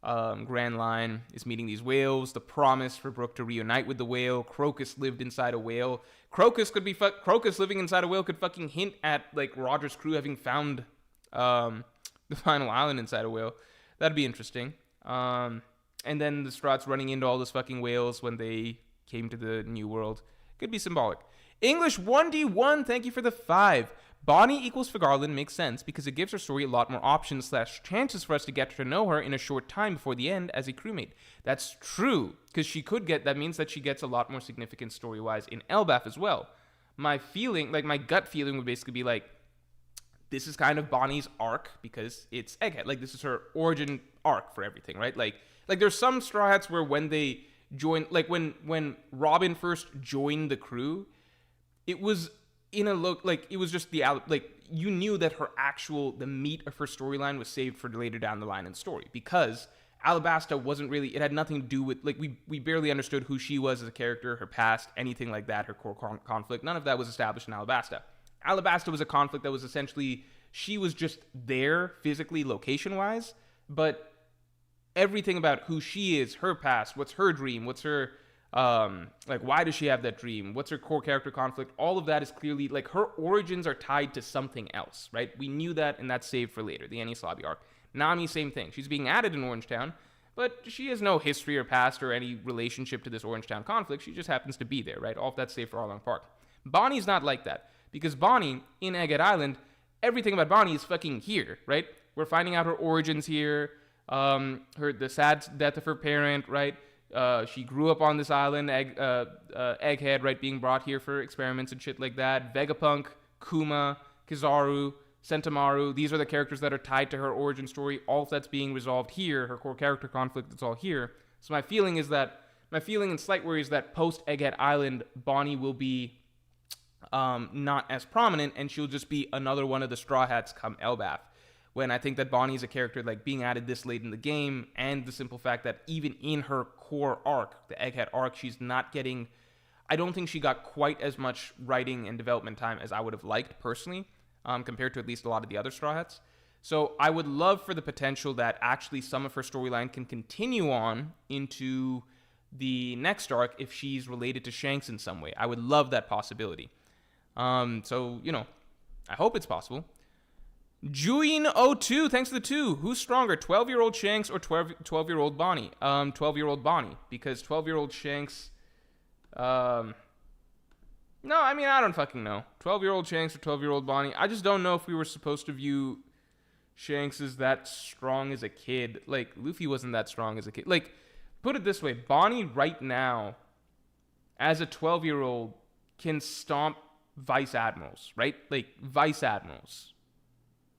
Grand Line is meeting these whales, the promise for Brook to reunite with the whale. Crocus lived inside a whale. Crocus living inside a whale could fucking hint at Roger's crew having found the final island inside a whale. That'd be interesting. And then the Strahds running into all those fucking whales when they came to the New World. Could be symbolic. English 1D1, thank you for the 5. Bonnie equals Fagarland makes sense because it gives her story a lot more options / chances for us to get to know her in a short time before the end as a crewmate. That's true, because that means that she gets a lot more significance story-wise in Elbaf as well. My feeling, my gut feeling would basically be this is kind of Bonnie's arc because it's Egghead. This is her origin arc for everything, right? There's some Straw Hats where when they join, when Robin first joined the crew, it was in a look it was just you knew that the meat of her storyline was saved for later down the line in the story because Alabasta wasn't really, it had nothing to do with, we barely understood who she was as a character, her past, anything like that, her core conflict. None of that was established in Alabasta. Alabasta was a conflict that was essentially, she was just there physically, location-wise, but everything about who she is, her past, what's her dream, what's her, why does she have that dream? What's her core character conflict? All of that is clearly, her origins are tied to something else, right? We knew that, and that's saved for later, the Enies Lobby arc. Nami, same thing. She's being added in Orangetown, but she has no history or past or any relationship to this Orangetown conflict. She just happens to be there, right? All of that's saved for Arlong Park. Bonnie's not like that, because Bonnie, in Egghead Island, everything about Bonnie is fucking here, right? We're finding out her origins here, the sad death of her parent, right? She grew up on this island, Egghead, right, being brought here for experiments and shit like that. Vegapunk, Kuma, Kizaru, Sentomaru, these are the characters that are tied to her origin story. All of that's being resolved here. Her core character conflict, it's all here. So my feeling and slight worry is that post-Egghead Island, Bonnie will be not as prominent, and she'll just be another one of the Straw Hats come Elbaf. When I think that Bonnie's a character being added this late in the game, and the simple fact that even in her core arc, the Egghead arc, she's not getting, I don't think she got quite as much writing and development time as I would have liked personally, compared to at least a lot of the other Straw Hats. So I would love for the potential that actually some of her storyline can continue on into the next arc if she's related to Shanks in some way. I would love that possibility. So, you know, I hope it's possible. Juin02, thanks for the 2. Who's stronger, 12-year-old Shanks or 12-year-old Bonnie? 12-year-old Bonnie, because 12-year-old Shanks... No, I mean, I don't fucking know. 12-year-old Shanks or 12-year-old Bonnie. I just don't know if we were supposed to view Shanks as that strong as a kid. Like, Luffy wasn't that strong as a kid. Like, put it this way. Bonnie right now, as a 12-year-old, can stomp vice admirals, right? Like, vice admirals.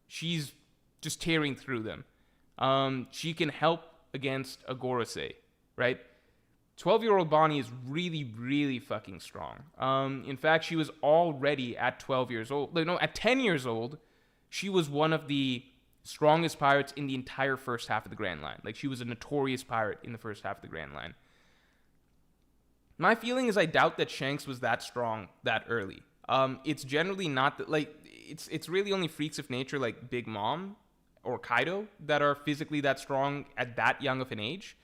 She's just tearing through them. She can help against a Gorosei, right? 12-year-old Bonnie is really, really fucking strong. In fact, she was already at 12 years old. No, at 10 years old, she was one of the strongest pirates in the entire first half of the Grand Line. Like, she was a notorious pirate in the first half of the Grand Line. My feeling is I doubt that Shanks was that strong that early. It's generally not that, like, it's really only freaks of nature like Big Mom or Kaido that are physically that strong at that young of an age.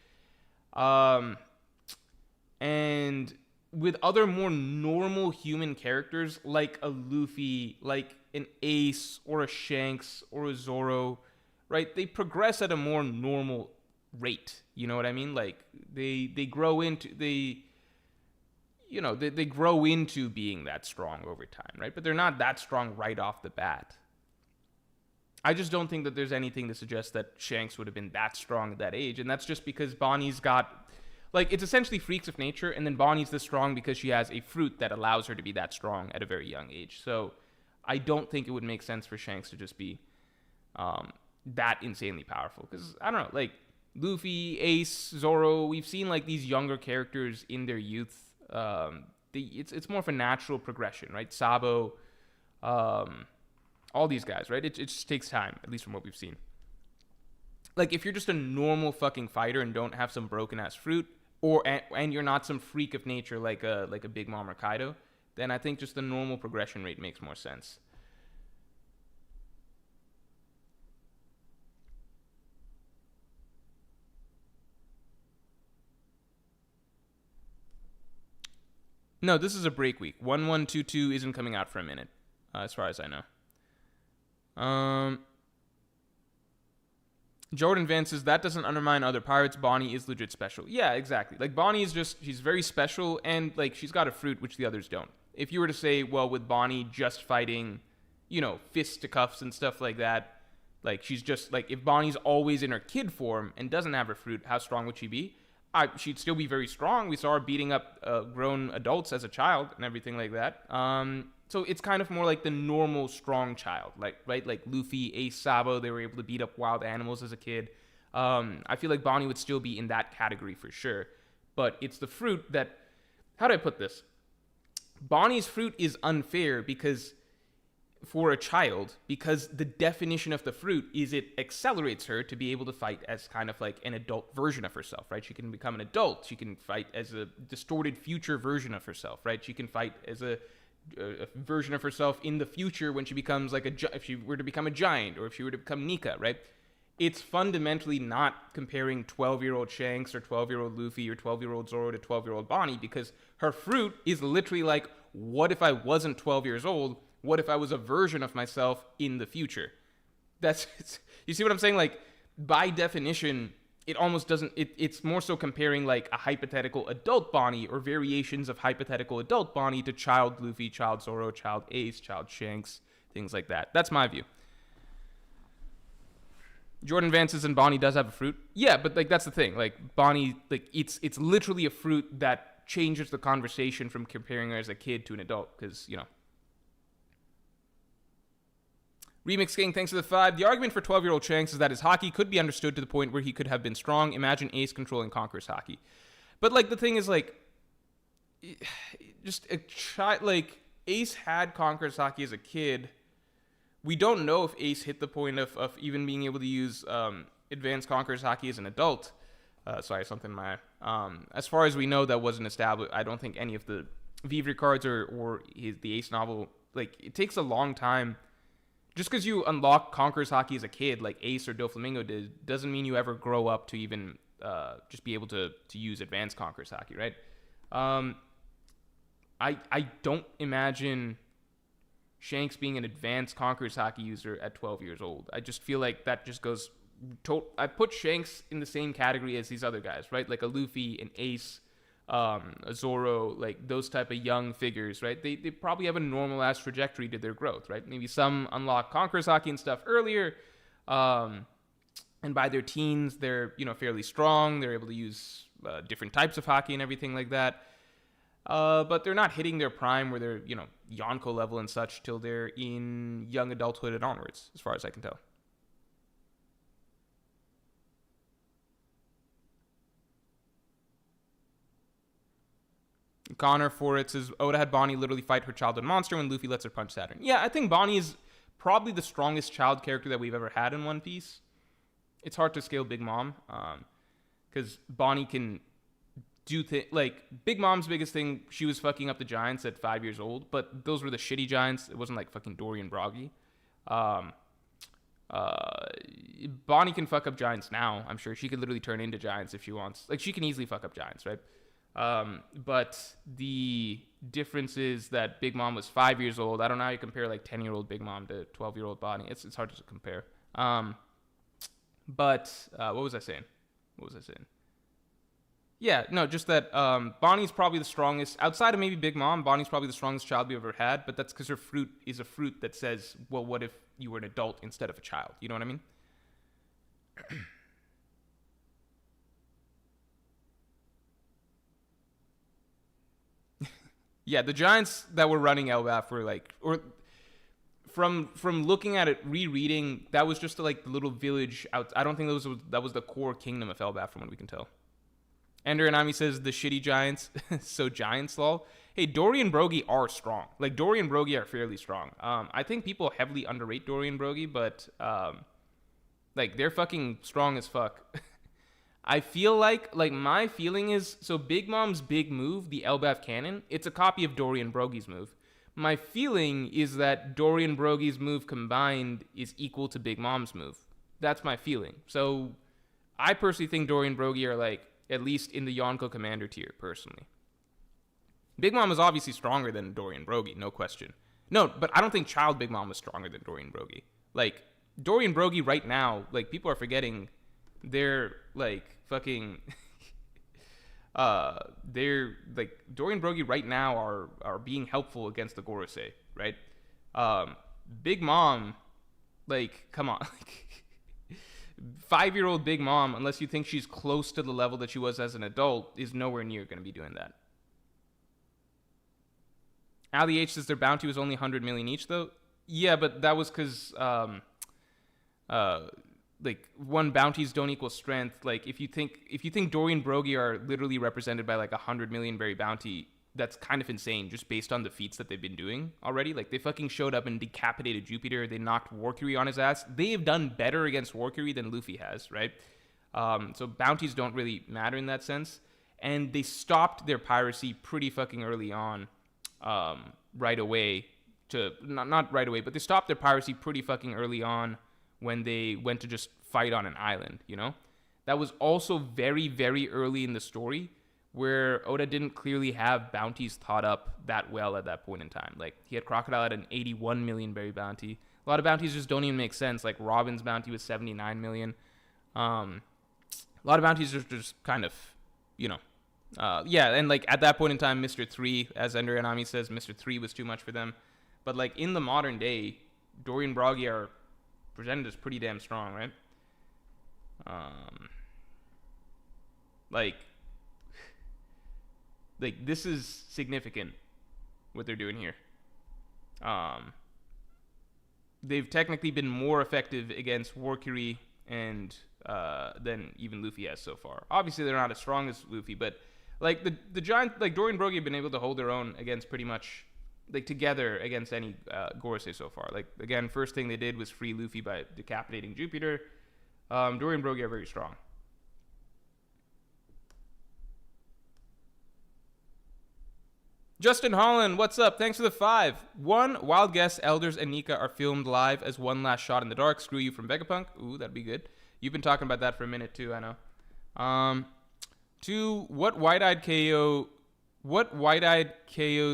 And with other more normal human characters like a Luffy, like an Ace or a Shanks or a Zoro, right? They progress at a more normal rate. You know what I mean? Like they grow into they grow into being that strong over time, right? But they're not that strong right off the bat. I just don't think that there's anything to suggest that Shanks would have been that strong at that age, and that's just because Bonnie's got, like, it's essentially freaks of nature, and then Bonnie's this strong because she has a fruit that allows her to be that strong at a very young age. So I don't think it would make sense for Shanks to just be that insanely powerful, because, I don't know, like, Luffy, Ace, Zoro, we've seen, like, these younger characters in their youth. It's more of a natural progression, right? Sabo, all these guys, right? It just takes time, at least from what we've seen. Like, if you're just a normal fucking fighter and don't have some broken ass fruit, and you're not some freak of nature like a Big Mom or Kaido, then I think just the normal progression rate makes more sense. No, this is a break week. 1122 isn't coming out for a minute, as far as I know. Jordan Vance says, that doesn't undermine other pirates. Bonnie is legit special. Yeah, exactly. Like, Bonnie is just, she's very special, and, like, she's got a fruit, which the others don't. If you were to say, well, with Bonnie just fighting, you know, fisticuffs and stuff like that, like, she's just, like, if Bonnie's always in her kid form and doesn't have her fruit, how strong would she be? She'd still be very strong. We saw her beating up grown adults as a child and everything like that. So it's kind of more like the normal strong child, like, right? Like Luffy, Ace, Sabo, they were able to beat up wild animals as a kid. I feel like Bonnie would still be in that category for sure. But it's the fruit that, how do I put this? Bonnie's fruit is unfair because, for a child, because the definition of the fruit is it accelerates her to be able to fight as kind of like an adult version of herself, right? She can become an adult. She can fight as a distorted future version of herself, right? She can fight as a version of herself in the future when she becomes like if she were to become a giant, or if she were to become Nika, right? It's fundamentally not comparing 12-year-old Shanks or 12-year-old Luffy or 12-year-old Zoro to 12-year-old Bonnie, because her fruit is literally like, what if I wasn't 12 years old? What if I was a version of myself in the future? You see what I'm saying? Like, by definition, it almost doesn't, it's more so comparing like a hypothetical adult Bonnie or variations of hypothetical adult Bonnie to child Luffy, child Zoro, child Ace, child Shanks, things like that. That's my view. Jordan Vance says, and Bonnie does have a fruit. Yeah, but like that's the thing. Like Bonnie, like it's literally a fruit that changes the conversation from comparing her as a kid to an adult, because, you know. Remix King, thanks for the 5. The argument for 12-year-old Shanks is that his Haki could be understood to the point where he could have been strong. Imagine Ace controlling Conqueror's Haki. But, like, the thing is, like, just a child, like, Ace had Conqueror's Haki as a kid. We don't know if Ace hit the point of even being able to use advanced Conqueror's Haki as an adult. Sorry, something in my... as far as we know, that wasn't established. I don't think any of the Vivre cards or the Ace novel, like, it takes a long time. Just because you unlock Conqueror's Haki as a kid, like Ace or Doflamingo did, doesn't mean you ever grow up to even just be able to use advanced Conqueror's Haki, right? I don't imagine Shanks being an advanced Conqueror's Haki user at 12 years old. I just feel like that just goes... I put Shanks in the same category as these other guys, right? Like a Luffy, an Ace, a Zoro, like those type of young figures, right? They probably have a normal ass trajectory to their growth, right? Maybe some unlock Conqueror's Haki and stuff earlier, and by their teens they're fairly strong. They're able to use different types of Haki and everything like that. But they're not hitting their prime where they're Yonko level and such till they're in young adulthood and onwards, as far as I can tell. Connor for it says Oda had Bonnie literally fight her childhood monster when Luffy lets her punch Saturn. Yeah, I think Bonnie is probably the strongest child character that we've ever had in One Piece. It's hard to scale Big Mom, because Bonnie can do things like Big Mom's biggest thing. She was fucking up the giants at 5 years old, but those were the shitty giants. It wasn't like fucking Dory and Broggy. Bonnie can fuck up giants now. I'm sure she could literally turn into giants if she wants. Like she can easily fuck up giants, right? But the difference is that Big Mom was 5 years old. I don't know how you compare like 10-year-old Big Mom to 12-year-old Bonnie. It's hard to compare. But what was I saying? Yeah, no, just that Bonnie's probably the strongest, outside of maybe Big Mom, Bonnie's probably the strongest child we've ever had, but that's because her fruit is a fruit that says, well, what if you were an adult instead of a child? You know what I mean? Yeah, the giants that were running Elbaf were like, or from looking at it, rereading, that was just like the little village out. I don't think that was the core kingdom of Elbaf from what we can tell. Ender Anami says the shitty giants, so giants lol. Hey, Dory and Brogy are strong. Like Dory and Brogy are fairly strong. I think people heavily underrate Dory and Brogy, but like they're fucking strong as fuck. I feel like my feeling is, so Big Mom's big move, the Elbaf cannon, it's a copy of Dory and Brogy's move. My feeling is that Dory and Brogy's move combined is equal to Big Mom's move. That's my feeling. So I personally think Dory and Brogy are like at least in the Yonko commander tier, personally. Big Mom is obviously stronger than Dory and Brogy, no question. No, but I don't think Child Big Mom was stronger than Dory and Brogy. Like, Dory and Brogy right now, like, people are forgetting they're, like, fucking... they're, like, Dory and Brogy right now are being helpful against the Gorosei, right? Big Mom, like, come on. 5-year-old Big Mom, unless you think she's close to the level that she was as an adult, is nowhere near going to be doing that. Ali H says their bounty was only 100 million each, though. Yeah, but that was because, like, one, bounties don't equal strength. Like, if you think Dory and Brogy are literally represented by like 100 million berry bounty, that's kind of insane just based on the feats that they've been doing already. Like, they fucking showed up and decapitated Jupiter. They knocked Warcury on his ass. They have done better against Warcury than Luffy has, right? So bounties don't really matter in that sense. And they stopped their piracy pretty fucking early on, right away. Not right away, but they stopped their piracy pretty fucking early on when they went to just fight on an island, you know? That was also very, very early in the story, where Oda didn't clearly have bounties thought up that well at that point in time. Like, he had Crocodile at an 81 million berry bounty. A lot of bounties just don't even make sense. Like, Robin's bounty was 79 million. A lot of bounties are just kind of, you know. Yeah, and, like, at that point in time, Mr. 3, as Ender Anami says, Mr. 3 was too much for them. But, like, in the modern day, Dory and Brogy are presented as pretty damn strong, right? Like, this is significant, what they're doing here. They've technically been more effective against Warcury and than even Luffy has so far. Obviously, they're not as strong as Luffy, but like the giant, like Dory and Brogy have been able to hold their own against pretty much, like, together against any Gorosei so far. Like, again, first thing they did was free Luffy by decapitating Jupiter. Dory and Brogy are very strong. Justin Holland, what's up? Thanks for the 5. 1, wild guess, Elders and Nika are filmed live as one last shot in the dark. Screw you from Vegapunk. Ooh, that'd be good. You've been talking about that for a minute too, I know. Two, what white-eyed KO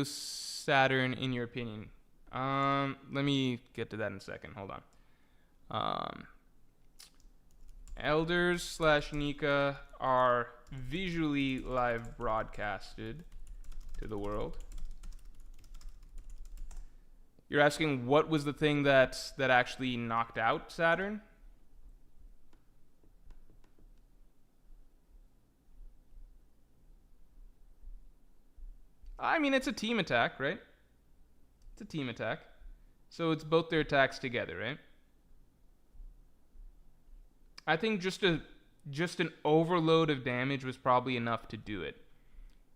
Saturn in your opinion? Let me get to that in a second. Hold on. Elders / Nika are visually live broadcasted to the world. You're asking what was the thing that actually knocked out Saturn? I mean, it's a team attack, right? It's a team attack. So it's both their attacks together, right? I think just an overload of damage was probably enough to do it.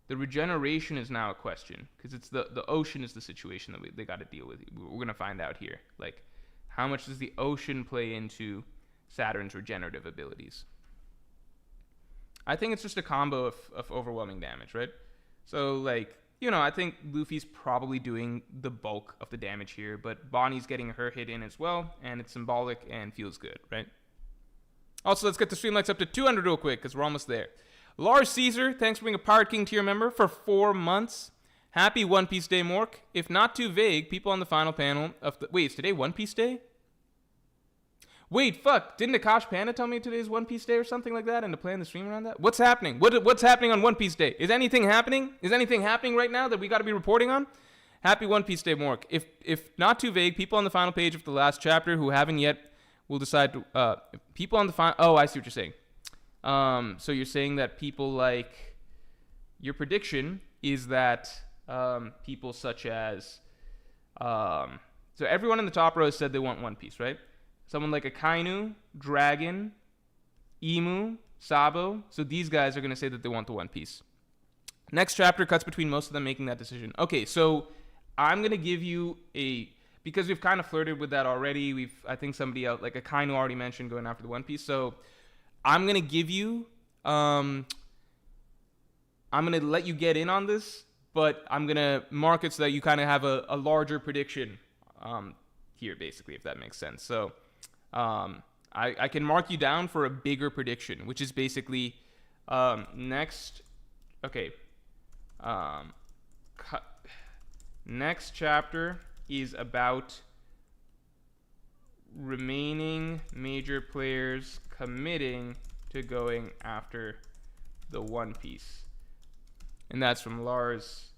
The regeneration is now a question, because it's the ocean is the situation that they got to deal with. We're going to find out here. Like, how much does the ocean play into Saturn's regenerative abilities? I think it's just a combo of overwhelming damage, right? So, like, you know, I think Luffy's probably doing the bulk of the damage here, but Bonnie's getting her hit in as well, and it's symbolic and feels good, right? Also, let's get the streamlights up to 200 real quick, because we're almost there. Lars Caesar, thanks for being a Pirate King tier member for 4 months. Happy One Piece Day, Mork. If not too vague, people on the final panel of the... Wait, is today One Piece Day? Wait, fuck. Didn't Akash Panda tell me today's One Piece Day or something like that and to plan the stream around that? What's happening? What's happening on One Piece Day? Is anything happening? Is anything happening right now that we got to be reporting on? Happy One Piece Day, Mork. If not too vague, people on the final page of the last chapter who haven't yet will decide to... people on the final... Oh, I see what you're saying. So you're saying that people like... Your prediction is that people such as... so everyone in the top row said they want One Piece, right? Someone like Akainu, Dragon, Emu, Sabo. So these guys are going to say that they want the One Piece. Next chapter cuts between most of them making that decision. Okay, so I'm going to give you a... Because we've kind of flirted with that already. I think somebody else, like Akainu already mentioned going after the One Piece. So I'm going to give you... I'm going to let you get in on this, but I'm going to mark it so that you kind of have a larger prediction here, basically, if that makes sense. So... I can mark you down for a bigger prediction, which is basically next. Okay. Next chapter is about remaining major players committing to going after the One Piece, and that's from Lars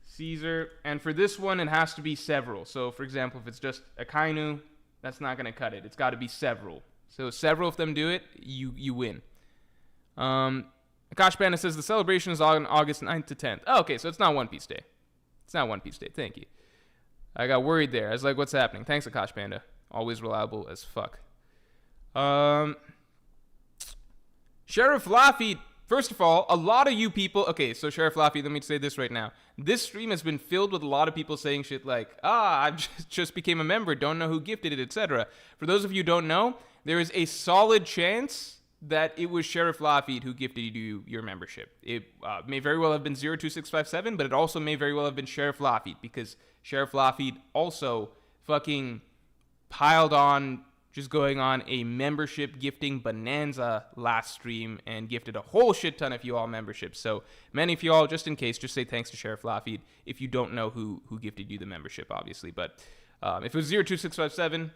Caesar. And for this one, it has to be several. So, for example, if it's just Akainu, that's not going to cut it. It's got to be several. So several of them do it, you win. Akash Panda says the celebration is on August 9th to 10th. Oh, okay, so it's not One Piece Day. It's not One Piece Day. Thank you. I got worried there. I was like, what's happening? Thanks, Akash Panda. Always reliable as fuck. Sheriff Laffy... First of all, a lot of you people... Okay, so Sheriff Laffy, let me say this right now. This stream has been filled with a lot of people saying shit like, I just became a member, don't know who gifted it, etc. For those of you who don't know, there is a solid chance that it was Sheriff Laffy who gifted you your membership. It may very well have been 02657, but it also may very well have been Sheriff Laffy, because Sheriff Laffy also fucking piled on... just going on a membership gifting bonanza last stream and gifted a whole shit ton of you all memberships. So many of you all, just in case, just say thanks to Sheriff Laffy if you don't know who gifted you the membership, obviously. But if it was 02657,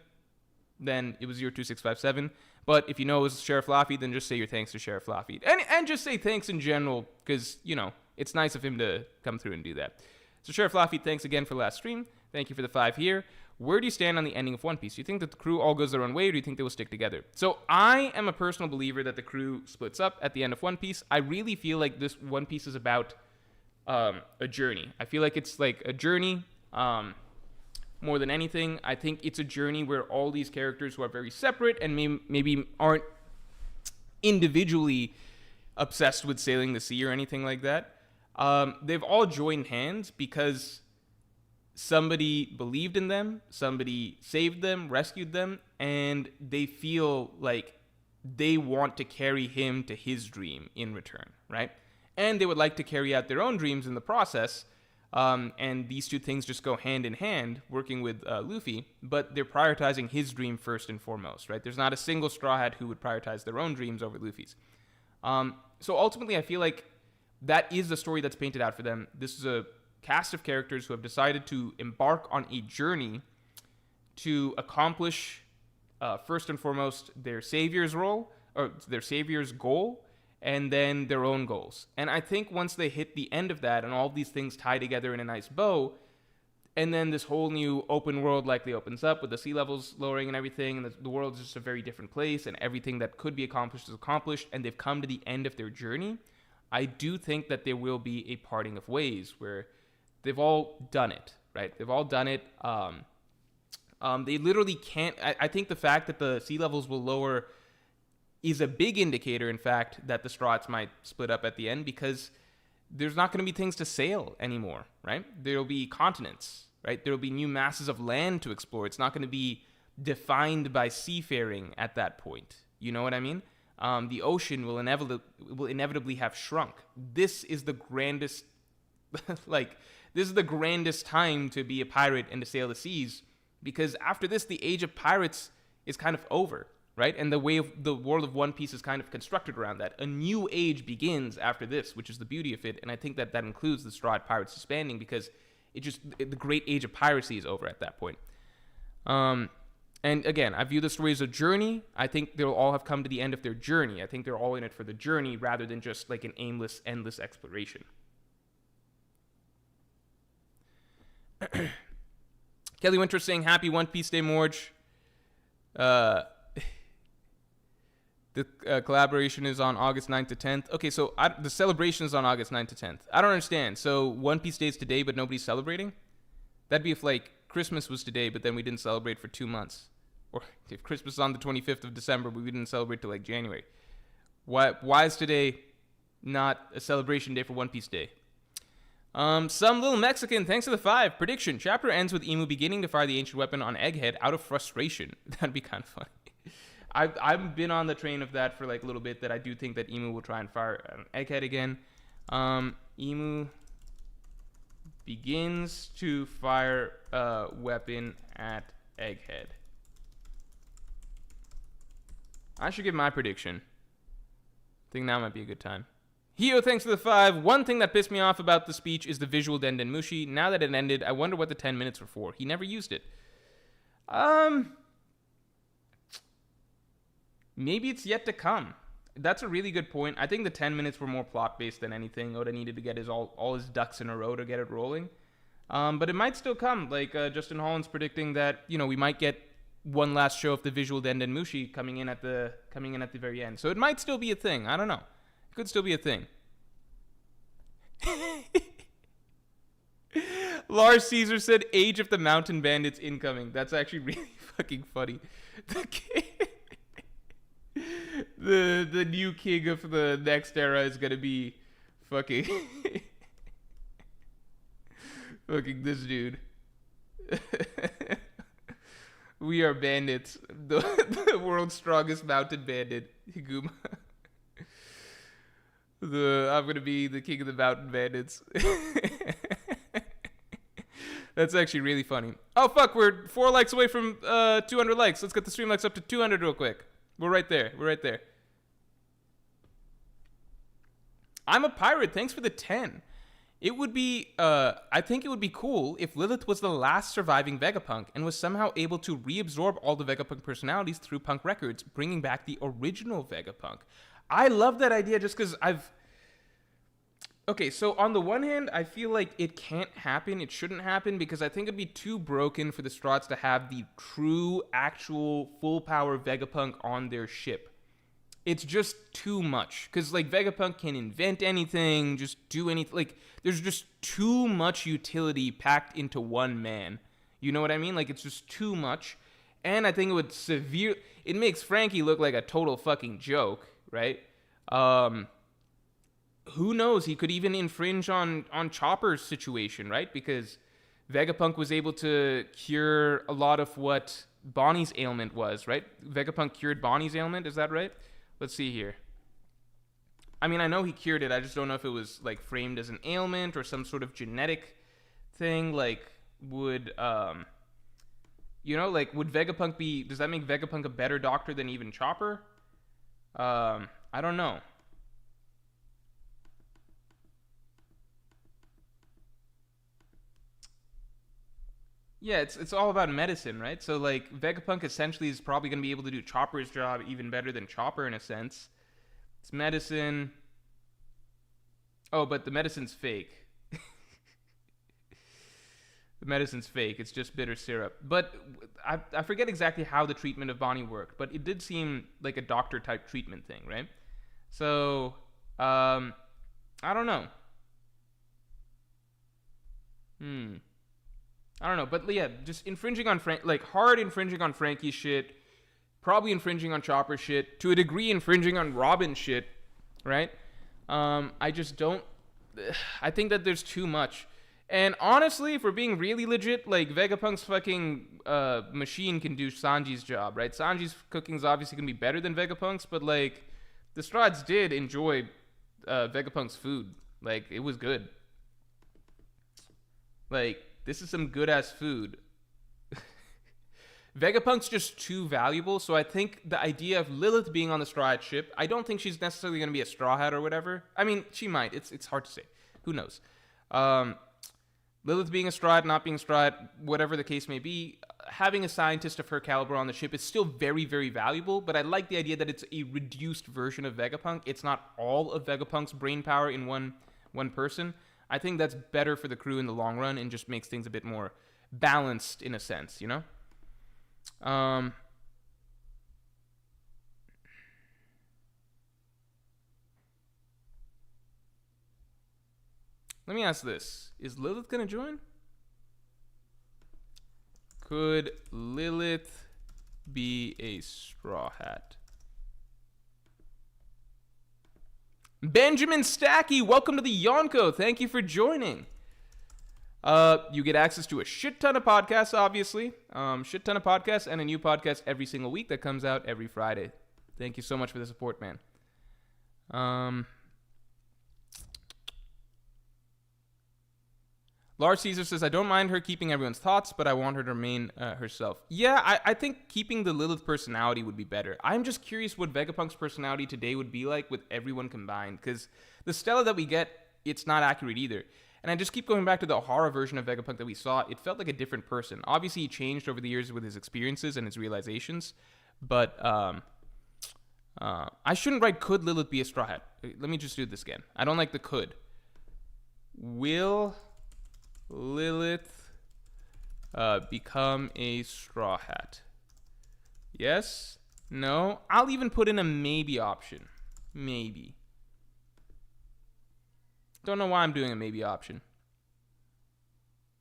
then it was 02657. But if you know it was Sheriff Laffy, then just say your thanks to Sheriff Laffy. And just say thanks in general, because, you know, it's nice of him to come through and do that. So Sheriff Laffy, thanks again for last stream. Thank you for the 5 here. Where do you stand on the ending of One Piece? Do you think that the crew all goes their own way, or do you think they will stick together? So I am a personal believer that the crew splits up at the end of One Piece. I really feel like this One Piece is about a journey. I feel like it's like a journey more than anything. I think it's a journey where all these characters who are very separate and maybe aren't individually obsessed with sailing the sea or anything like that, they've all joined hands because... somebody believed in them, somebody saved them, rescued them, and they feel like they want to carry him to his dream in return, right? And they would like to carry out their own dreams in the process, and these two things just go hand in hand, working with Luffy, but they're prioritizing his dream first and foremost, right? There's not a single Straw Hat who would prioritize their own dreams over Luffy's. So ultimately, I feel like that is the story that's painted out for them. This is a cast of characters who have decided to embark on a journey to accomplish, first and foremost, their savior's role, or their savior's goal, and then their own goals. And I think once they hit the end of that and all these things tie together in a nice bow, and then this whole new open world likely opens up with the sea levels lowering and everything, and the world is just a very different place, and everything that could be accomplished is accomplished, and they've come to the end of their journey, I do think that there will be a parting of ways where they've all done it, right? They've all done it. They literally can't... I think the fact that the sea levels will lower is a big indicator, in fact, that the Strats might split up at the end, because there's not going to be things to sail anymore, right? There'll be continents, right? There'll be new masses of land to explore. It's not going to be defined by seafaring at that point. You know what I mean? The ocean will inevitably have shrunk. This is the grandest, this is the grandest time to be a pirate and to sail the seas, because after this, the age of pirates is kind of over, right? And the way of the world of One Piece is kind of constructed around that. A new age begins after this, which is the beauty of it. And I think that that includes the Strat Pirates disbanding, because the great age of piracy is over at that point. And again, I view the story as a journey. I think they'll all have come to the end of their journey. I think they're all in it for the journey rather than just like an aimless, endless exploration. Kelly Winter saying, happy One Piece Day, Morj. The collaboration is on August 9th to 10th. Okay, so the celebration is on August 9th to 10th. I don't understand. So One Piece Day is today, but nobody's celebrating? That'd be if, like, Christmas was today, but then we didn't celebrate for 2 months. Or if Christmas is on the 25th of December, but we didn't celebrate till, like, January. Why is today not a celebration day for One Piece Day? Some little Mexican, thanks to the 5. Prediction, chapter ends with Imu beginning to fire the ancient weapon on Egghead out of frustration. That'd be kind of funny. I've been on the train of that for like a little bit, that I do think that Imu will try and fire an Egghead again. Imu begins to fire a weapon at Egghead. I should give my prediction. I think now might be a good time. Hio, thanks for the 5. One thing that pissed me off about the speech is the visual Denden Mushi. Now that it ended, I wonder what the 10 minutes were for. He never used it. Maybe it's yet to come. That's a really good point. I think the 10 minutes were more plot-based than anything. Oda needed to get all his ducks in a row to get it rolling. But it might still come. Like, Justin Holland's predicting that, we might get one last show of the visual Denden Mushi coming in at the very end. So it might still be a thing. I don't know. It could still be a thing. Lars Caesar said, Age of the Mountain Bandits incoming. That's actually really fucking funny. The new king of the next era is gonna be fucking this dude. We are bandits. The world's strongest mountain bandit, Higuma. I'm gonna be the king of the mountain bandits. That's actually really funny. Oh fuck, we're 4 likes away from 200 likes. Let's get the stream likes up to 200 real quick. We're right there. I'm a pirate. Thanks for the 10. It would be, I think it would be cool if Lilith was the last surviving Vegapunk and was somehow able to reabsorb all the Vegapunk personalities through Punk Records, bringing back the original Vegapunk. I love that idea just because Okay, so on the one hand, I feel like it can't happen, it shouldn't happen, because I think it'd be too broken for the Strats to have the true, actual, full-power Vegapunk on their ship. It's just too much, because, like, Vegapunk can invent anything, just do anything, like, there's just too much utility packed into one man. You know what I mean? Like, it's just too much, and I think it makes Franky look like a total fucking joke, right? Who knows? He could even infringe on Chopper's situation, right? Because Vegapunk was able to cure a lot of what Bonnie's ailment was, right? Vegapunk cured Bonnie's ailment, is that right? Let's see here. I mean, I know he cured it. I just don't know if it was, like, framed as an ailment or some sort of genetic thing. Like, would Vegapunk does that make Vegapunk a better doctor than even Chopper? I don't know. Yeah, it's all about medicine, right? So like Vegapunk essentially is probably going to be able to do Chopper's job even better than Chopper in a sense. It's medicine. Oh, but the medicine's fake. The medicine's fake. It's just bitter syrup. But I forget exactly how the treatment of Bonnie worked, but it did seem like a doctor type treatment thing, right? So, I don't know. I don't know, but yeah, just infringing on hard infringing on Franky's shit, probably infringing on Chopper's shit, to a degree infringing on Robin's shit, right? I just don't. I think that there's too much. And honestly, if we're being really legit, like Vegapunk's fucking machine can do Sanji's job, right? Sanji's cooking's obviously gonna be better than Vegapunk's, but like the Straws did enjoy Vegapunk's food. Like it was good. Like this is some good ass food. Vegapunk's just too valuable, so I think the idea of Lilith being on the Straw Hat ship, I don't think she's necessarily going to be a Straw Hat or whatever. I mean, she might. It's hard to say. Who knows? Lilith being a Straw Hat, not being a Straw Hat, whatever the case may be, having a scientist of her caliber on the ship is still very, very valuable, but I like the idea that it's a reduced version of Vegapunk. It's not all of Vegapunk's brain power in one person. I think that's better for the crew in the long run and just makes things a bit more balanced in a sense, you know? Let me ask this. Is Lilith going to join? Could Lilith be a Straw Hat? Benjamin Stacky, welcome to the Yonko. Thank you for joining. You get access to a shit ton of podcasts, obviously. Shit ton of podcasts and a new podcast every single week that comes out every Friday. Thank you so much for the support, man. Lars Caesar says, I don't mind her keeping everyone's thoughts, but I want her to remain herself. Yeah, I think keeping the Lilith personality would be better. I'm just curious what Vegapunk's personality today would be like with everyone combined, because the Stella that we get, it's not accurate either. And I just keep going back to the horror version of Vegapunk that we saw. It felt like a different person. Obviously, he changed over the years with his experiences and his realizations, but I shouldn't write could Lilith be a Straw Hat. Let me just do this again. I don't like the could. Will Lilith become a Straw Hat? Yes? No? I'll even put in a maybe option. Maybe. Don't know why I'm doing a maybe option.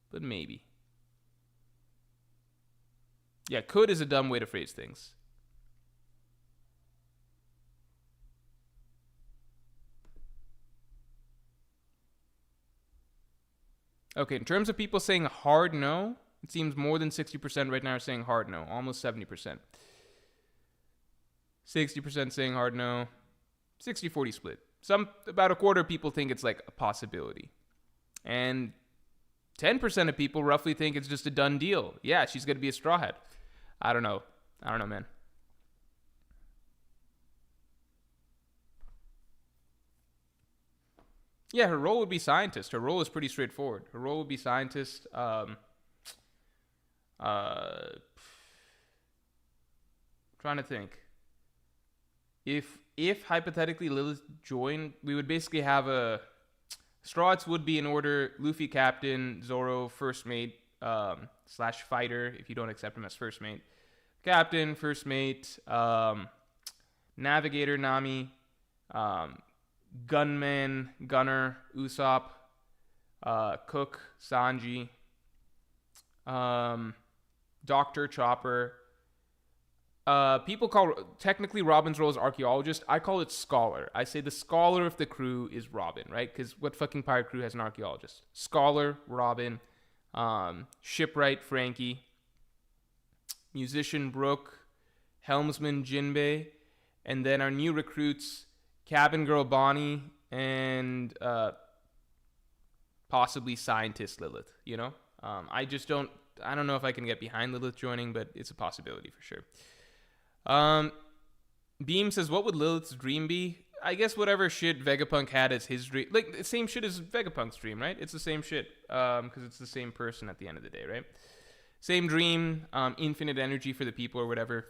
But maybe. Yeah, could is a dumb way to phrase things. Okay, in terms of people saying hard no, it seems more than 60% right now are saying hard no. Almost 70%. 60% saying hard no. 60-40 split. About a quarter of people think it's like a possibility. And 10% of people roughly think it's just a done deal. Yeah, she's going to be a Straw Hat. I don't know, man. Yeah, her role would be scientist. Her role is pretty straightforward. Her role would be scientist. Trying to think. If hypothetically Lilith joined, we would basically have a Straw Hats would be in order: Luffy captain, Zoro first mate slash fighter if you don't accept him as first mate, captain, first mate, navigator Nami, gunman Gunner Usopp, cook Sanji, doctor Chopper. People call technically Robin's role is archaeologist. I call it scholar. I say the scholar of the crew is Robin, right? Because what fucking pirate crew has an archaeologist? Scholar, Robin. Shipwright, Franky. Musician, Brook. Helmsman, Jinbei. And then our new recruits, cabin girl, Bonnie. And possibly scientist Lilith, you know? I don't know if I can get behind Lilith joining, but it's a possibility for sure. Beam says, what would Lilith's dream be? I guess whatever shit Vegapunk had as his dream. Like, the same shit as Vegapunk's dream, right? It's the same shit. Because it's the same person at the end of the day, right? Same dream, infinite energy for the people or whatever.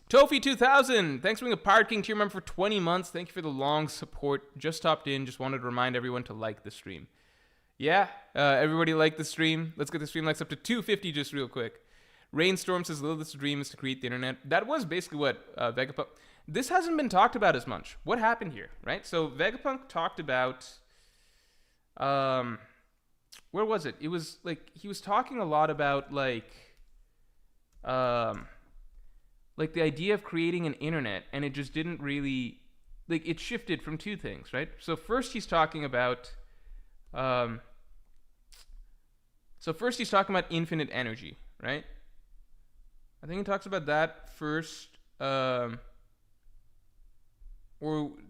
Tofi 2000, thanks for being a Pirate King tier member for 20 months. Thank you for the long support. Just stopped in, just wanted to remind everyone to like the stream. Yeah, everybody like the stream. Let's get the stream likes up to 250 just real quick. Rainstorm says Lilith's dream is to create the internet. That was basically what Vegapunk... This hasn't been talked about as much. What happened here, right? So Vegapunk talked about... where was it? It was like he was talking a lot about like the idea of creating an internet, and it just didn't really like it shifted from two things, right? So first he's talking about infinite energy, right? I think he talks about that first, or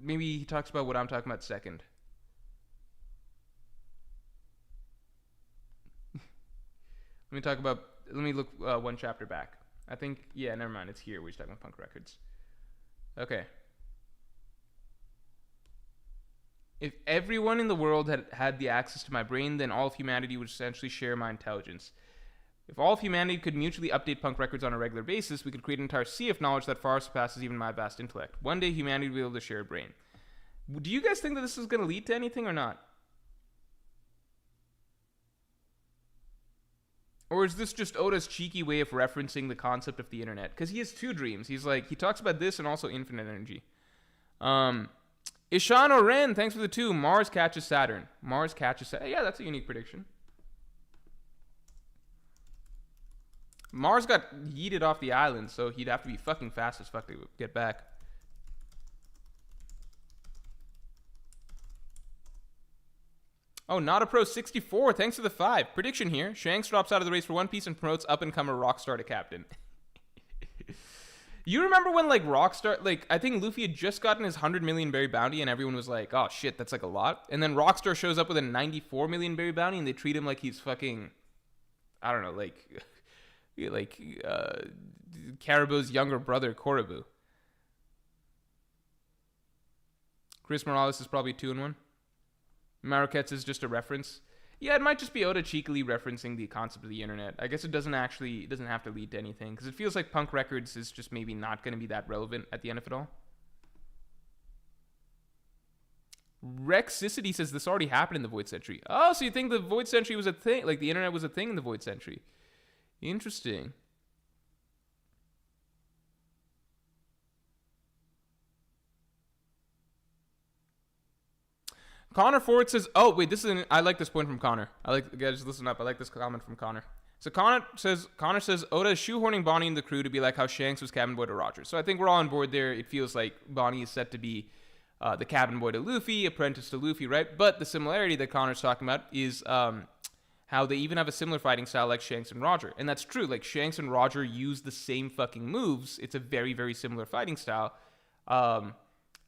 maybe he talks about what I'm talking about second. Let me look one chapter back. I think, yeah, never mind. It's here where he's talking about punk records. Okay. If everyone in the world had the access to my brain, then all of humanity would essentially share my intelligence. If all of humanity could mutually update punk records on a regular basis, we could create an entire sea of knowledge that far surpasses even my vast intellect. One day, humanity will be able to share a brain. Do you guys think that this is going to lead to anything or not? Or is this just Oda's cheeky way of referencing the concept of the internet? Because he has two dreams. He talks about this and also infinite energy. Ishano Ren, thanks for the 2. Mars catches Saturn. Mars catches Saturn. Yeah, that's a unique prediction. Mars got yeeted off the island, so he'd have to be fucking fast as fuck to get back. Oh, Not a Pro 64, thanks for the 5. Prediction here. Shanks drops out of the race for One Piece and promotes up-and-comer Rockstar to captain. You remember when, like, Rockstar... Like, I think Luffy had just gotten his 100 million berry bounty and everyone was like, oh, shit, that's, like, a lot. And then Rockstar shows up with a 94 million berry bounty and they treat him like he's fucking... I don't know, like Caribou's younger brother, Koribu. Chris Morales is probably 2-1. Marquez is just a reference. Yeah, it might just be Oda cheekily referencing the concept of the internet. I guess it doesn't have to lead to anything, because it feels like Punk Records is just maybe not going to be that relevant at the end of it all. Rexicity says this already happened in the Void Century. Oh, so you think the Void Century was a thing? Like the internet was a thing in the Void Century. Interesting. Connor Ford says, oh, wait, I like this point from Connor. Guys, listen up. I like this comment from Connor. So Connor says, Oda is shoehorning Bonnie and the crew to be like how Shanks was cabin boy to Roger. So I think we're all on board there. It feels like Bonnie is set to be the cabin boy to Luffy, apprentice to Luffy, right? But the similarity that Connor's talking about is how they even have a similar fighting style like Shanks and Roger. And that's true. Like, Shanks and Roger use the same fucking moves. It's a very, very similar fighting style.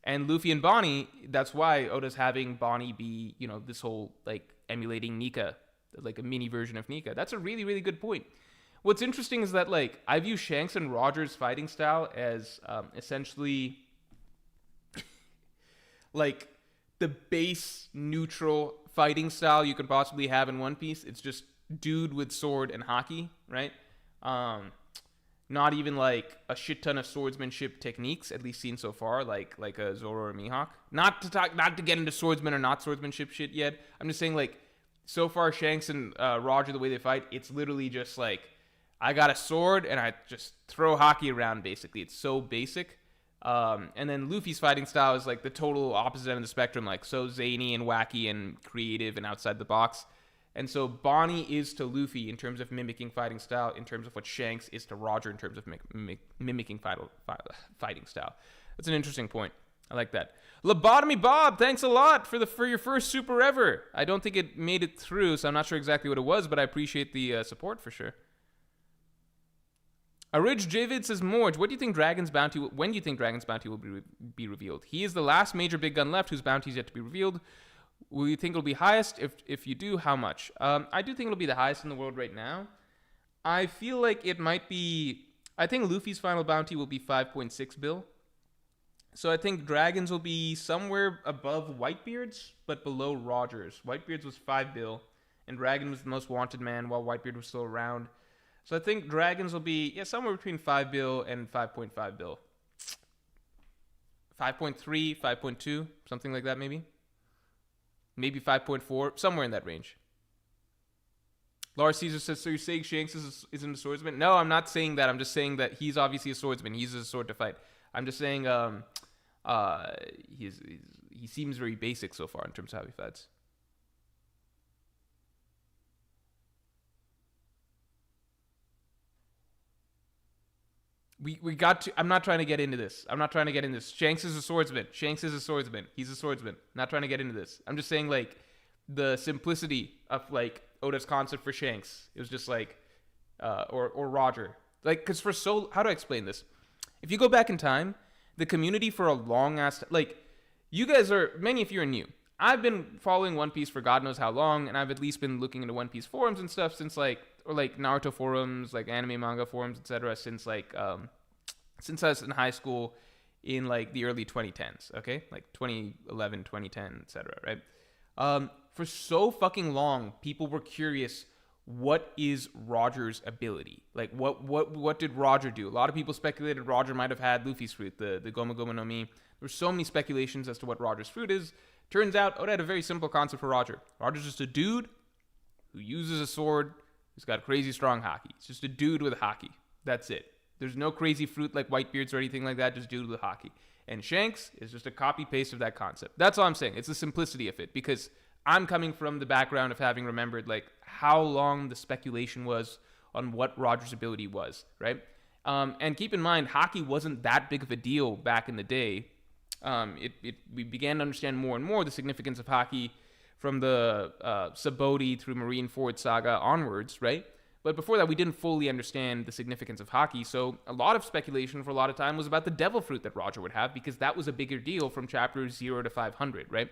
And Luffy and Bonnie, that's why Oda's having Bonnie be, this whole, like, emulating Nika, like a mini version of Nika. That's a really, really good point. What's interesting is that, like, I view Shanks and Roger's fighting style as essentially, like, the base neutral fighting style you could possibly have in One Piece. It's just dude with sword and haki, right? Not even like a shit ton of swordsmanship techniques, at least seen so far, like a Zoro or Mihawk. Not to get into swordsman or not swordsmanship shit yet. I'm just saying, like, so far Shanks and Roger, the way they fight, it's literally just like, I got a sword and I just throw haki around, basically. It's so basic. And then Luffy's fighting style is like the total opposite end of the spectrum, like so zany and wacky and creative and outside the box. And so Bonnie is to Luffy in terms of mimicking fighting style, in terms of what Shanks is to Roger in terms of mimicking fighting style. That's an interesting point. I like that. Lobotomy Bob, thanks a lot for your first super ever. I don't think it made it through, so I'm not sure exactly what it was, but I appreciate the support for sure. Ridge Javid says, Morj, when do you think Dragon's Bounty will be revealed? He is the last major big gun left whose bounty is yet to be revealed. Will you think it'll be highest? If you do, how much? I do think it'll be the highest in the world right now. I feel like it might be... I think Luffy's final bounty will be 5.6 bill. So I think Dragon's will be somewhere above Whitebeard's, but below Roger's. Whitebeard's was 5 bill, and Dragon was the most wanted man while Whitebeard was still around. So I think dragons will be somewhere between 5 bill and 5.5 bill. 5.3, 5.2, something like that maybe. Maybe 5.4, somewhere in that range. Lars Caesar says, so you're saying Shanks isn't a swordsman? No, I'm not saying that. I'm just saying that he's obviously a swordsman. He uses a sword to fight. I'm just saying he seems very basic so far in terms of how he fights. We got to. I'm not trying to get into this. Shanks is a swordsman. He's a swordsman. Not trying to get into this. I'm just saying, like, the simplicity of, like, Oda's concept for Shanks. It was just like, or Roger. Like, because how do I explain this? If you go back in time, the community for a long ass, like, you guys many of you are new. I've been following One Piece for God knows how long, and I've at least been looking into One Piece forums and stuff since, like, or like Naruto forums, like anime manga forums, etc. Since since I was in high school in like the early 2010s, okay, like 2011, 2010, etc. Right? For so fucking long, people were curious, what is Roger's ability? Like, what did Roger do? A lot of people speculated Roger might have had Luffy's fruit, the Goma Goma no Mi. There were so many speculations as to what Roger's fruit is. Turns out, Oda had a very simple concept for Roger. Roger's just a dude who uses a sword, who's got crazy strong haki. It's just a dude with haki. That's it. There's no crazy fruit like Whitebeards or anything like that, just dude with haki. And Shanks is just a copy-paste of that concept. That's all I'm saying. It's the simplicity of it, because I'm coming from the background of having remembered, like, how long the speculation was on what Roger's ability was, right? And keep in mind, haki wasn't that big of a deal back in the day. We began to understand more and more the significance of haki from the Saboti through Marineford saga onwards, right? But before that, we didn't fully understand the significance of haki, so a lot of speculation for a lot of time was about the devil fruit that Roger would have, because that was a bigger deal from chapters 0 to 500, right?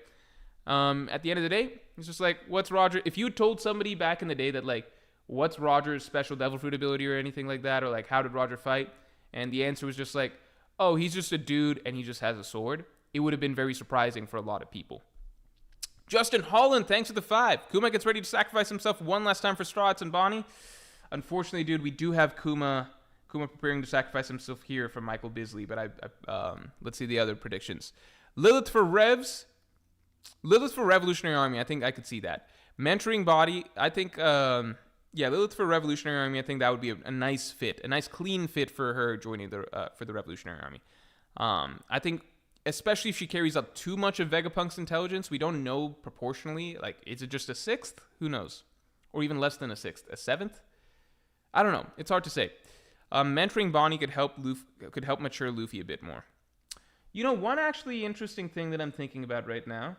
At the end of the day, it's just like, what's Roger? If you told somebody back in the day that, like, what's Roger's special devil fruit ability or anything like that, or like, how did Roger fight? And the answer was just like, oh, he's just a dude and he just has a sword. It would have been very surprising for a lot of people. Justin Holland, thanks for the 5. Kuma gets ready to sacrifice himself one last time for Straw Hats and Bonnie. Unfortunately, dude, we do have Kuma preparing to sacrifice himself here for Michael Bisley, but let's see the other predictions. Lilith for Revolutionary Army, I think I could see that. Mentoring Body, I think, Lilith for Revolutionary Army, I think that would be a nice fit, a nice clean fit for her joining for the Revolutionary Army. I think, especially if she carries up too much of Vegapunk's intelligence, we don't know proportionally, like, is it just a 6th? Who knows? Or even less than a 6th, a 7th? I don't know. It's hard to say. Mentoring Bonnie could help mature Luffy a bit more. You know, one actually interesting thing that I'm thinking about right now.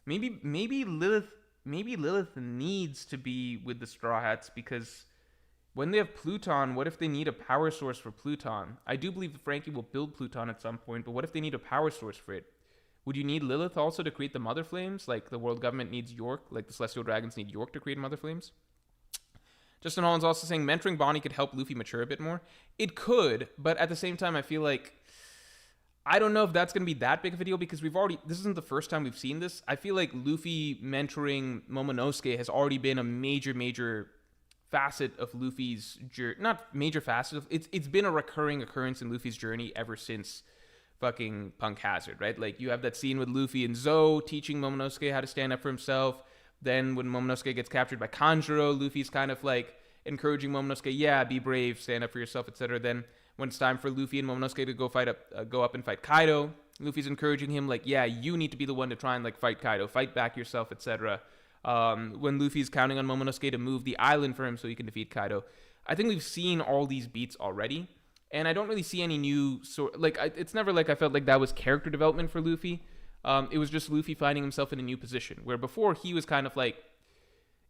Maybe Lilith needs to be with the Straw Hats, because when they have Pluton, what if they need a power source for Pluton? I do believe that Franky will build Pluton at some point, but what if they need a power source for it? Would you need Lilith also to create the Mother Flames? Like the world government needs York, like the Celestial Dragons need York to create Mother Flames? Justin Holland's also saying mentoring Bonnie could help Luffy mature a bit more. It could, but at the same time, I feel like, I don't know if that's going to be that big of a deal, because this isn't the first time we've seen this. I feel like Luffy mentoring Momonosuke has already been a major facet of Luffy's journey. Not major facet, it's been a recurring occurrence in Luffy's journey ever since fucking Punk Hazard, right? Like, you have that scene with Luffy and Zoe teaching Momonosuke how to stand up for himself. Then when Momonosuke gets captured by Kanjuro, Luffy's kind of like encouraging Momonosuke, yeah, be brave, stand up for yourself, etc. Then when it's time for Luffy and Momonosuke to go up and fight Kaido, Luffy's encouraging him, like, yeah, you need to be the one to try and, like, fight Kaido, fight back yourself, etc. When Luffy's counting on Momonosuke to move the island for him so he can defeat Kaido. I think we've seen all these beats already, and I don't really see any new it's never like I felt like that was character development for Luffy. It was just Luffy finding himself in a new position, where before he was kind of like,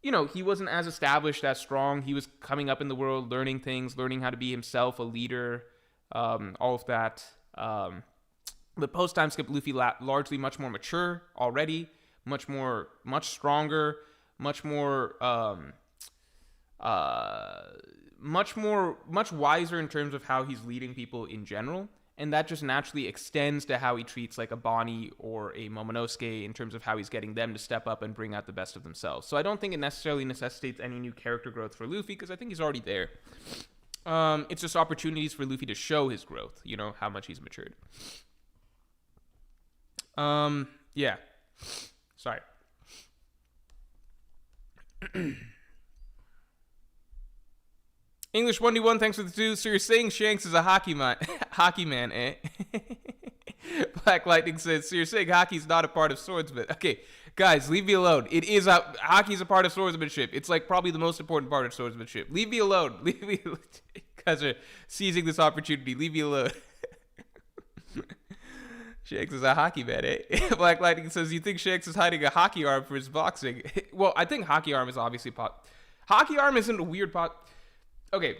you know, he wasn't as established, as strong. He was coming up in the world, learning things, learning how to be himself, a leader, all of that. The post-time skip Luffy largely much more mature already, much stronger, much wiser in terms of how he's leading people in general. And that just naturally extends to how he treats like a Bonnie or a Momonosuke in terms of how he's getting them to step up and bring out the best of themselves. So I don't think it necessarily necessitates any new character growth for Luffy, because I think he's already there. It's just opportunities for Luffy to show his growth, you know, how much he's matured. Yeah. Sorry. English 1D1, thanks for the 2. So you're saying Shanks is a hockey man, eh? Black Lightning says, so you're saying Haki's not a part of swordsman. Okay, guys, leave me alone. Haki's a part of swordsmanship. It's like probably the most important part of swordsmanship. Leave me alone. Leave me alone. You guys are seizing this opportunity. Leave me alone. Shanks is a hockey man, eh? Black Lightning says, you think Shanks is hiding a hockey arm for his boxing? Well, I think hockey arm is obviously hockey arm isn't a weird Okay,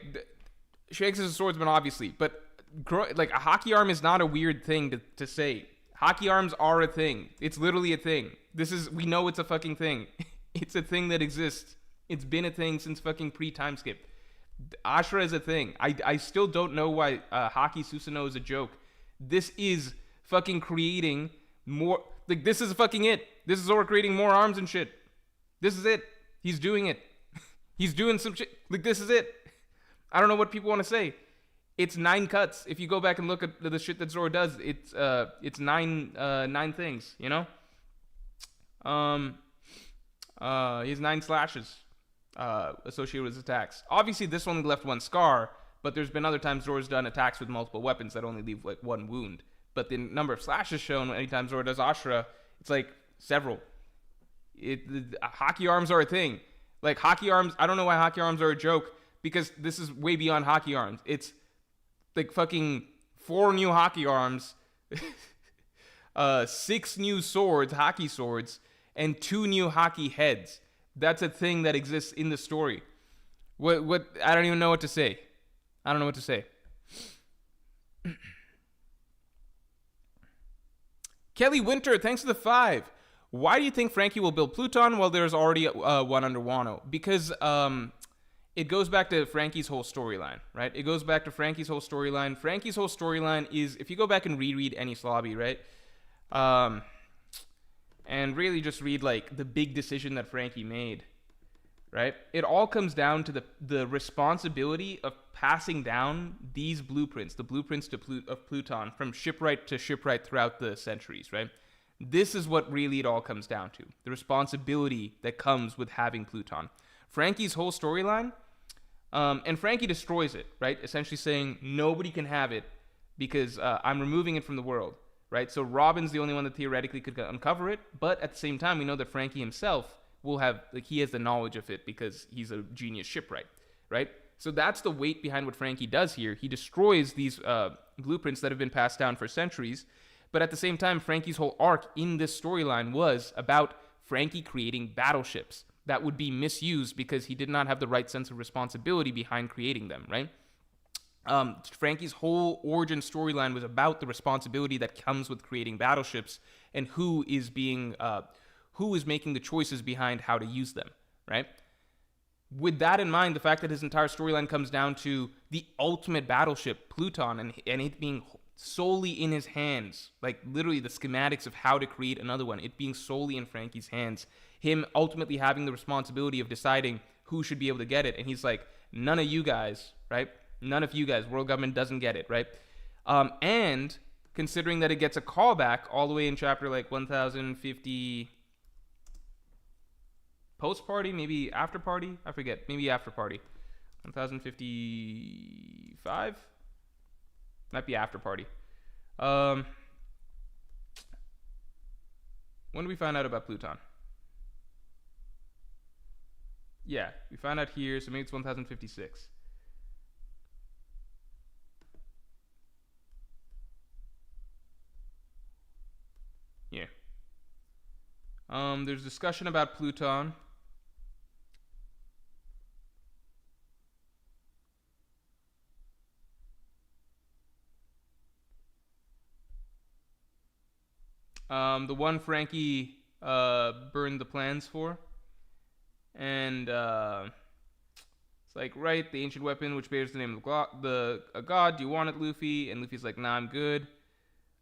Shanks is a swordsman, obviously, but like a hockey arm is not a weird thing to say. Hockey arms are a thing. It's literally a thing. We know it's a fucking thing. It's a thing that exists. It's been a thing since fucking pre-time skip. Ashura is a thing. I still don't know why Haki Susanoo is a joke. This is fucking creating more. Like, this is fucking it. This is Zoro creating more arms and shit. This is it. He's doing it. He's doing some shit. Like, this is it. I don't know what people want to say. It's 9 cuts. If you go back and look at the shit that Zoro does, it's 9 things, you know? He has 9 slashes associated with his attacks. Obviously, this only left 1 scar, but there's been other times Zoro's done attacks with multiple weapons that only leave like 1 wound. But the number of slashes shown anytime Zoro does Ashura, it's like several. Hockey arms are a thing. Like, hockey arms, I don't know why hockey arms are a joke, because this is way beyond hockey arms. It's like fucking 4 new hockey arms, 6 new swords, hockey swords, and 2 new hockey heads. That's a thing that exists in the story. What? I don't even know what to say. I don't know what to say. Kelly Winter, thanks for the 5. Why do you think Franky will build Pluton while there's already one under Wano? Because it goes back to Franky's whole storyline, right? It goes back to Franky's whole storyline. Franky's whole storyline is, if you go back and reread Enies Lobby, right? And really just read, like, the big decision that Franky made, right? It all comes down to the responsibility of passing down these blueprints, the blueprints of Pluton, from shipwright to shipwright throughout the centuries, right? This is what really it all comes down to. The responsibility that comes with having Pluton. Franky's whole storyline, and Franky destroys it, right? Essentially saying, nobody can have it because I'm removing it from the world, right? So Robin's the only one that theoretically could uncover it, but at the same time, we know that Franky himself will have, like, he has the knowledge of it because he's a genius shipwright, right? So that's the weight behind what Franky does here. He destroys these blueprints that have been passed down for centuries, but at the same time, Franky's whole arc in this storyline was about Franky creating battleships that would be misused because he did not have the right sense of responsibility behind creating them, right? Franky's whole origin storyline was about the responsibility that comes with creating battleships and who is making the choices behind how to use them, right? With that in mind, the fact that his entire storyline comes down to the ultimate battleship, Pluton, and it being solely in his hands, like literally the schematics of how to create another one, it being solely in Franky's hands, him ultimately having the responsibility of deciding who should be able to get it, and he's like, none of you guys, right? None of you guys, world government doesn't get it, right? And considering that it gets a callback all the way in chapter like 1050, post party, maybe after party, I forget, maybe after party, 1055, might be after party. When do we find out about Pluton? Yeah, we found out here, so maybe it's 1056. Yeah. There's discussion about Pluton. The one Franky burned the plans for. And it's like, right, the ancient weapon which bears the name of a god. Do you want it, Luffy? And Luffy's like, nah, I'm good.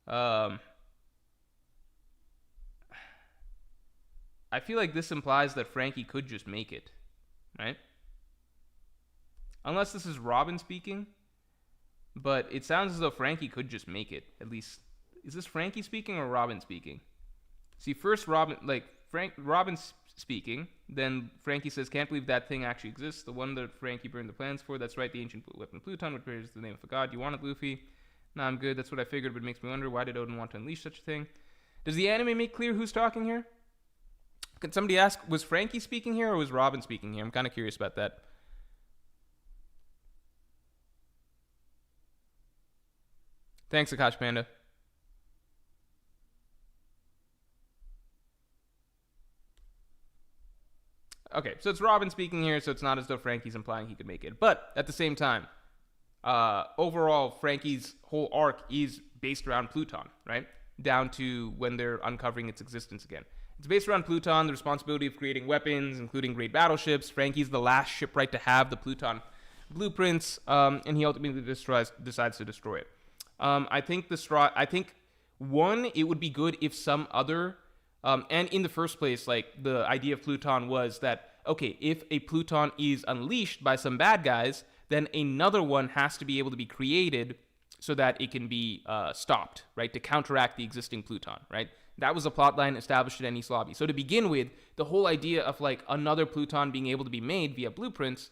I feel like this implies that Franky could just make it, right? Unless this is Robin speaking. But it sounds as though Franky could just make it. At least, is this Franky speaking or Robin speaking? See, first Robin's speaking. Then Franky says, can't believe that thing actually exists. The one that Franky burned the plans for. That's right, the ancient weapon Pluton, which bears the name of a god. You want it, Luffy? Nah, I'm good. That's what I figured, but it makes me wonder, why did Oden want to unleash such a thing? Does the anime make clear who's talking here? Can somebody ask, was Franky speaking here or was Robin speaking here? I'm kind of curious about that. Thanks, Akash Panda. Okay, so it's Robin speaking here, so it's not as though Franky's implying he could make it. But at the same time, overall, Franky's whole arc is based around Pluton, right? Down to when they're uncovering its existence again. It's based around Pluton, the responsibility of creating weapons, including great battleships. Franky's the last shipwright to have the Pluton blueprints, and he ultimately decides to destroy it. I think one, it would be good if some other, and in the first place, like, the idea of Pluton was that, okay, if a Pluton is unleashed by some bad guys, then another one has to be able to be created so that it can be stopped, right, to counteract the existing Pluton, right? That was a plotline established at Enies Lobby. So to begin with, the whole idea of, like, another Pluton being able to be made via blueprints,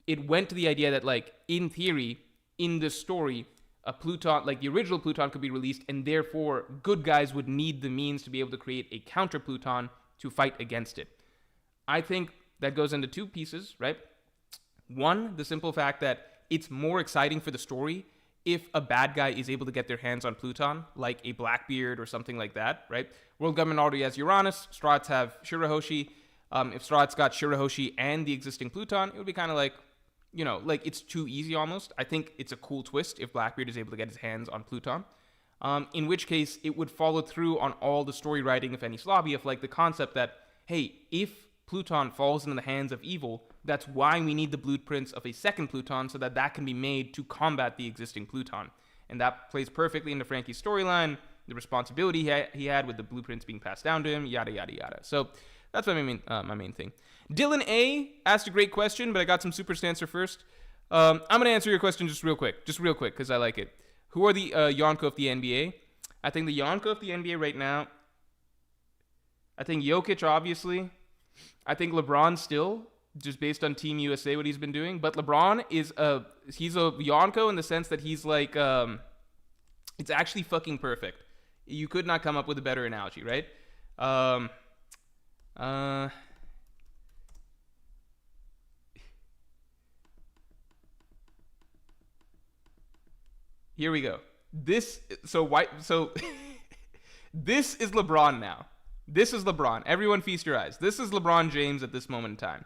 it went to the idea that, like, in theory, in this story, a Pluton, like the original Pluton, could be released, and therefore good guys would need the means to be able to create a counter Pluton to fight against it. I think that goes into two pieces, right? One, the simple fact that it's more exciting for the story if a bad guy is able to get their hands on Pluton, like a Blackbeard or something like that, right? World Government already has Uranus, Strats have Shirahoshi. If Strats got Shirahoshi and the existing Pluton, it would be kind of like, you know, like, it's too easy almost. I think it's a cool twist if Blackbeard is able to get his hands on Pluton. In which case, it would follow through on all the story writing of Enies Lobby of, like, the concept that, hey, if Pluton falls into the hands of evil, that's why we need the blueprints of a second Pluton so that that can be made to combat the existing Pluton. And that plays perfectly into Franky's storyline, the responsibility he had with the blueprints being passed down to him, yada, yada, yada. So that's my main thing. Dylan A asked a great question, but I got some super answer first. I'm going to answer your question just real quick, because I like it. Who are the Yonko of the NBA? I think the Yonko of the NBA right now, I think Jokic, obviously. I think LeBron still, just based on Team USA, what he's been doing. But LeBron he's a Yonko in the sense that he's like, it's actually fucking perfect. You could not come up with a better analogy, right? Here we go. This is LeBron now. This is LeBron. Everyone feast your eyes. This is LeBron James at this moment in time.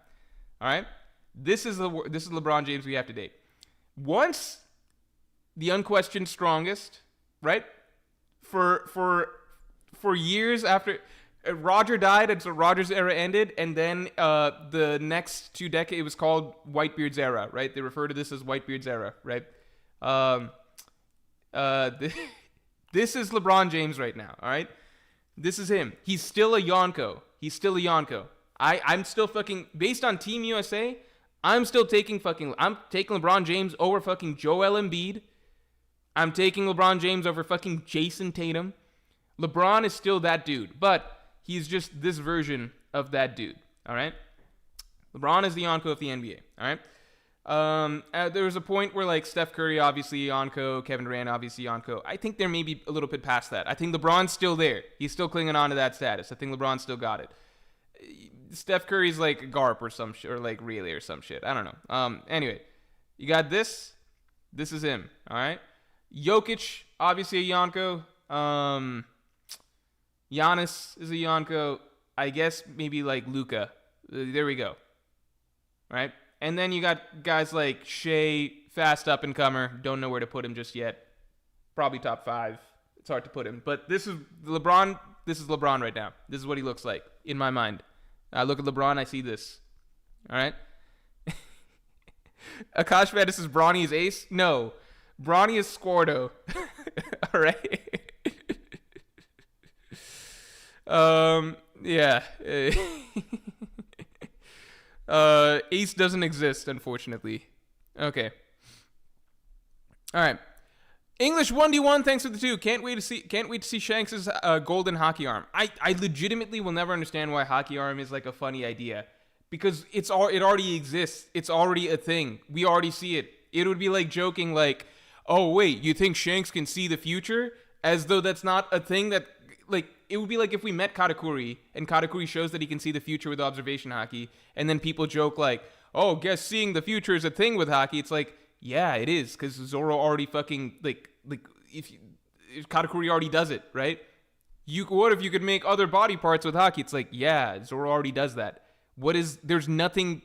All right? This is LeBron James we have to date. Once the unquestioned strongest, right? For years after Roger died, and so Roger's era ended, and then the next 2 decades, it was called Whitebeard's era, right? They refer to this as Whitebeard's era, right? This is LeBron James right now, all right? This is him. He's still a Yonko. I'm still fucking, based on Team USA, I'm taking LeBron James over fucking Joel Embiid. I'm taking LeBron James over fucking Jason Tatum. LeBron is still that dude, but he's just this version of that dude, all right? LeBron is the Yonko of the NBA, all right? There was a point where, like, Steph Curry, obviously Yonko, Kevin Durant, obviously Yonko. I think they're maybe a little bit past that. I think LeBron's still there. He's still clinging on to that status. I think LeBron still got it. Steph Curry's like Garp or some shit, or like Relay or some shit. I don't know. Anyway, you got this. This is him, all right? Jokic, obviously a Yonko. Giannis is a Yonko. I guess maybe like Luka. There we go. Right? And then you got guys like Shea, fast up-and-comer. Don't know where to put him just yet. Probably top 5. It's hard to put him. But this is LeBron. This is LeBron right now. This is what he looks like in my mind. I look at LeBron, I see this. All right? Akash Madness is Brawny is Ace? No. Brawny is Squardo. Alright. Yeah. Ace doesn't exist, unfortunately. Okay. Alright. English 1D1, thanks for the 2. Can't wait to see Shanks' golden Haki arm. I legitimately will never understand why Haki arm is like a funny idea. Because it already exists. It's already a thing. We already see it. It would be like joking like, oh wait, you think Shanks can see the future? As though that's not a thing that, like, it would be like if we met Katakuri, and Katakuri shows that he can see the future with observation Haki, and then people joke like, oh, guess seeing the future is a thing with Haki. It's like, yeah, it is, because Zoro already fucking, like if Katakuri already does it, right? What if you could make other body parts with Haki? It's like, yeah, Zoro already does that. There's nothing,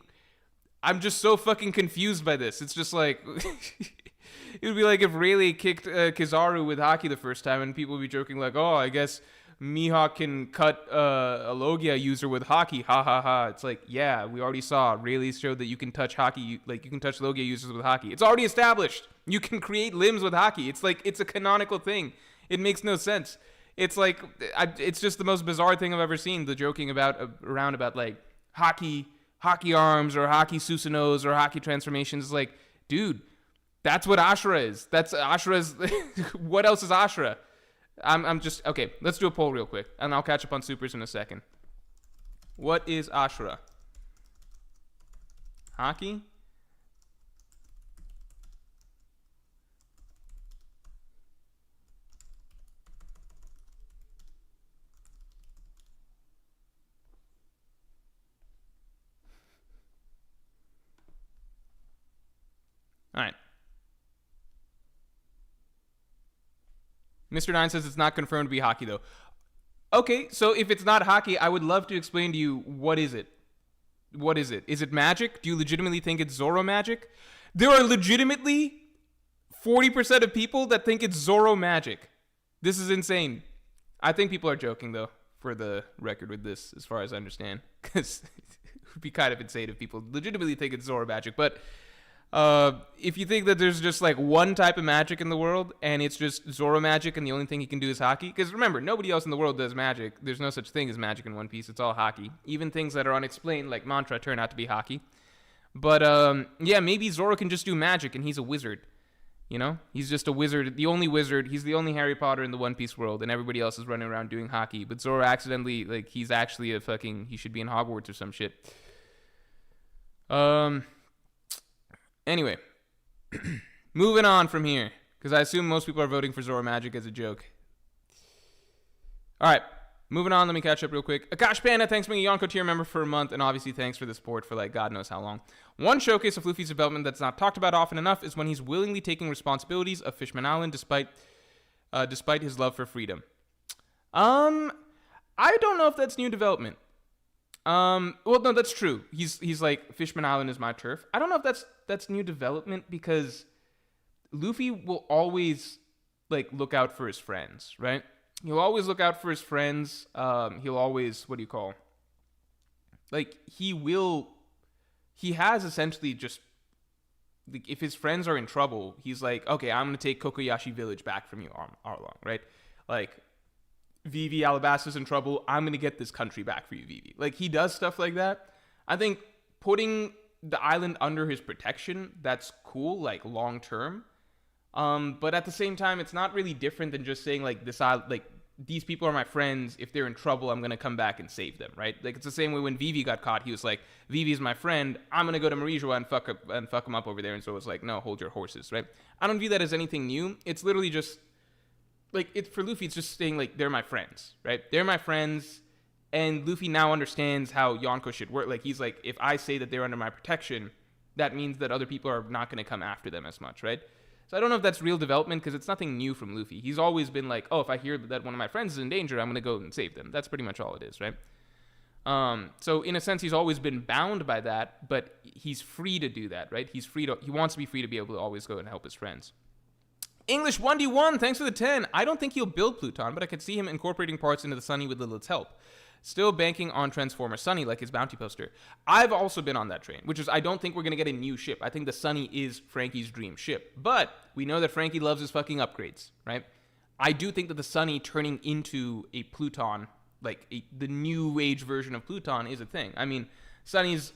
I'm just so fucking confused by this. It's just like, it would be like if Rayleigh kicked Kizaru with Haki the first time, and people would be joking like, oh, I guess Mihawk can cut a Logia user with Haki, ha ha ha. It's like, yeah, we already saw. Rayleigh showed that you can touch Haki, like you can touch Logia users with Haki. It's already established. You can create limbs with Haki. It's like, it's a canonical thing. It makes no sense. It's like, it's just the most bizarre thing I've ever seen, the joking around about like, Haki arms or Haki Susanos or Haki transformations. Is like, dude, that's what Ashura is. That's Ashura's. What else is Ashura? I'm just okay. Let's do a poll real quick, and I'll catch up on supers in a second. What is Ashura? Haki? All right. Mr. 9 says it's not confirmed to be Haki, though. Okay, so if it's not Haki, I would love to explain to you, what is it? What is it? Is it magic? Do you legitimately think it's Zoro magic? There are legitimately 40% of people that think it's Zoro magic. This is insane. I think people are joking, though, for the record with this, as far as I understand. Because it would be kind of insane if people legitimately think it's Zoro magic, but... if you think that there's just like one type of magic in the world and it's just Zoro magic and the only thing he can do is Haki, because remember, nobody else in the world does magic. There's no such thing as magic in One Piece. It's all Haki. Even things that are unexplained like mantra turn out to be Haki. But yeah, maybe Zoro can just do magic and he's a wizard. You know, he's just a wizard, the only wizard. He's the only Harry Potter in the One Piece world, and everybody else is running around doing Haki. But Zoro accidentally, like, he's actually he should be in Hogwarts or some shit. Anyway, moving on from here, because I assume most people are voting for Zoro Magic as a joke. All right, moving on. Let me catch up real quick. Akash Panda, thanks for being a Yonko tier member for a month, and obviously thanks for the support for like God knows how long. One showcase of Luffy's development that's not talked about often enough is when he's willingly taking responsibilities of Fishman Island despite his love for freedom. I don't know if that's new development. Well, no, that's true. He's like, Fishman Island is my turf. I don't know if that's new development, because Luffy will always like look out for his friends, right? He'll always look out for his friends. He'll always, like, he has essentially just, like, if his friends are in trouble, he's like, okay, I'm gonna take Kokoyashi Village back from you, Arlong, right? Like, Vivi Alabasta's in trouble, I'm gonna get this country back for you, Vivi. Like, he does stuff like that. I think putting the island under his protection, that's cool, like, long term. But at the same time, it's not really different than just saying, like, these people are my friends. If they're in trouble, I'm gonna come back and save them, right? Like, it's the same way when Vivi got caught. He was like, Vivi's my friend. I'm gonna go to Marijua and fuck him up over there. And so it was like, no, hold your horses, right? I don't view that as anything new. It's literally just, like, for Luffy, it's just saying, like, they're my friends, right? They're my friends, and Luffy now understands how Yonko should work. Like, he's like, if I say that they're under my protection, that means that other people are not going to come after them as much, right? So I don't know if that's real development, because it's nothing new from Luffy. He's always been like, oh, if I hear that one of my friends is in danger, I'm going to go and save them. That's pretty much all it is, right? So in a sense, he's always been bound by that, but he's free to do that, right? He wants to be free to be able to always go and help his friends. English 1D1, thanks for the 10. I don't think he'll build Pluton, but I could see him incorporating parts into the Sunny with Lilith's help. Still banking on Transformer Sunny like his bounty poster. I've also been on that train, which is I don't think we're going to get a new ship. I think the Sunny is Franky's dream ship. But we know that Franky loves his fucking upgrades, right? I do think that the Sunny turning into a Pluton, like the new age version of Pluton, is a thing. I mean, Sunny's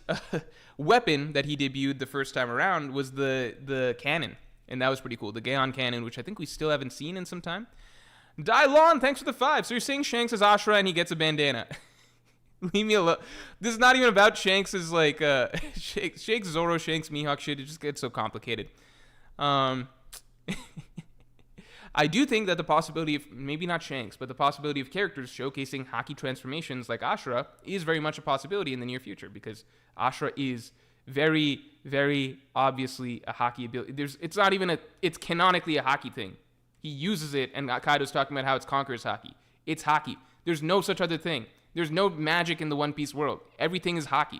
weapon that he debuted the first time around was the cannon, and that was pretty cool. The Gaon cannon, which I think we still haven't seen in some time. Dylon, thanks for the 5. So you're saying Shanks is Ashura and he gets a bandana. Leave me alone. This is not even about Shanks' like Shanks, Zoro, Shanks, Mihawk shit. It just gets so complicated. I do think that the possibility of, maybe not Shanks, but the possibility of characters showcasing Haki transformations like Ashura is very much a possibility in the near future, because Ashura is very, very obviously a Haki ability. It's not even it's canonically a Haki thing. He uses it, and Kaido's talking about how it's Conqueror's Haki. It's Haki. There's no such other thing. There's no magic in the One Piece world. Everything is Haki.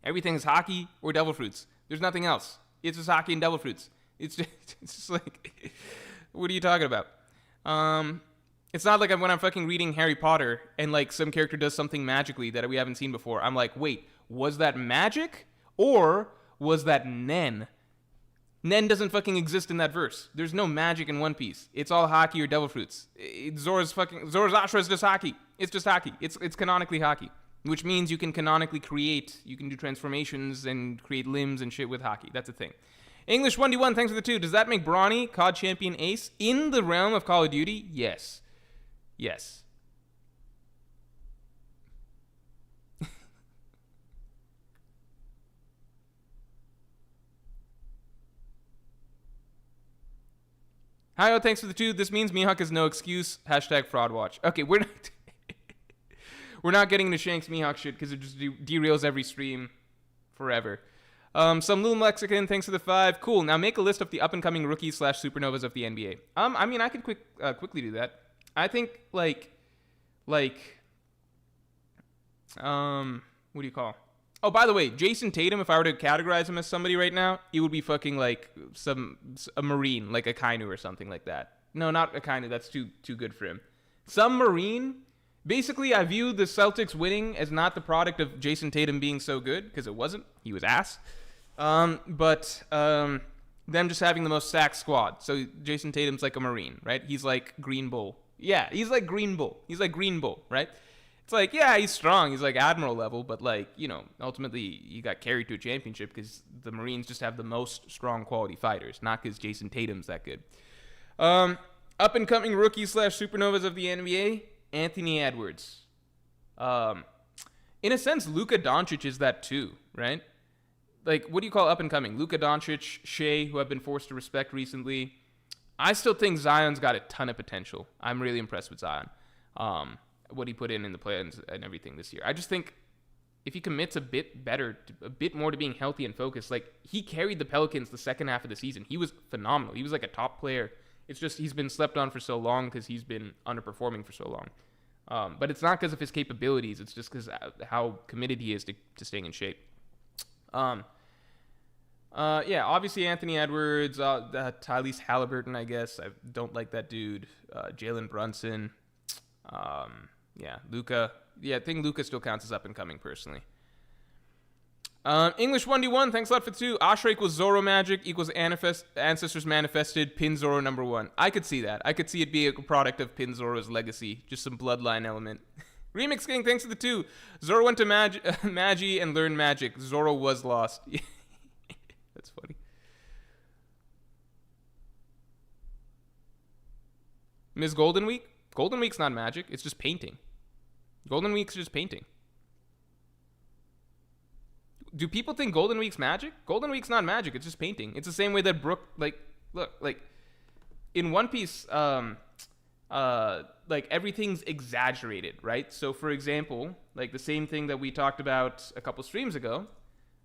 Everything is Haki or Devil Fruits. There's nothing else. It's just Haki and Devil Fruits. It's just like, what are you talking about? It's not like when I'm fucking reading Harry Potter and like some character does something magically that we haven't seen before. I'm like, wait, was that magic or was that Nen? Nen doesn't fucking exist in that verse. There's no magic in One Piece. It's all Haki or Devil Fruits. Zoro's Ashura is just Haki. It's just Haki. It's canonically Haki, which means you can canonically you can do transformations and create limbs and shit with Haki. That's a thing. English 1D1, thanks for the 2. Does that make Brawny COD champion ace in the realm of Call of Duty? Yes. Yes. Hi, thanks for the 2. This means Mihawk is no excuse. Hashtag fraud watch. Okay, we're not we're not getting into Shanks Mihawk shit because it just derails every stream forever. Some little Mexican, thanks for the 5. Cool. Now make a list of the up-and-coming rookies / supernovas of the NBA. I mean, I could quickly do that. I think what do you call? Oh, by the way, Jason Tatum, if I were to categorize him as somebody right now, it would be fucking like a Marine, like Akainu or something like that. No, not Akainu. That's too good for him. Some Marine. Basically, I view the Celtics winning as not the product of Jason Tatum being so good, because it wasn't. He was ass. But them just having the most stacked squad. So Jason Tatum's like a Marine, right? He's like Green Bull. Yeah, he's like Green Bull. He's like Green Bull, right? It's like, yeah, he's strong. He's like Admiral level, but like, you know, ultimately he got carried to a championship because the Marines just have the most strong quality fighters, not because Jason Tatum's that good. Up and coming rookies / supernovas of the NBA, Anthony Edwards. In a sense, Luka Doncic is that too, right? Like, what do you call up and coming? Luka Doncic, Shea, who I've been forced to respect recently. I still think Zion's got a ton of potential. I'm really impressed with Zion. What he put in the plans and everything this year. I just think if he commits a bit more to being healthy and focused, like he carried the Pelicans the second half of the season. He was phenomenal. He was like a top player. It's just he's been slept on for so long because he's been underperforming for so long. But it's not because of his capabilities. It's just because how committed he is to staying in shape. Yeah, obviously Anthony Edwards, Tyrese Halliburton, I guess. I don't like that dude. Jalen Brunson. Yeah, Luka. Yeah, I think Luka still counts as up and coming personally. English 1D1, thanks a lot for the 2. Ashura equals Zoro magic equals ancestors manifested, Pin Zoro #1. I could see that. I could see it be a product of Pin Zoro's legacy, just some bloodline element. Remix King, thanks for the 2. Zoro went to Magi and learned magic. Zoro was lost. That's funny. Ms. Golden Week? Golden Week's not magic. It's just painting. Golden Week's just painting. Do people think Golden Week's magic? Golden Week's not magic. It's just painting. It's the same way that Brook, look, in One Piece, like everything's exaggerated, right? So, for example, like the same thing that we talked about a couple streams ago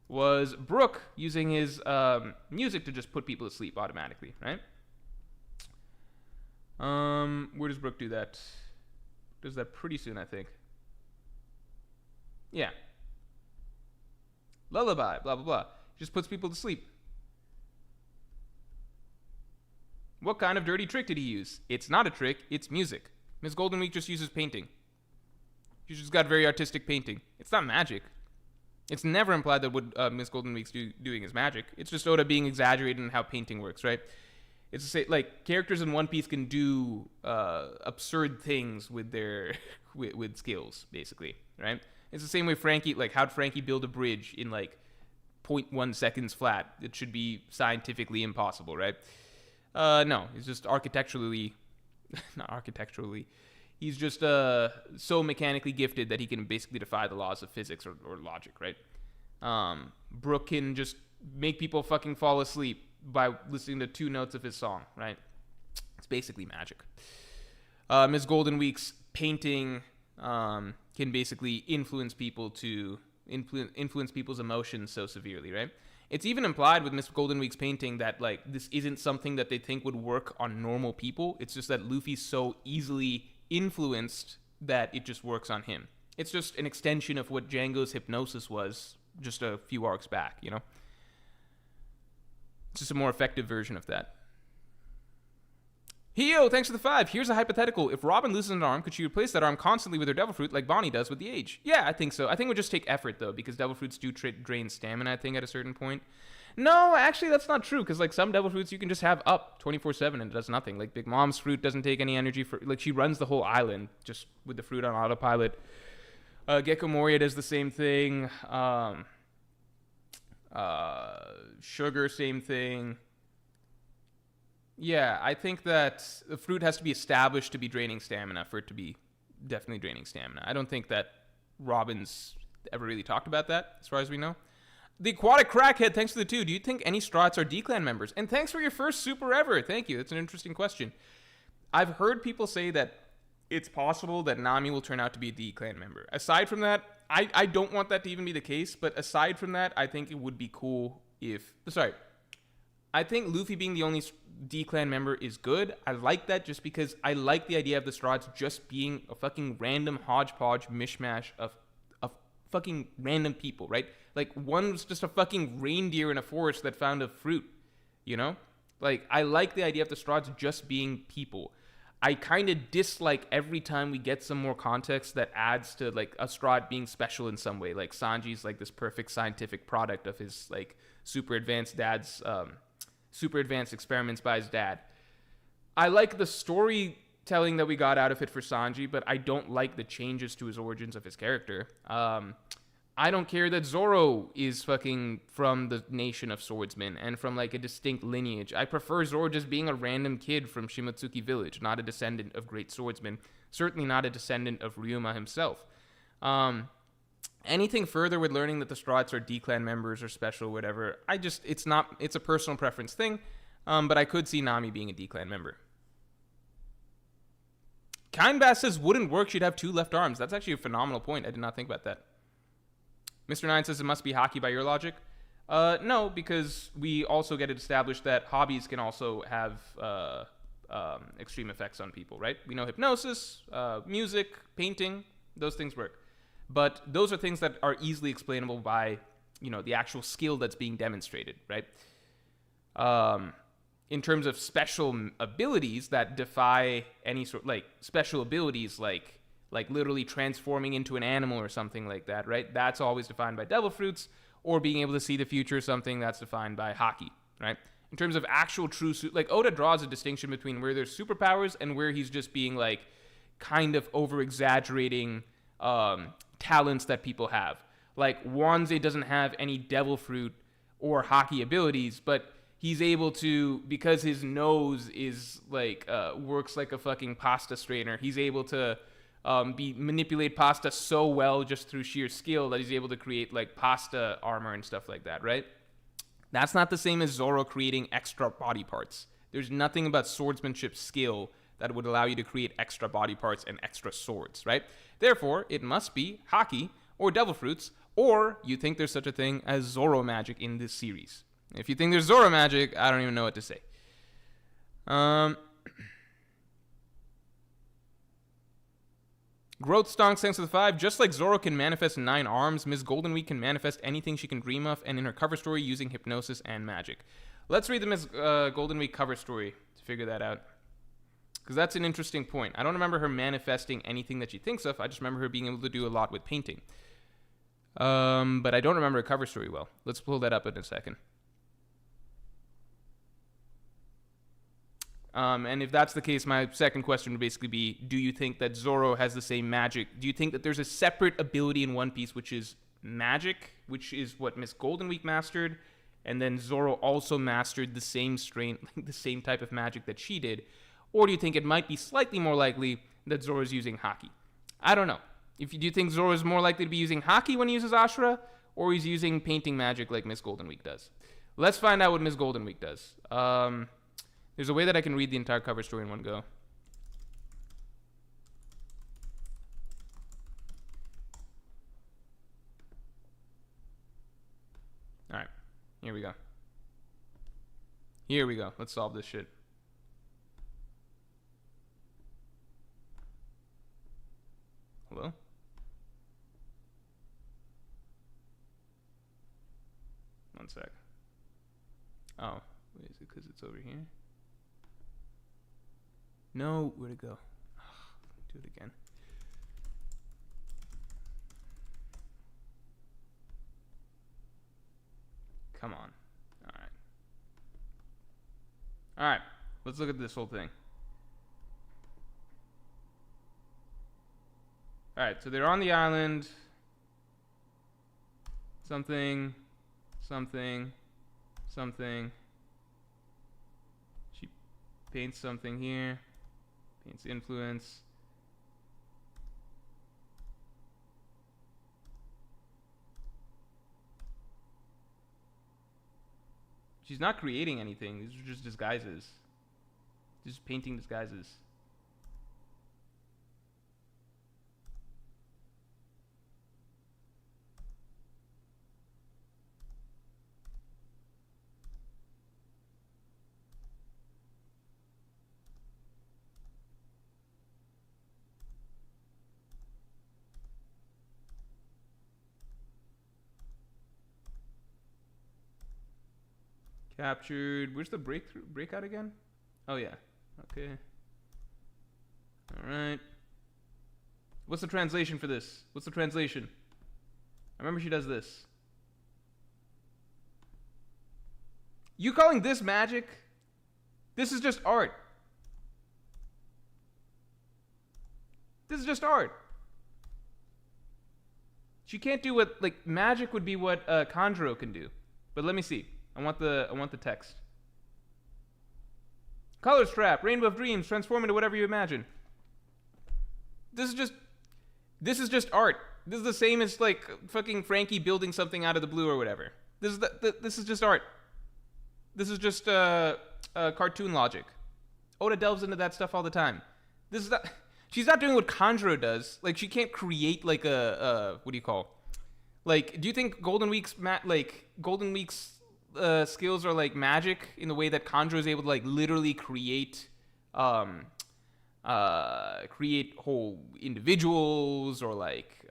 was Brook using his music to just put people to sleep automatically, right? Where does Brook do that? Does that pretty soon, I think. Yeah. Lullaby, blah, blah, blah. Just puts people to sleep. What kind of dirty trick did he use? It's not a trick, it's music. Ms. Golden Week just uses painting. She's just got very artistic painting. It's not magic. It's never implied that what Miss Golden Week's doing is magic. It's just Oda being exaggerated in how painting works, right? It's to say, like, characters in One Piece can do absurd things with their with skills, basically, right? It's the same way Franky, like, how'd Franky build a bridge in, like, 0.1 seconds flat? It should be scientifically impossible, right? No, it's just architecturally, not architecturally. He's just so mechanically gifted that he can basically defy the laws of physics or logic, right? Brook can just make people fucking fall asleep by listening to 2 notes of his song, right? It's basically magic. Ms. Golden Week's painting can basically influence people to influence people's emotions so severely, right? It's even implied with Miss Golden Week's painting that, like, this isn't something that they think would work on normal people. It's just that Luffy's so easily influenced that it just works on him. It's just an extension of what Django's hypnosis was just a few arcs back, you know? It's just a more effective version of that. Hio, thanks for the 5. Here's a hypothetical. If Robin loses an arm, could she replace that arm constantly with her Devil Fruit like Bonnie does with the age? Yeah, I think so. I think it would just take effort, though, because Devil Fruits do drain stamina, I think, at a certain point. No, actually, that's not true, because, like, some Devil Fruits you can just have up 24/7 and it does nothing. Like, Big Mom's fruit doesn't take any energy for... Like, she runs the whole island just with the fruit on autopilot. Gecko Moria does the same thing. Sugar, same thing. Yeah, I think that the fruit has to be established to be draining stamina for it to be definitely draining stamina. I don't think that Robin's ever really talked about that, as far as we know. The Aquatic Crackhead, thanks for the 2. Do you think any Strats are D-Clan members? And thanks for your first super ever. Thank you. That's an interesting question. I've heard people say that it's possible that Nami will turn out to be a D-Clan member. Aside from that, I don't want that to even be the case, but aside from that, I think it would be cool if... Sorry. I think Luffy being the only D-Clan member is good. I like that just because I like the idea of the Strats just being a fucking random hodgepodge mishmash of fucking random people, right? Like, one was just a fucking reindeer in a forest that found a fruit, you know? Like, I like the idea of the Strats just being people. I kind of dislike every time we get some more context that adds to, like, a Strat being special in some way. Like, Sanji's, like, this perfect scientific product of his, like, super advanced experiments by his dad. I like the storytelling that we got out of it for Sanji, but I don't like the changes to his origins of his character. I don't care that Zoro is fucking from the nation of swordsmen and from, like, a distinct lineage. I prefer Zoro just being a random kid from Shimotsuki village, not a descendant of great swordsmen. Certainly not a descendant of Ryuma himself. Anything further with learning that the Strats are D-Clan members or special, whatever, it's a personal preference thing, but I could see Nami being a D-Clan member. Kindbass says, wouldn't work, she'd have 2 left arms. That's actually a phenomenal point. I did not think about that. Mr. 9 says it must be Haki by your logic. No, because we also get it established that hobbies can also have extreme effects on people, right? We know hypnosis, music, painting, those things work. But those are things that are easily explainable by, you know, the actual skill that's being demonstrated, right? In terms of special abilities that defy any sort, like, special abilities like literally transforming into an animal or something like that, right? That's always defined by Devil Fruits, or being able to see the future or something that's defined by Haki, right? In terms of actual true, like, Oda draws a distinction between where there's superpowers and where he's just being, like, kind of over-exaggerating talents that people have. Like, Wanze doesn't have any Devil Fruit or Haki abilities, but he's able to, because his nose is, like, works like a fucking pasta strainer, he's able to manipulate pasta so well just through sheer skill that he's able to create, like, pasta armor and stuff like that, right? That's not the same as Zoro creating extra body parts. There's nothing about swordsmanship skill that would allow you to create extra body parts and extra swords, right? Therefore, it must be Haki or Devil Fruits, or you think there's such a thing as Zoro magic in this series. If you think there's Zoro magic, I don't even know what to say. Growth Stonks, thanks for the 5. Just like Zoro can manifest 9 arms, Ms. Golden Week can manifest anything she can dream of, and in her cover story using hypnosis and magic. Let's read the Ms. Golden Week cover story to figure that out. Because that's an interesting point. I don't remember her manifesting anything that she thinks of. I just remember her being able to do a lot with painting. But I don't remember her cover story well. Let's pull that up in a second. And if that's the case, my second question would basically be, do you think that Zoro has the same magic? Do you think that there's a separate ability in One Piece, which is magic, which is what Miss Golden Week mastered, and then Zoro also mastered the same strain, the same type of magic that she did? Or do you think it might be slightly more likely that Zoro is using Haki? I don't know. Do you think Zoro is more likely to be using Haki when he uses Ashura, or he's using painting magic like Miss Golden Week does? Let's find out what Miss Golden Week does. There's a way that I can read the entire cover story in one go. All right, here we go. Here we go. Let's solve this shit. Hello? One sec. Oh, is it because it's over here? No, where'd it go? Do it again. Come on. Alright. Alright, let's look at this whole thing. Alright, so they're on the island. Something. She paints something here. Paints influence. She's not creating anything. These are just disguises. Just painting disguises. Captured. Where's the breakout again? Oh yeah. Okay. All right. What's the translation for this? What's the translation? I remember she does this. You calling this magic? This is just art. This is just art. She can't do what, like, magic would be what Kanjuro can do. But let me see. I want the text. Color strap, rainbow of dreams, transform into whatever you imagine. This is just art. This is the same as like fucking Franky building something out of the blue or whatever. This is just art. This is just cartoon logic. Oda delves into that stuff all the time. This is not. She's not doing what Kanjuro does. Like, she can't create like a what do you call? Like, do you think Golden Week's skills are like magic in the way that Kanjuro is able to like literally create whole individuals or like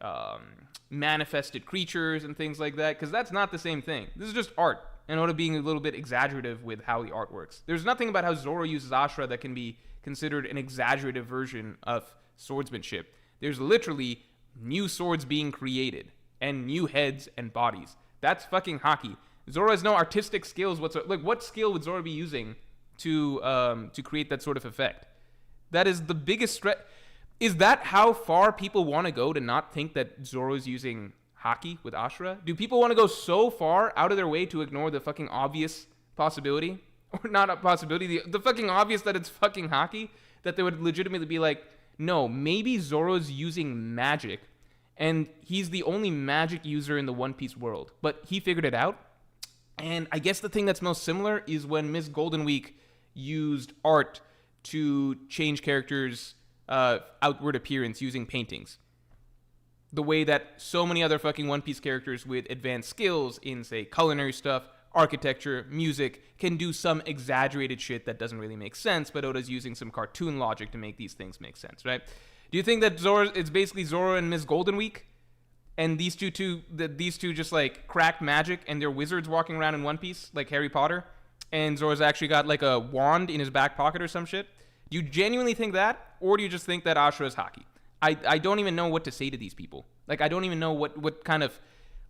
manifested creatures and things like that? Because that's not the same thing. This is just art, and Oda being a little bit exaggerative with how the art works. There's nothing about how Zoro uses Ashura that can be considered an exaggerative version of swordsmanship. There's literally new swords being created and new heads and bodies. That's fucking Haki. Zoro has no artistic skills whatsoever. Like, what skill would Zoro be using to create that sort of effect? That is the biggest threat. Is that how far people want to go to not think that Zoro's using Haki with Ashura? Do people want to go so far out of their way to ignore the fucking obvious possibility? Or not a possibility, the fucking obvious that it's fucking Haki? That they would legitimately be like, no, maybe Zoro's using magic, and he's the only magic user in the One Piece world. But he figured it out. And I guess the thing that's most similar is when Miss Golden Week used art to change characters' outward appearance using paintings. The way that so many other fucking One Piece characters with advanced skills in, say, culinary stuff, architecture, music, can do some exaggerated shit that doesn't really make sense, but Oda's using some cartoon logic to make these things make sense, right? Do you think that it's basically Zoro and Miss Golden Week? And these two just like cracked magic and they're wizards walking around in One Piece, like Harry Potter, and Zoro's actually got like a wand in his back pocket or some shit? Do you genuinely think that, or do you just think that Ashura is Haki? I don't even know what to say to these people. Like, I don't even know what kind of,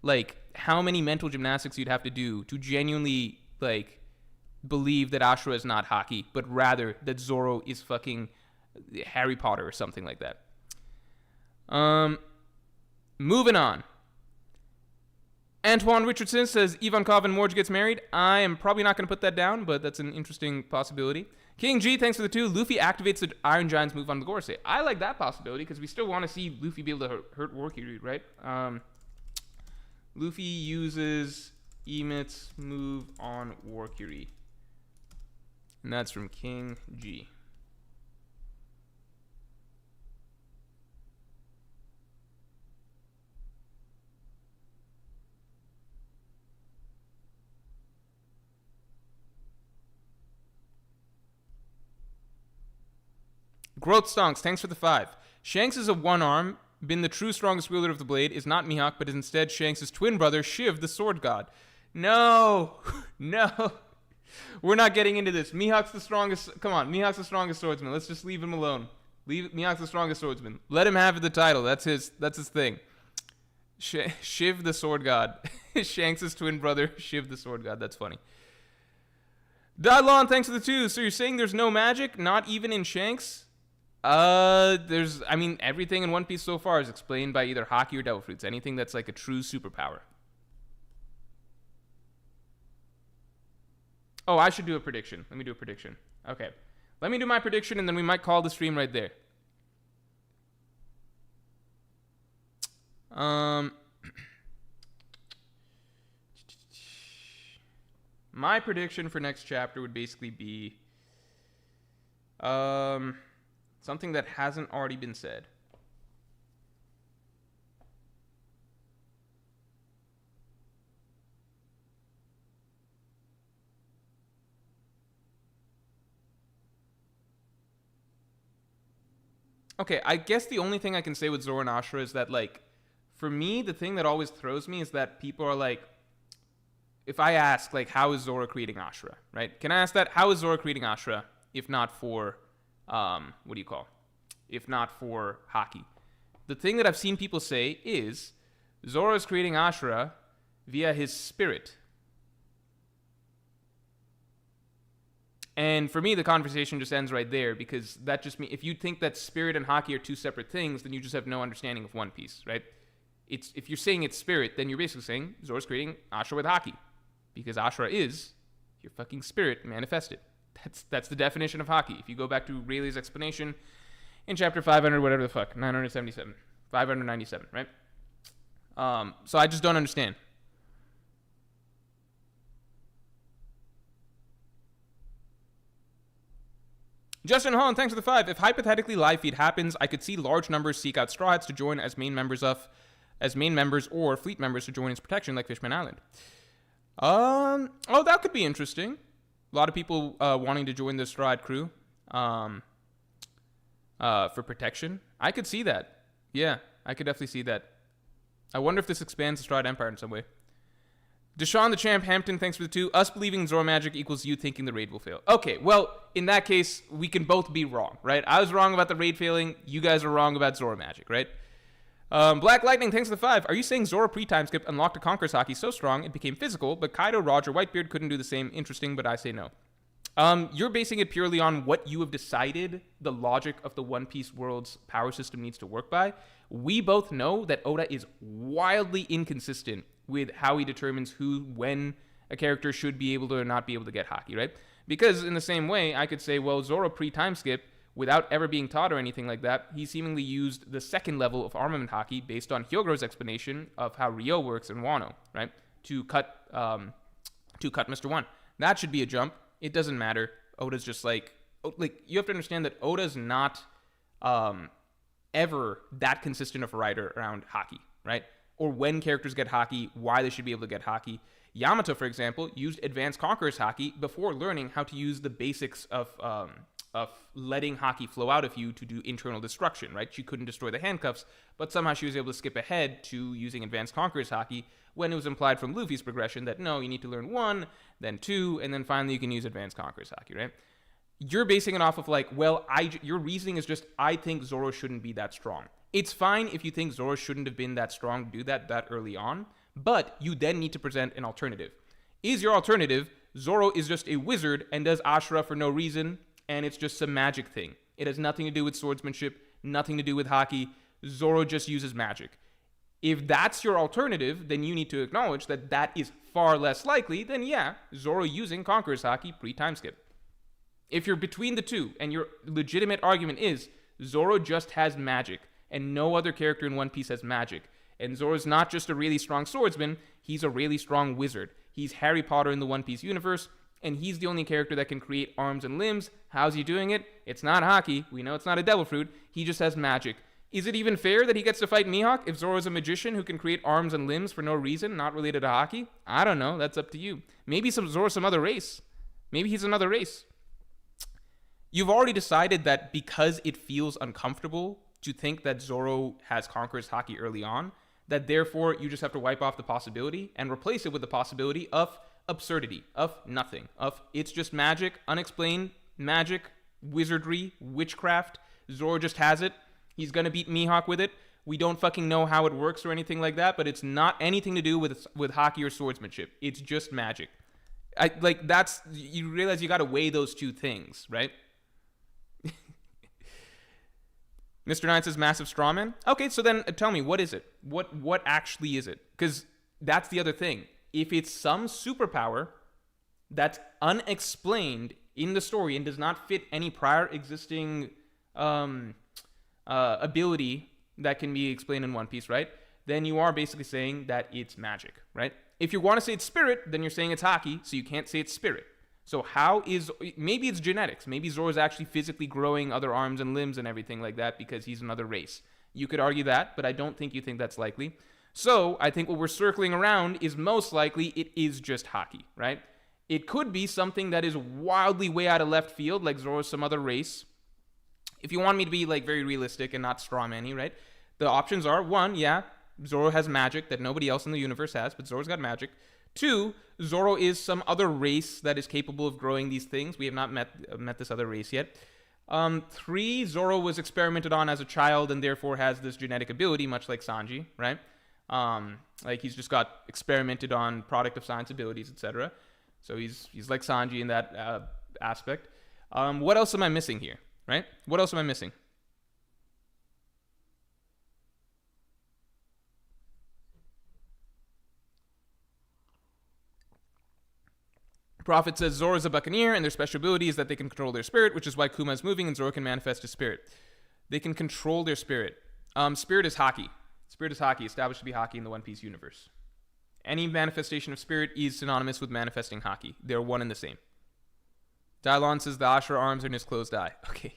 like, how many mental gymnastics you'd have to do to genuinely, like, believe that Ashura is not Haki, but rather that Zoro is fucking Harry Potter or something like that. Moving on. Antoine Richardson says Ivankov and Morj gets married. I am probably not going to put that down, but that's an interesting possibility. King G, thanks for the 2. Luffy activates the Iron Giant's move on the Gorosei. I like that possibility because we still want to see Luffy be able to hurt Warkiri, right? Luffy uses Emit's move on Warkiri. And that's from King G. Growth Stonks, thanks for the 5. Shanks is a one-arm, been the true strongest wielder of the blade, is not Mihawk, but is instead Shanks' twin brother, Shiv, the sword god. No! No! We're not getting into this. Mihawk's the strongest... Come on, Mihawk's the strongest swordsman. Let's just leave him alone. Mihawk's the strongest swordsman. Let him have the title. That's his thing. Shiv, the sword god. Shanks' twin brother, Shiv, the sword god. That's funny. Dodlon, thanks for the 2. So you're saying there's no magic? Not even in Shanks? Everything in One Piece so far is explained by either Haki or Devil Fruits. Anything that's like a true superpower. Oh, I should do a prediction. Let me do a prediction. Okay. Let me do my prediction, and then we might call the stream right there. My prediction for next chapter would basically be... something that hasn't already been said. Okay, I guess the only thing I can say with Zoro and Ashura is that, like, for me, the thing that always throws me is that people are like, if I ask, like, how is Zoro creating Ashura, right? Can I ask that? How is Zoro creating Ashura, if not for... if not for Haki? The thing that I've seen people say is Zoro is creating Ashura via his spirit. And for me, the conversation just ends right there, because that just means if you think that spirit and Haki are two separate things, then you just have no understanding of One Piece, right? If you're saying it's spirit, then you're basically saying Zoro's creating Ashura with Haki, because Ashura is your fucking spirit manifested. That's the definition of Haki. If you go back to Rayleigh's explanation in chapter 500, whatever the fuck, 977, 597, right? So I just don't understand. Justin Holland, thanks for the 5. If hypothetically live feed happens, I could see large numbers seek out Straw Hats to join as main members or fleet members to join its protection, like Fishman Island. Oh, that could be interesting. A lot of people wanting to join the Straw Hat crew for protection. I could see that. Yeah, I could definitely see that. I wonder if this expands the Straw Hat Empire in some way. Deshaun the Champ Hampton, thanks for the 2. Us believing Zoro magic equals you thinking the raid will fail. Okay, well, in that case, we can both be wrong, right? I was wrong about the raid failing. You guys are wrong about Zoro magic, right? Black Lightning, thanks for the 5. Are you saying Zoro pre-time skip unlocked a Conqueror's Haki so strong it became physical, but Kaido, Roger, Whitebeard couldn't do the same? Interesting, but I say no. You're basing it purely on what you have decided the logic of the One Piece world's power system needs to work by. We both know that Oda is wildly inconsistent with how he determines when a character should be able to or not be able to get Haki, right? Because in the same way, I could say, well, Zoro pre-time skip, without ever being taught or anything like that, he seemingly used the second level of armament Haki based on Hyogoro's explanation of how Ryo works in Wano, right? To cut Mr. One. That should be a jump. It doesn't matter. Oda's just like you have to understand that Oda's not ever that consistent of a writer around Haki, right? Or when characters get Haki, why they should be able to get Haki. Yamato, for example, used Advanced Conqueror's Haki before learning how to use the basics of letting Haki flow out of you to do internal destruction, right? She couldn't destroy the handcuffs, but somehow she was able to skip ahead to using Advanced Conqueror's Haki when it was implied from Luffy's progression that, no, you need to learn 1, then 2, and then finally you can use Advanced Conqueror's Haki, right? you're basing it off of like, well, your reasoning is just, I think Zoro shouldn't be that strong. It's fine if you think Zoro shouldn't have been that strong to do that early on, but you then need to present an alternative. Is your alternative, Zoro is just a wizard and does Ashura for no reason, and it's just some magic thing. It has nothing to do with swordsmanship, nothing to do with Haki. Zoro just uses magic. If that's your alternative, then you need to acknowledge that that is far less likely than, yeah, Zoro using Conqueror's Haki pre-time skip. If you're between the two, and your legitimate argument is Zoro just has magic, and no other character in One Piece has magic, and Zoro's not just a really strong swordsman, he's a really strong wizard. He's Harry Potter in the One Piece universe, and he's the only character that can create arms and limbs. How's he doing it? It's not Haki. We know it's not a devil fruit. He just has magic. Is it even fair that he gets to fight Mihawk if Zoro's a magician who can create arms and limbs for no reason, not related to Haki? I don't know. That's up to you. Maybe Zoro's some other race. Maybe he's another race. You've already decided that because it feels uncomfortable to think that Zoro has Conqueror's Haki early on, that therefore you just have to wipe off the possibility and replace it with the possibility of absurdity, of nothing, of it's just magic, unexplained magic, wizardry, witchcraft. Zoro just has it. He's gonna beat Mihawk with it. We don't fucking know how it works or anything like that, but it's not anything to do with Haki or swordsmanship. It's just magic. You realize you gotta weigh those two things, right? Mr. Nine says massive strawman. Okay, so then tell me, what is it? What actually is it? Because that's the other thing. If it's some superpower that's unexplained in the story and does not fit any prior existing ability that can be explained in One Piece, right? Then you are basically saying that it's magic, right? If you want to say it's spirit, then you're saying it's Haki, so you can't say it's spirit. So maybe it's genetics. Maybe Zoro's actually physically growing other arms and limbs and everything like that because he's another race. You could argue that, but I don't think you think that's likely. So I think what we're circling around is most likely it is just Haki, right? It could be something that is wildly way out of left field, like Zoro's some other race. If you want me to be like very realistic and not strawman-y, right? The options are, 1, yeah, Zoro has magic that nobody else in the universe has, but Zoro's got magic. 2, Zoro is some other race that is capable of growing these things. We have not met this other race yet. 3, Zoro was experimented on as a child and therefore has this genetic ability, much like Sanji, right? Like he's just got experimented on product of science abilities, etc. So he's like Sanji in that aspect. What else am I missing here, right? What else am I missing? Prophet says Zoro is a buccaneer, and their special ability is that they can control their spirit, which is why Kuma is moving and Zoro can manifest his spirit. They can control their spirit. Spirit is Haki. Spirit is Haki, established to be Haki in the One Piece universe. Any manifestation of spirit is synonymous with manifesting Haki. They're one and the same. Dylon says the Ashura arms are in his closed eye. Okay.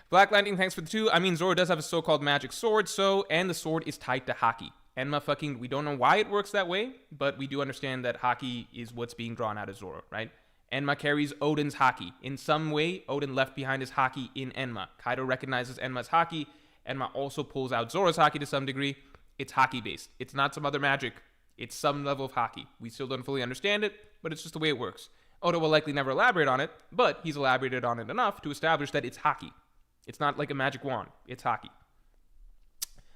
Black Lightning, thanks for the 2. I mean, Zoro does have a so-called magic sword, and the sword is tied to Haki. Enma we don't know why it works that way, but we do understand that Haki is what's being drawn out of Zoro, right? Enma carries Oden's Haki. In some way, Oden left behind his Haki in Enma. Kaido recognizes Enma's Haki. Enma also pulls out Zoro's Haki to some degree. It's Haki-based. It's not some other magic. It's some level of Haki. We still don't fully understand it, but it's just the way it works. Oda will likely never elaborate on it, but he's elaborated on it enough to establish that it's Haki. It's not like a magic wand. It's Haki.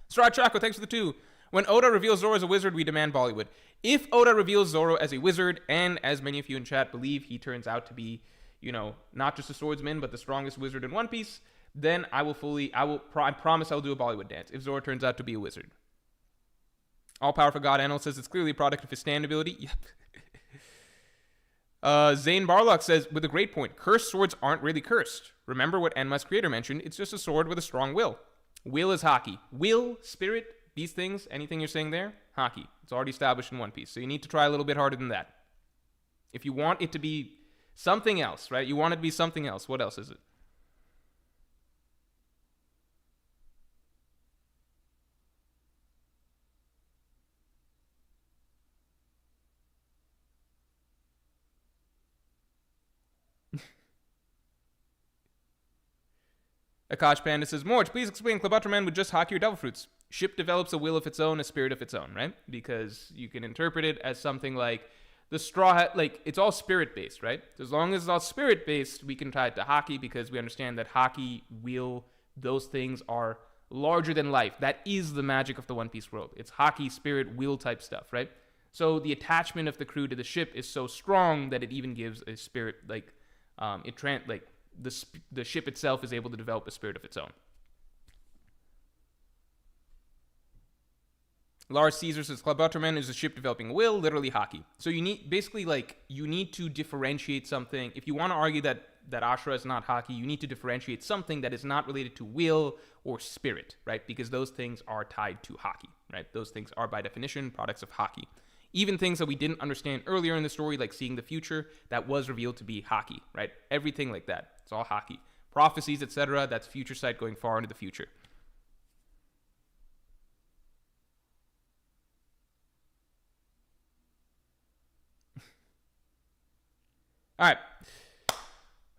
Strad Chaco, thanks for the 2. When Oda reveals Zoro as a wizard, we demand Bollywood. If Oda reveals Zoro as a wizard, and as many of you in chat believe he turns out to be, not just a swordsman, but the strongest wizard in One Piece, then I promise I'll do a Bollywood dance if Zoro turns out to be a wizard. All-powerful God Anil says it's clearly a product of his stand ability. Yep. Zane Barlock says, with a great point, cursed swords aren't really cursed. Remember what Enma's creator mentioned, it's just a sword with a strong will. Will is Haki. Will, spirit, these things, anything you're saying there, Haki. It's already established in One Piece. So you need to try a little bit harder than that. If you want it to be something else, right? You want it to be something else. What else is it? Akash Panda says, Morj, please explain Clabutterman with just Haki or Devil Fruits. Ship develops a will of its own, a spirit of its own, right? Because you can interpret it as something like the straw hat, like, it's all spirit based, right? So as long as it's all spirit based, we can tie it to Haki because we understand that Haki, will, those things are larger than life. That is the magic of the One Piece world. It's Haki, spirit, will type stuff, right? So the attachment of the crew to the ship is so strong that it even gives a spirit, like, the ship itself is able to develop a spirit of its own. Lars Caesar says, Club Butterman is a ship developing a will, literally Haki. So you need, basically, like, you need to differentiate something. If you want to argue that Ashura is not Haki, you need to differentiate something that is not related to will or spirit, right? Because those things are tied to Haki, right? Those things are, by definition, products of Haki. Even things that we didn't understand earlier in the story, like seeing the future, that was revealed to be Haki, right? Everything like that, it's all Haki. Prophecies, etc., that's future sight going far into the future.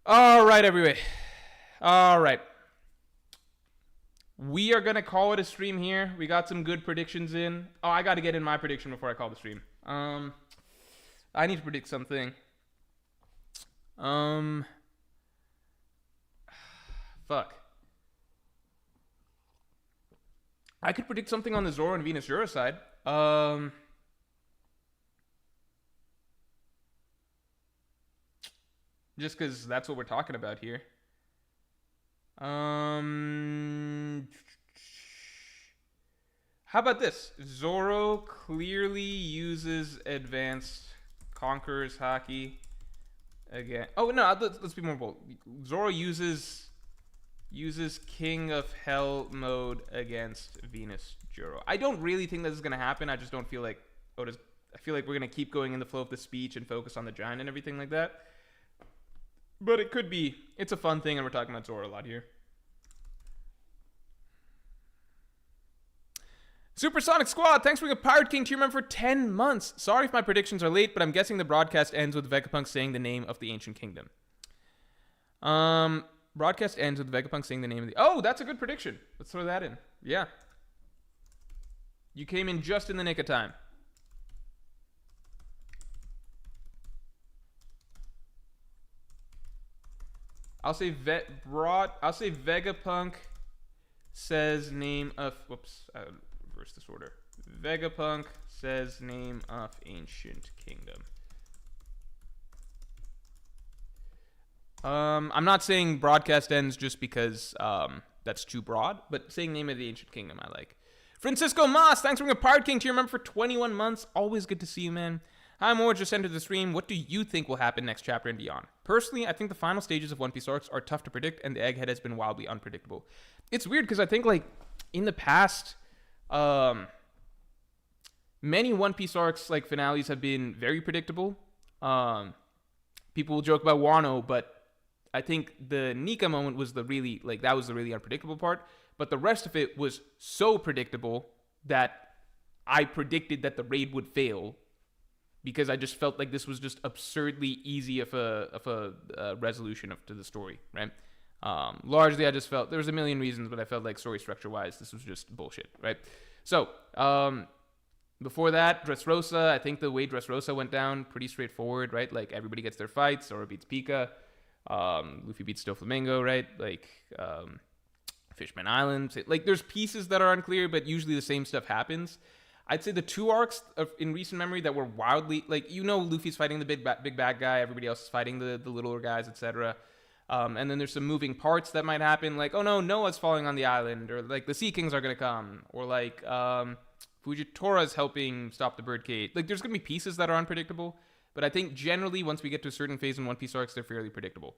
All right, everybody. All right. We are going to call it a stream here. We got some good predictions in. Oh, I got to get in my prediction before I call the stream. I need to predict something. Fuck. I could predict something on the Zoro and Venus Juro side. Just because that's what we're talking about here. How about this? Zoro clearly uses advanced, conquers Haki again. Oh no, let's be more bold. Zoro uses King of Hell mode against Venus Juro. I don't really think this is gonna happen. I just don't feel like I feel like we're gonna keep going in the flow of the speech and focus on the giant and everything like that. But it could be. It's a fun thing, and we're talking about Zoro a lot here. Supersonic Squad, thanks for being a Pirate King tier member for 10 months. Sorry if my predictions are late, but I'm guessing the broadcast ends with Vegapunk saying the name of the ancient kingdom. Broadcast ends with Vegapunk saying the name of the... Oh, that's a good prediction. Let's throw that in. Yeah. You came in just in the nick of time. I'll say Vegapunk says name of... Whoops. Reverse this order. Vegapunk says name of ancient kingdom. I'm not saying broadcast ends just because that's too broad, but saying name of the ancient kingdom I like. Francisco Mas, thanks for being a Pirate King tier member for 21 months. Always good to see you, man. Hi, Morj, just entered the stream. What do you think will happen next chapter and beyond? Personally, I think the final stages of One Piece arcs are tough to predict, and the Egghead has been wildly unpredictable. It's weird because I think, like, in the past, many One Piece arcs, like, finales have been very predictable. People will joke about Wano, but I think the Nika moment was that was the really unpredictable part. But the rest of it was so predictable that I predicted that the raid would fail, because I just felt like this was just absurdly easy of a resolution to the story, right? Largely, I just felt there was a million reasons, but I felt like story structure-wise, this was just bullshit, right? So, before that, Dressrosa, I think the way Dressrosa went down, pretty straightforward, right? Like, everybody gets their fights. Zoro beats Pika. Luffy beats Doflamingo, right? Like, Fishman Island. Like, there's pieces that are unclear, but usually the same stuff happens. I'd say the two arcs in recent memory that were wildly, like, Luffy's fighting the big bad guy, everybody else is fighting the littler guys, etc. And then there's some moving parts that might happen, like, oh no, Noah's falling on the island, or like the Sea Kings are gonna come, or like Fujitori's helping stop the Birdcage. Like, there's gonna be pieces that are unpredictable, but I think generally once we get to a certain phase in One Piece arcs, they're fairly predictable.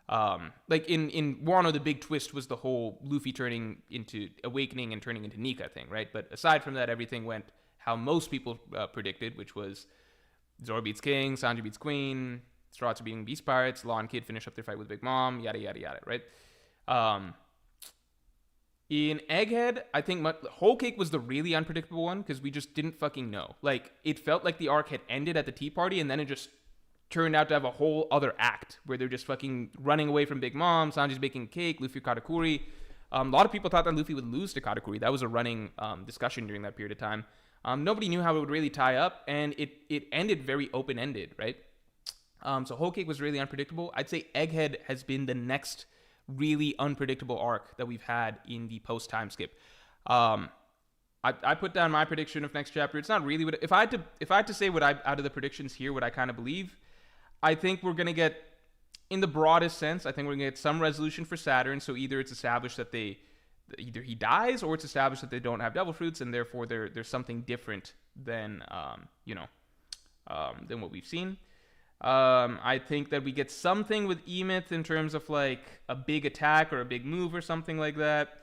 Like in Wano, the big twist was the whole Luffy turning into awakening and turning into Nika thing, right? But aside from that, everything went how most people predicted, which was Zoro beats King, Sanji beats Queen, Straw Hats beating Beast Pirates, Law and Kid finish up their fight with Big Mom, yada yada yada, right? In Egghead, I think Whole Cake was the really unpredictable one because we just didn't fucking know. Like, it felt like the arc had ended at the tea party, and then it just turned out to have a whole other act where they're just fucking running away from Big Mom, Sanji's baking cake, Luffy Katakuri. A lot of people thought that Luffy would lose to Katakuri. That was a running discussion during that period of time. Nobody knew how it would really tie up, and it ended very open-ended, right? So Whole Cake was really unpredictable. I'd say Egghead has been the next really unpredictable arc that we've had in the post-time skip. I put down my prediction of next chapter. It's not really what if I had to say what I out of the predictions here, what I kind of believe. I think we're gonna get, in the broadest sense, I think we're gonna get some resolution for Saturn. So either it's established that either he dies, or it's established that they don't have devil fruits, and therefore there's something different than than what we've seen. I think that we get something with Emeth in terms of like a big attack or a big move or something like that.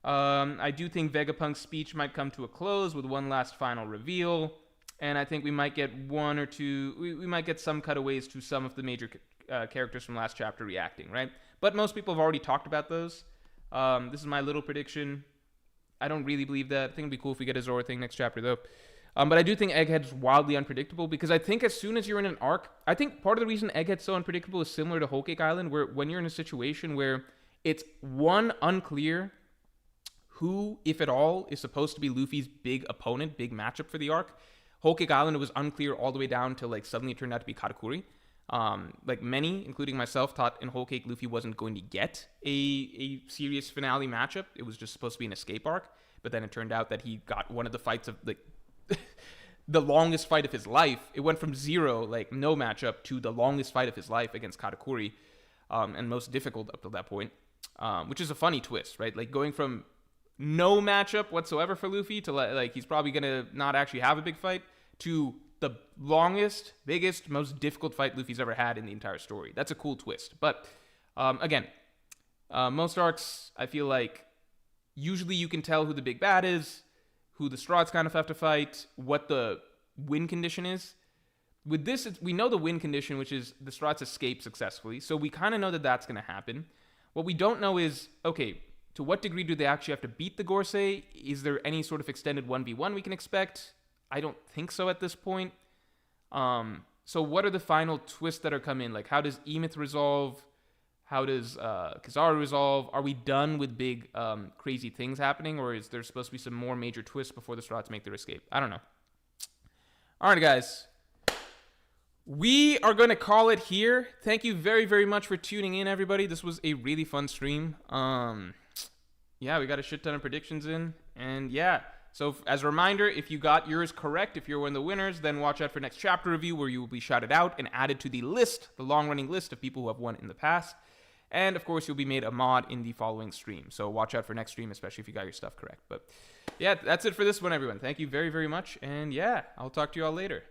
I do think Vegapunk's speech might come to a close with one last final reveal, and I think we might get one or two. We might get some cutaways to some of the major characters from last chapter reacting, right? But most people have already talked about those. This is my little prediction. I don't really believe that. I think it'd be cool if we get a Zoro thing next chapter, though. But I do think Egghead's wildly unpredictable, because I think as soon as you're in an arc, I think part of the reason Egghead's so unpredictable is similar to Whole Cake Island, where when you're in a situation where it's unclear who, if at all, is supposed to be Luffy's big opponent, big matchup for the arc. Whole Cake Island, it was unclear all the way down to like suddenly it turned out to be Katakuri. Like many, including myself, thought in Whole Cake Luffy wasn't going to get a serious finale matchup. It was just supposed to be an escape arc. But then it turned out that he got one of the fights of like the longest fight of his life. It went from zero, like no matchup, to the longest fight of his life against Katakuri, and most difficult up to that point, which is a funny twist, right? Like going from no matchup whatsoever for Luffy to like he's probably gonna not actually have a big fight, to the longest, biggest, most difficult fight Luffy's ever had in the entire story. That's a cool twist. But again, most arcs, I feel like usually you can tell who the big bad is, who the Straughts kind of have to fight, what the win condition is. With this, we know the win condition, which is the Straughts escape successfully. So we kind of know that that's going to happen. What we don't know is, okay, to what degree do they actually have to beat the Gorosei? Is there any sort of extended 1v1 we can expect? I don't think so at this point. So what are the final twists that are coming? Like, how does Emeth resolve? How does Kizaru resolve? Are we done with big crazy things happening, or is there supposed to be some more major twists before the Straughts make their escape? I don't know. All right, guys. We are going to call it here. Thank you very, very much for tuning in, everybody. This was a really fun stream. Yeah, we got a shit ton of predictions in. And yeah, so as a reminder, if you got yours correct, if you're one of the winners, then watch out for next chapter review, where you will be shouted out and added to the list, the long-running list of people who have won in the past. And of course, you'll be made a mod in the following stream. So watch out for next stream, especially if you got your stuff correct. But yeah, that's it for this one, everyone. Thank you very, very much. And yeah, I'll talk to you all later.